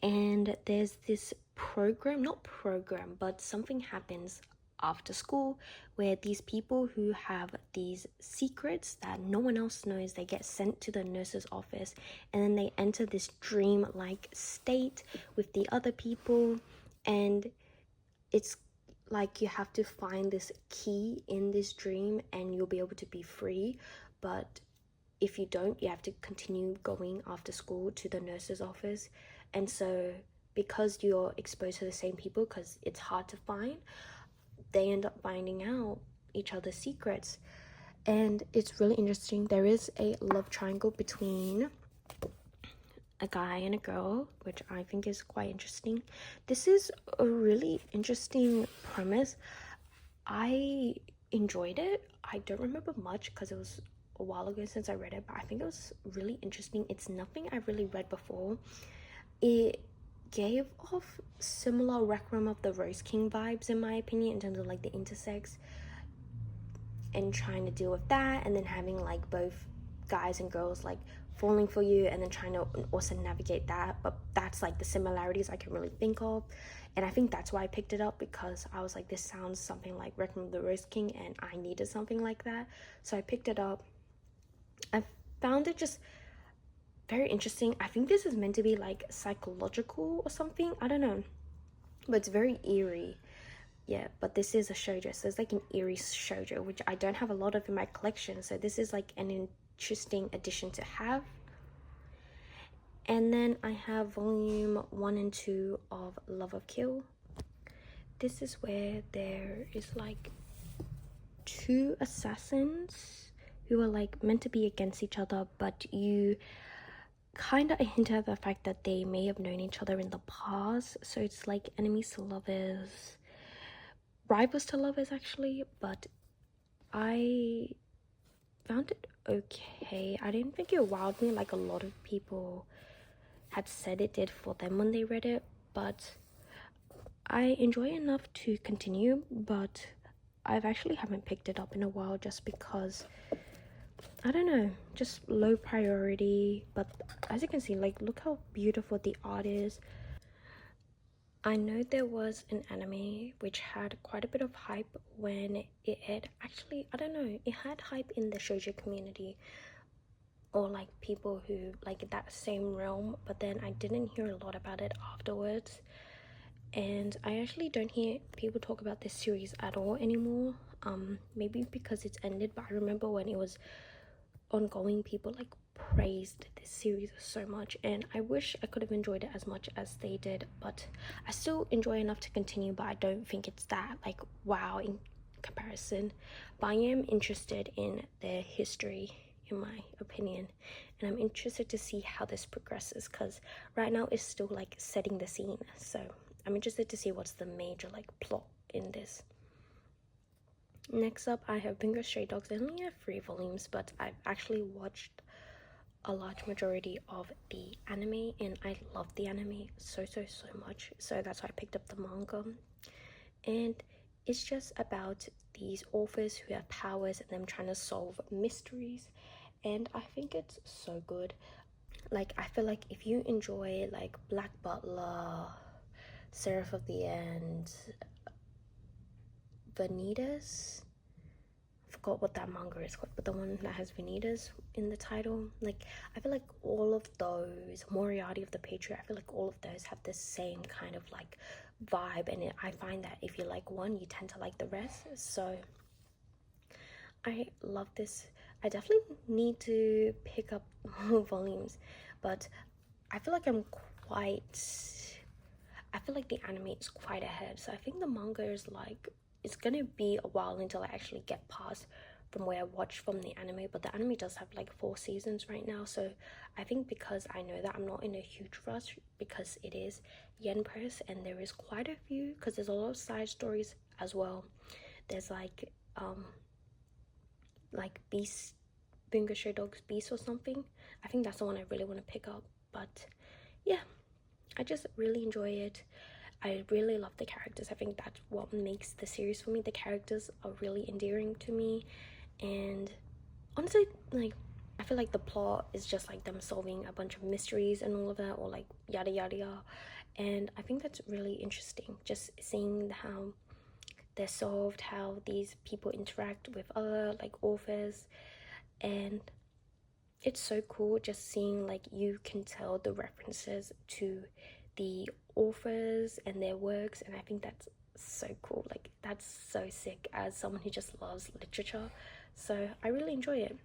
and there's this program, not program, but something happens after school where these people who have these secrets that no one else knows, they get sent to the nurse's office, and then they enter this dream like state with the other people, and it's like you have to find this key in this dream and you'll be able to be free. But if you don't, you have to continue going after school to the nurse's office. And so because you're exposed to the same people, because it's hard to find, they end up finding out each other's secrets. And it's really interesting. There is a love triangle between a guy and a girl, which I think is quite interesting. This is a really interesting premise. I enjoyed it. I don't remember much because it was a while ago since I read it, but I think it was really interesting. It's nothing I really read before. It gave off similar Requiem of the Rose King vibes, in my opinion, in terms of like the intersex and trying to deal with that, and then having like both guys and girls like falling for you, and then trying to also navigate that. But that's like the similarities I can really think of, and I think that's why I picked it up, because I was like, this sounds something like Requiem of the Rose King, and I needed something like that, so I picked it up. I found it just very interesting. I think this is meant to be like psychological or something, I don't know, but it's very eerie. Yeah, but this is a shoujo, so it's like an eerie shoujo, which I don't have a lot of in my collection, so this is like an interesting addition to have. And then I have volume 1 and 2 of Love of Kill. This is where there is like 2 assassins who are like meant to be against each other, but you kind of hint at the fact that they may have known each other in the past. So it's like enemies to lovers, rivals to lovers actually. But I found it okay. I didn't think it wowed me like a lot of people had said it did for them when they read it, but I enjoy enough to continue. But I've actually haven't picked it up in a while just because, I don't know, just low priority. But as you can see, like, look how beautiful the art is. I know there was an anime which had quite a bit of hype when it aired. Actually, I don't know, it had hype in the shoujo community, or like people who like that same realm, but then I didn't hear a lot about it afterwards. And I actually don't hear people talk about this series at all anymore. Maybe because it's ended, but I remember when it was ongoing, people like praised this series so much, and I wish I could have enjoyed it as much as they did. But I still enjoy enough to continue, but I don't think it's that like wow in comparison. But I am interested in their history, in my opinion, and I'm interested to see how this progresses, because right now it's still like setting the scene. So I'm interested to see what's the major like plot in this. Next up, I have Bungo Stray Dogs. I only have 3 volumes, but I've actually watched a large majority of the anime, and I love the anime so much. So that's why I picked up the manga. And it's just about these authors who have powers and them trying to solve mysteries. And I think it's so good. Like, I feel like if you enjoy like Black Butler, Seraph of the End, Vanitas, forgot what that manga is called, but the one that has Vanitas in the title, like I feel like all of those, Moriarty of the Patriot, I feel like all of those have the same kind of like vibe, and I find that if you like one, you tend to like the rest. So I love this. I definitely need to pick up more volumes, but I feel like I feel like the anime is quite ahead, so I think the manga is like, it's gonna be a while until I actually get past from where I watched from the anime. But the anime does have like 4 seasons right now, so I think because I know that I'm not in a huge rush, because it is yen press and there is quite a few, because there's a lot of side stories as well. There's like Beast, Bungo Stray Dogs Beast or something. I think that's the one I really want to pick up. But yeah, I just really enjoy it. I really love the characters. I think that's what makes the series for me. The characters are really endearing to me, and honestly, like, I feel like the plot is just like them solving a bunch of mysteries and all of that, or like yada yada yada. And I think that's really interesting, just seeing how they're solved, how these people interact with other like authors. And it's so cool just seeing, like, you can tell the references to the authors and their works, and I think that's so cool. Like, that's so sick as someone who just loves literature. So I really enjoy it.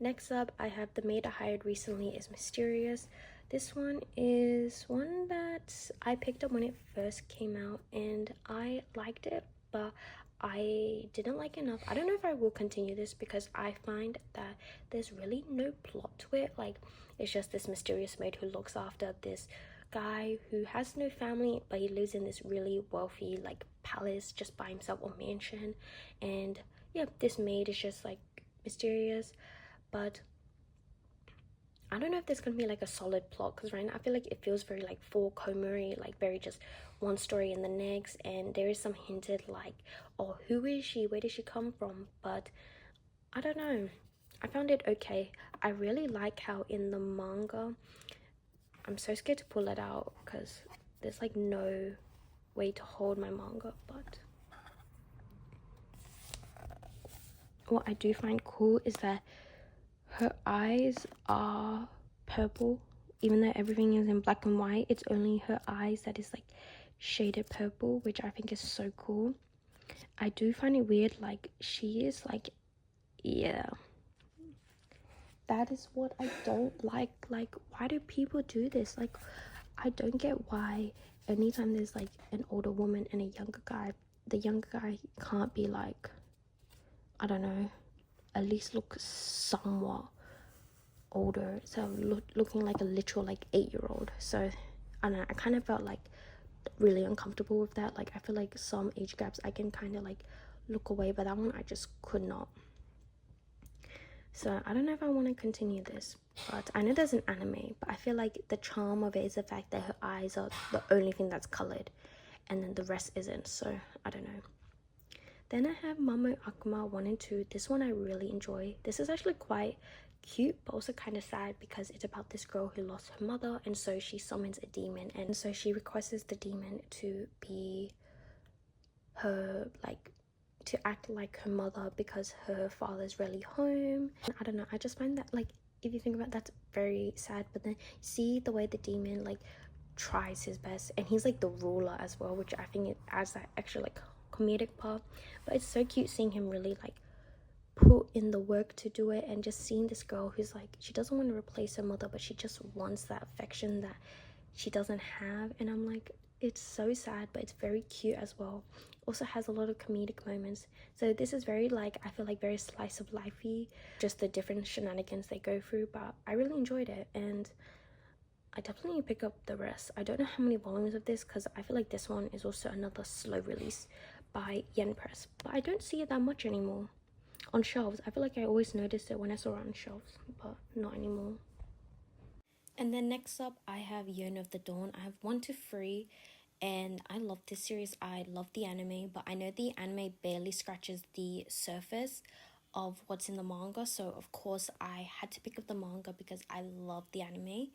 Next up, I have The Maid I Hired Recently is Mysterious. This one is one that I picked up when it first came out, and I liked it, but I didn't like enough. I don't know if I will continue this, because I find that there's really no plot to it. Like, it's just this mysterious maid who looks after this guy who has no family, but he lives in this really wealthy like palace just by himself, or mansion. And yeah, this maid is just like mysterious, but I don't know if there's gonna be like a solid plot, because right now I feel like it feels very like full Komuri, like very just one story in the next. And there is some hinted like, oh, who is she, where did she come from? But I don't know, I found it okay. I really like how in the manga, I'm so scared to pull it out because there's like no way to hold my manga, but what I do find cool is that her eyes are purple. Even though everything is in black and white, it's only her eyes that is like shaded purple, which I think is so cool. I do find it weird, like, she is like, yeah, that is what I don't like. Like, why do people do this? Like, I don't get why anytime there's like an older woman and a younger guy, the younger guy can't be like, I don't know, at least look somewhat older, so looking like a literal like 8-year-old. So I don't know, I kind of felt like really uncomfortable with that. Like, I feel like some age gaps I can kind of like look away, but that one I just could not. So I don't know if I want to continue this, but I know there's an anime, but I feel like the charm of it is the fact that her eyes are the only thing that's colored and then the rest isn't. So I don't know. Then I have Mamo Akuma 1 and 2. This one I really enjoy. This is actually quite cute, but also kind of sad, because it's about this girl who lost her mother, and so she summons a demon, and so she requests the demon to be her, like, to act like her mother because her father's rarely home. And I don't know, I just find that, like, if you think about it, that's very sad. But then see the way the demon like tries his best, and he's like the ruler as well, which I think it adds that extra like comedic part. But it's so cute seeing him really like put in the work to do it, and just seeing this girl who's like, she doesn't want to replace her mother, but she just wants that affection that she doesn't have. And I'm like, it's so sad, but it's very cute as well. Also has a lot of comedic moments. So this is very like, I feel like very slice of lifey, just the different shenanigans they go through. But I really enjoyed it, and I definitely pick up the rest. I don't know how many volumes of this, because I feel like this one is also another slow release by Yen Press, but I don't see it that much anymore on shelves. I feel like I always noticed it when I saw it on shelves, but not anymore. And then next up, I have Yearn of the Dawn. I have 1 to 3, and I love this series. I love the anime, but I know the anime barely scratches the surface of what's in the manga, so of course I had to pick up the manga because I love the anime.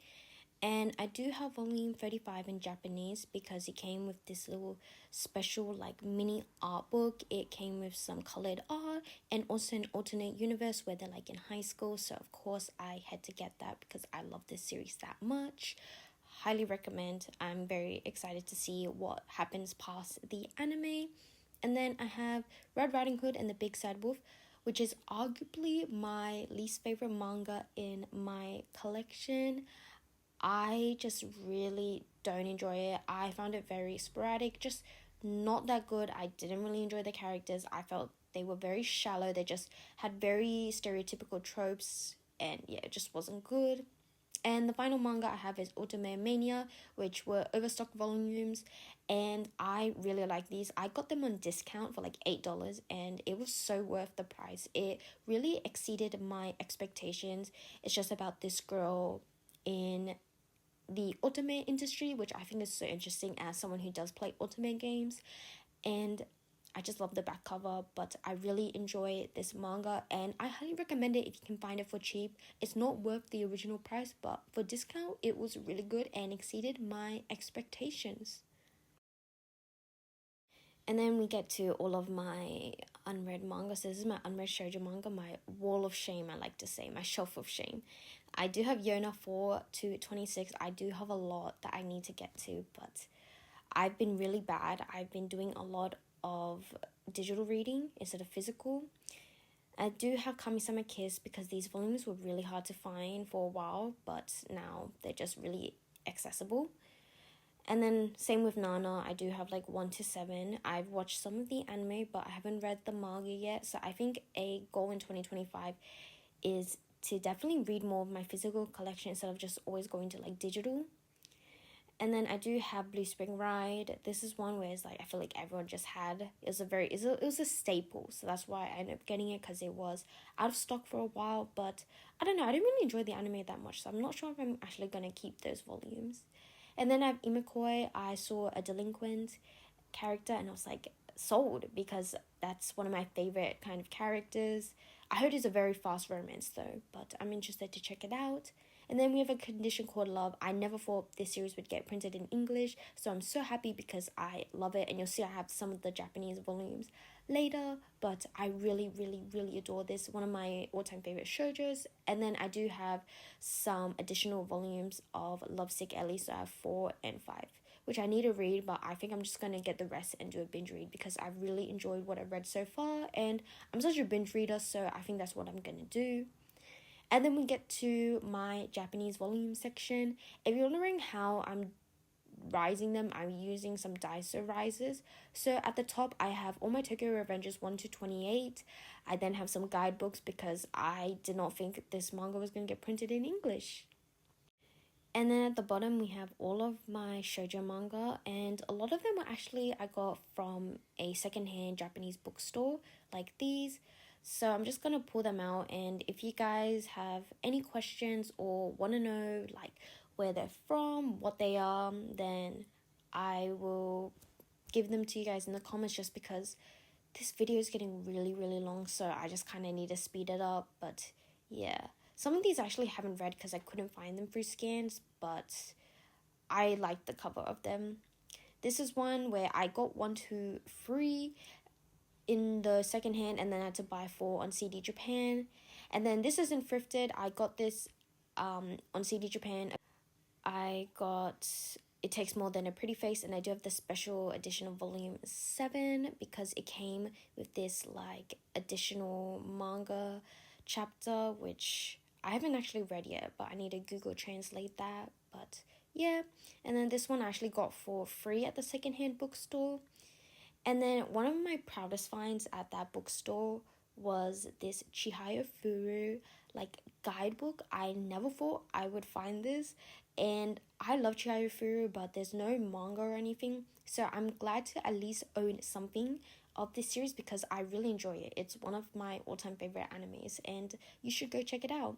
And I do have volume 35 in Japanese, because it came with this little special like mini art book. It came with some colored art and also an alternate universe where they're like in high school. So of course I had to get that because I love this series that much. Highly recommend. I'm very excited to see what happens past the anime. And then I have Red Riding Hood and the Big Sad Wolf, which is arguably my least favorite manga in my collection. I just really don't enjoy it. I found it very sporadic, just not that good. I didn't really enjoy the characters. I felt they were very shallow. They just had very stereotypical tropes, and yeah, it just wasn't good. And the final manga I have is Ultimate Mania, which were overstock volumes, and I really like these. I got them on discount for like $8, and it was so worth the price. It really exceeded my expectations. It's just about this girl in the ultimate industry, which I think is so interesting as someone who does play ultimate games. And I just love the back cover, but I really enjoy this manga, and I highly recommend it if you can find it for cheap. It's not worth the original price, but for discount it was really good and exceeded my expectations. And then we get to all of my unread manga. So this is my unread shoujo manga, my wall of shame, I like to say, my shelf of shame. I do have Yona 4 to 26. I do have a lot that I need to get to, but I've been really bad. I've been doing a lot of digital reading instead of physical. I do have Kami-sama Kiss because these volumes were really hard to find for a while, but now they're just really accessible. And then same with Nana, I do have like 1 to 7. I've watched some of the anime, but I haven't read the manga yet. So I think a goal in 2025 is to definitely read more of my physical collection instead of just always going to like digital. And then I do have Blue Spring Ride. This is one where it's like I feel like everyone just had. It was a staple, so that's why I ended up getting it, because it was out of stock for a while. But I don't know, I didn't really enjoy the anime that much, so I'm not sure if I'm actually gonna keep those volumes. And then I have Imikoi. I saw a delinquent character and I was like sold, because that's one of my favorite kind of characters. I heard it's a very fast romance though, but I'm interested to check it out. And then we have A Condition Called Love. I never thought this series would get printed in English, so I'm so happy because I love it. And you'll see I have some of the Japanese volumes later, but I really, really, really adore this. One of my all-time favorite shoujos. And then I do have some additional volumes of Lovesick Ellie, so I have 4 and 5, which I need to read, but I think I'm just going to get the rest and do a binge read because I've really enjoyed what I've read so far, and I'm such a binge reader, so I think that's what I'm going to do. And then we get to my Japanese volume section. If you're wondering how I'm rising them, I'm using some Daiso risers. So at the top I have all my Tokyo Revengers 1 to 28. I then have some guidebooks because I did not think this manga was going to get printed in English. And then at the bottom we have all of my shoujo manga, and a lot of them were actually I got from a secondhand Japanese bookstore like these. So I'm just gonna pull them out, and if you guys have any questions or want to know like where they're from, what they are, then I will give them to you guys in the comments, just because this video is getting really long, so I just kind of need to speed it up. But yeah, some of these I actually haven't read because I couldn't find them through scans, but I like the cover of them. This is one where I got 1, 2 free in the second hand, and then I had to buy 4 on CD Japan. And then this isn't thrifted. I got this on CD Japan. I got It Takes More Than a Pretty Face, and I do have the special edition of volume 7 because it came with this like additional manga chapter, which I haven't actually read yet, but I need to Google translate that. But yeah, and then this one I actually got for free at the secondhand bookstore. And then one of my proudest finds at that bookstore was this Chihaya Furu like guidebook. I never thought I would find this, and I love Chihaya Furu, but there's no manga or anything, so I'm glad to at least own something of this series because I really enjoy it. It's one of my all-time favorite animes, and you should go check it out.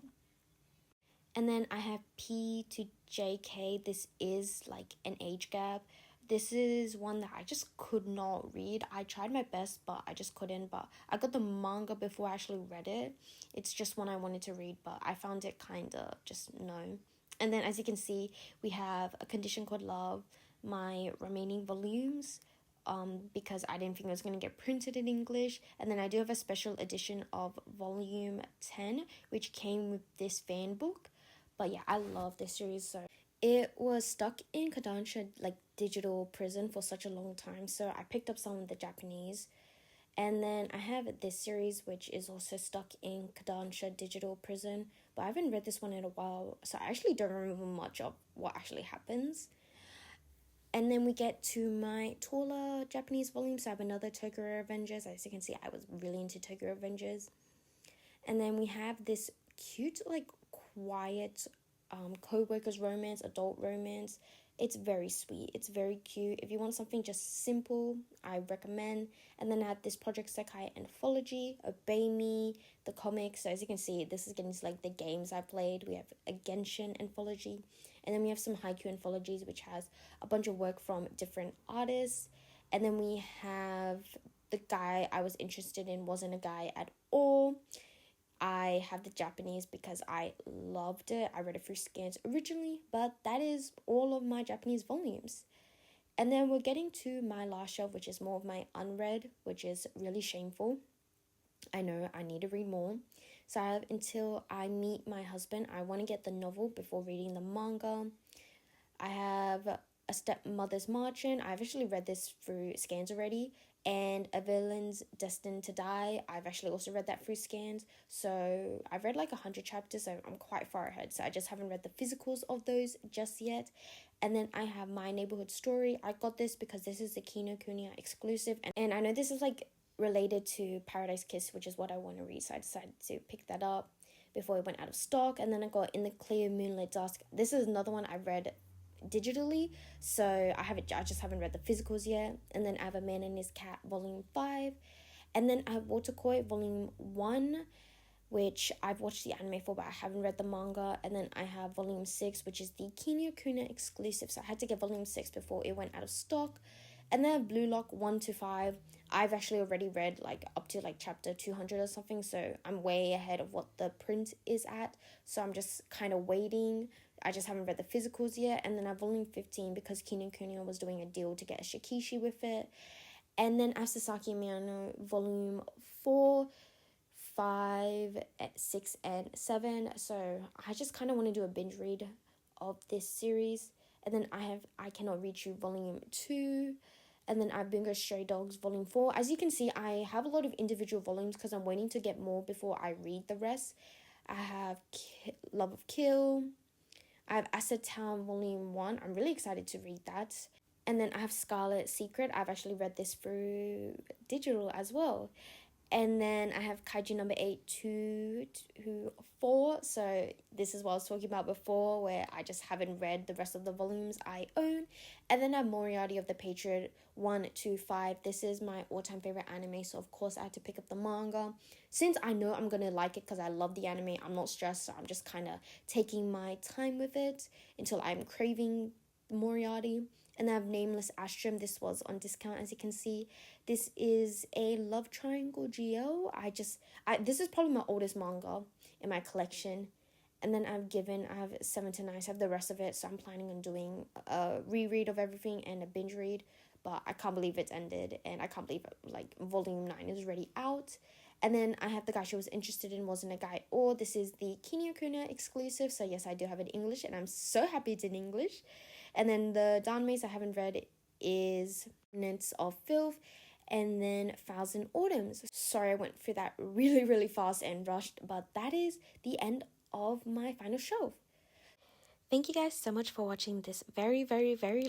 And then I have P to JK. This is like an age gap. This is one that I just could not read. I tried my best, but I just couldn't. But I got the manga before I actually read it. It's just one I wanted to read, but I found it kind of just no. And then as you can see, we have A Condition Called Love, my remaining volumes, because I didn't think it was going to get printed in English. And then I do have a special edition of volume 10, which came with this fan book. But yeah, I love this series. So it was stuck in Kodansha like digital prison for such a long time, so I picked up some of the Japanese. And then I have this series which is also stuck in Kodansha digital prison, but I haven't read this one in a while, so I actually don't remember much of what actually happens. And then we get to my taller Japanese volume, so I have another Tokyo Revengers. As you can see, I was really into Tokyo Revengers. And then we have this cute like quiet co-workers romance, adult romance. It's very sweet, it's very cute. If you want something just simple, I recommend. And then I have this Project Sekai anthology, Obey Me, the comics. So as you can see, this is getting to like the games I played. We have a Genshin anthology, and then we have some Haikyuu anthologies, which has a bunch of work from different artists. And then we have the guy I was interested in wasn't a guy at all. I have the Japanese because I loved it. I read it through scans originally, but that is all of my Japanese volumes. And then we're getting to my last shelf, which is more of my unread, which is really shameful. I know I need to read more. So I have Until I Meet My Husband. I want to get the novel before reading the manga. I have A Stepmother's Margin. I've actually read this through scans already. And A Villain's Destined to Die. I've actually also read that through scans. So I've read like 100 chapters, so I'm quite far ahead. So I just haven't read the physicals of those just yet. And then I have My Neighborhood Story. I got this because this is the Kinokuniya exclusive. And I know this is like related to Paradise Kiss, which is what I want to read. So I decided to pick that up before it went out of stock. And then I got In the Clear Moonlit Dusk. This is another one I read digitally, so I just haven't read the physicals yet. And then I have A Man and His Cat volume 5, and then I have Waterkoi volume 1, which I've watched the anime for, but I haven't read the manga. And then I have volume 6, which is the Kinokuniya exclusive, so I had to get volume 6 before it went out of stock. And then I have Blue Lock 1 to 5. I've actually already read like up to like chapter 200 or something, so I'm way ahead of what the print is at, so I'm just kind of waiting. I just haven't read the physicals yet. And then I have volume 15 because Kinokuniya was doing a deal to get a Shikishi with it. And then Sasaki Miyano volume 4, 5, 6, and 7. So I just kind of want to do a binge read of this series. And then I have I Cannot Reach You volume 2. And then I have Bungo Stray Dogs volume 4. As you can see, I have a lot of individual volumes because I'm waiting to get more before I read the rest. I have Love of Kill. I have Acid Town Volume 1. I'm really excited to read that. And then I have Scarlet Secret. I've actually read this through digital as well. And then I have Kaiju number 8 to 4. So this is what I was talking about before, where I just haven't read the rest of the volumes I own. And then I have Moriarty of the Patriot 1 to 5. This is my all-time favorite anime, so of course I had to pick up the manga. Since I know I'm gonna like it because I love the anime, I'm not stressed, so I'm just kind of taking my time with it until I'm craving Moriarty. And I have Nameless Astrum. This was on discount, as you can see. This is a love triangle GL. This is probably my oldest manga in my collection. And then I have 7 to 9, so I have the rest of it. So I'm planning on doing a reread of everything and a binge read. But I can't believe it's ended, and I can't believe volume 9 is already out. And then I have the guy she was interested in wasn't a guy, or this is the Kinyokuna exclusive. So yes, I do have it in English, and I'm so happy it's in English. And then the Danmeis I haven't read is Minutes of Filth, and then Thousand Autumns. Sorry, I went through that really fast and rushed, but that is the end of my final shelf. Thank you guys so much for watching this very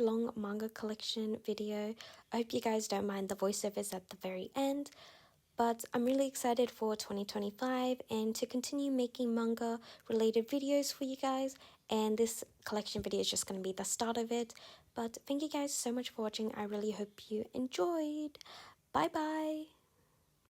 long manga collection video. I hope you guys don't mind the voiceovers at the very end. But I'm really excited for 2025 and to continue making manga related videos for you guys. And this collection video is just going to be the start of it. But thank you guys so much for watching. I really hope you enjoyed. Bye bye.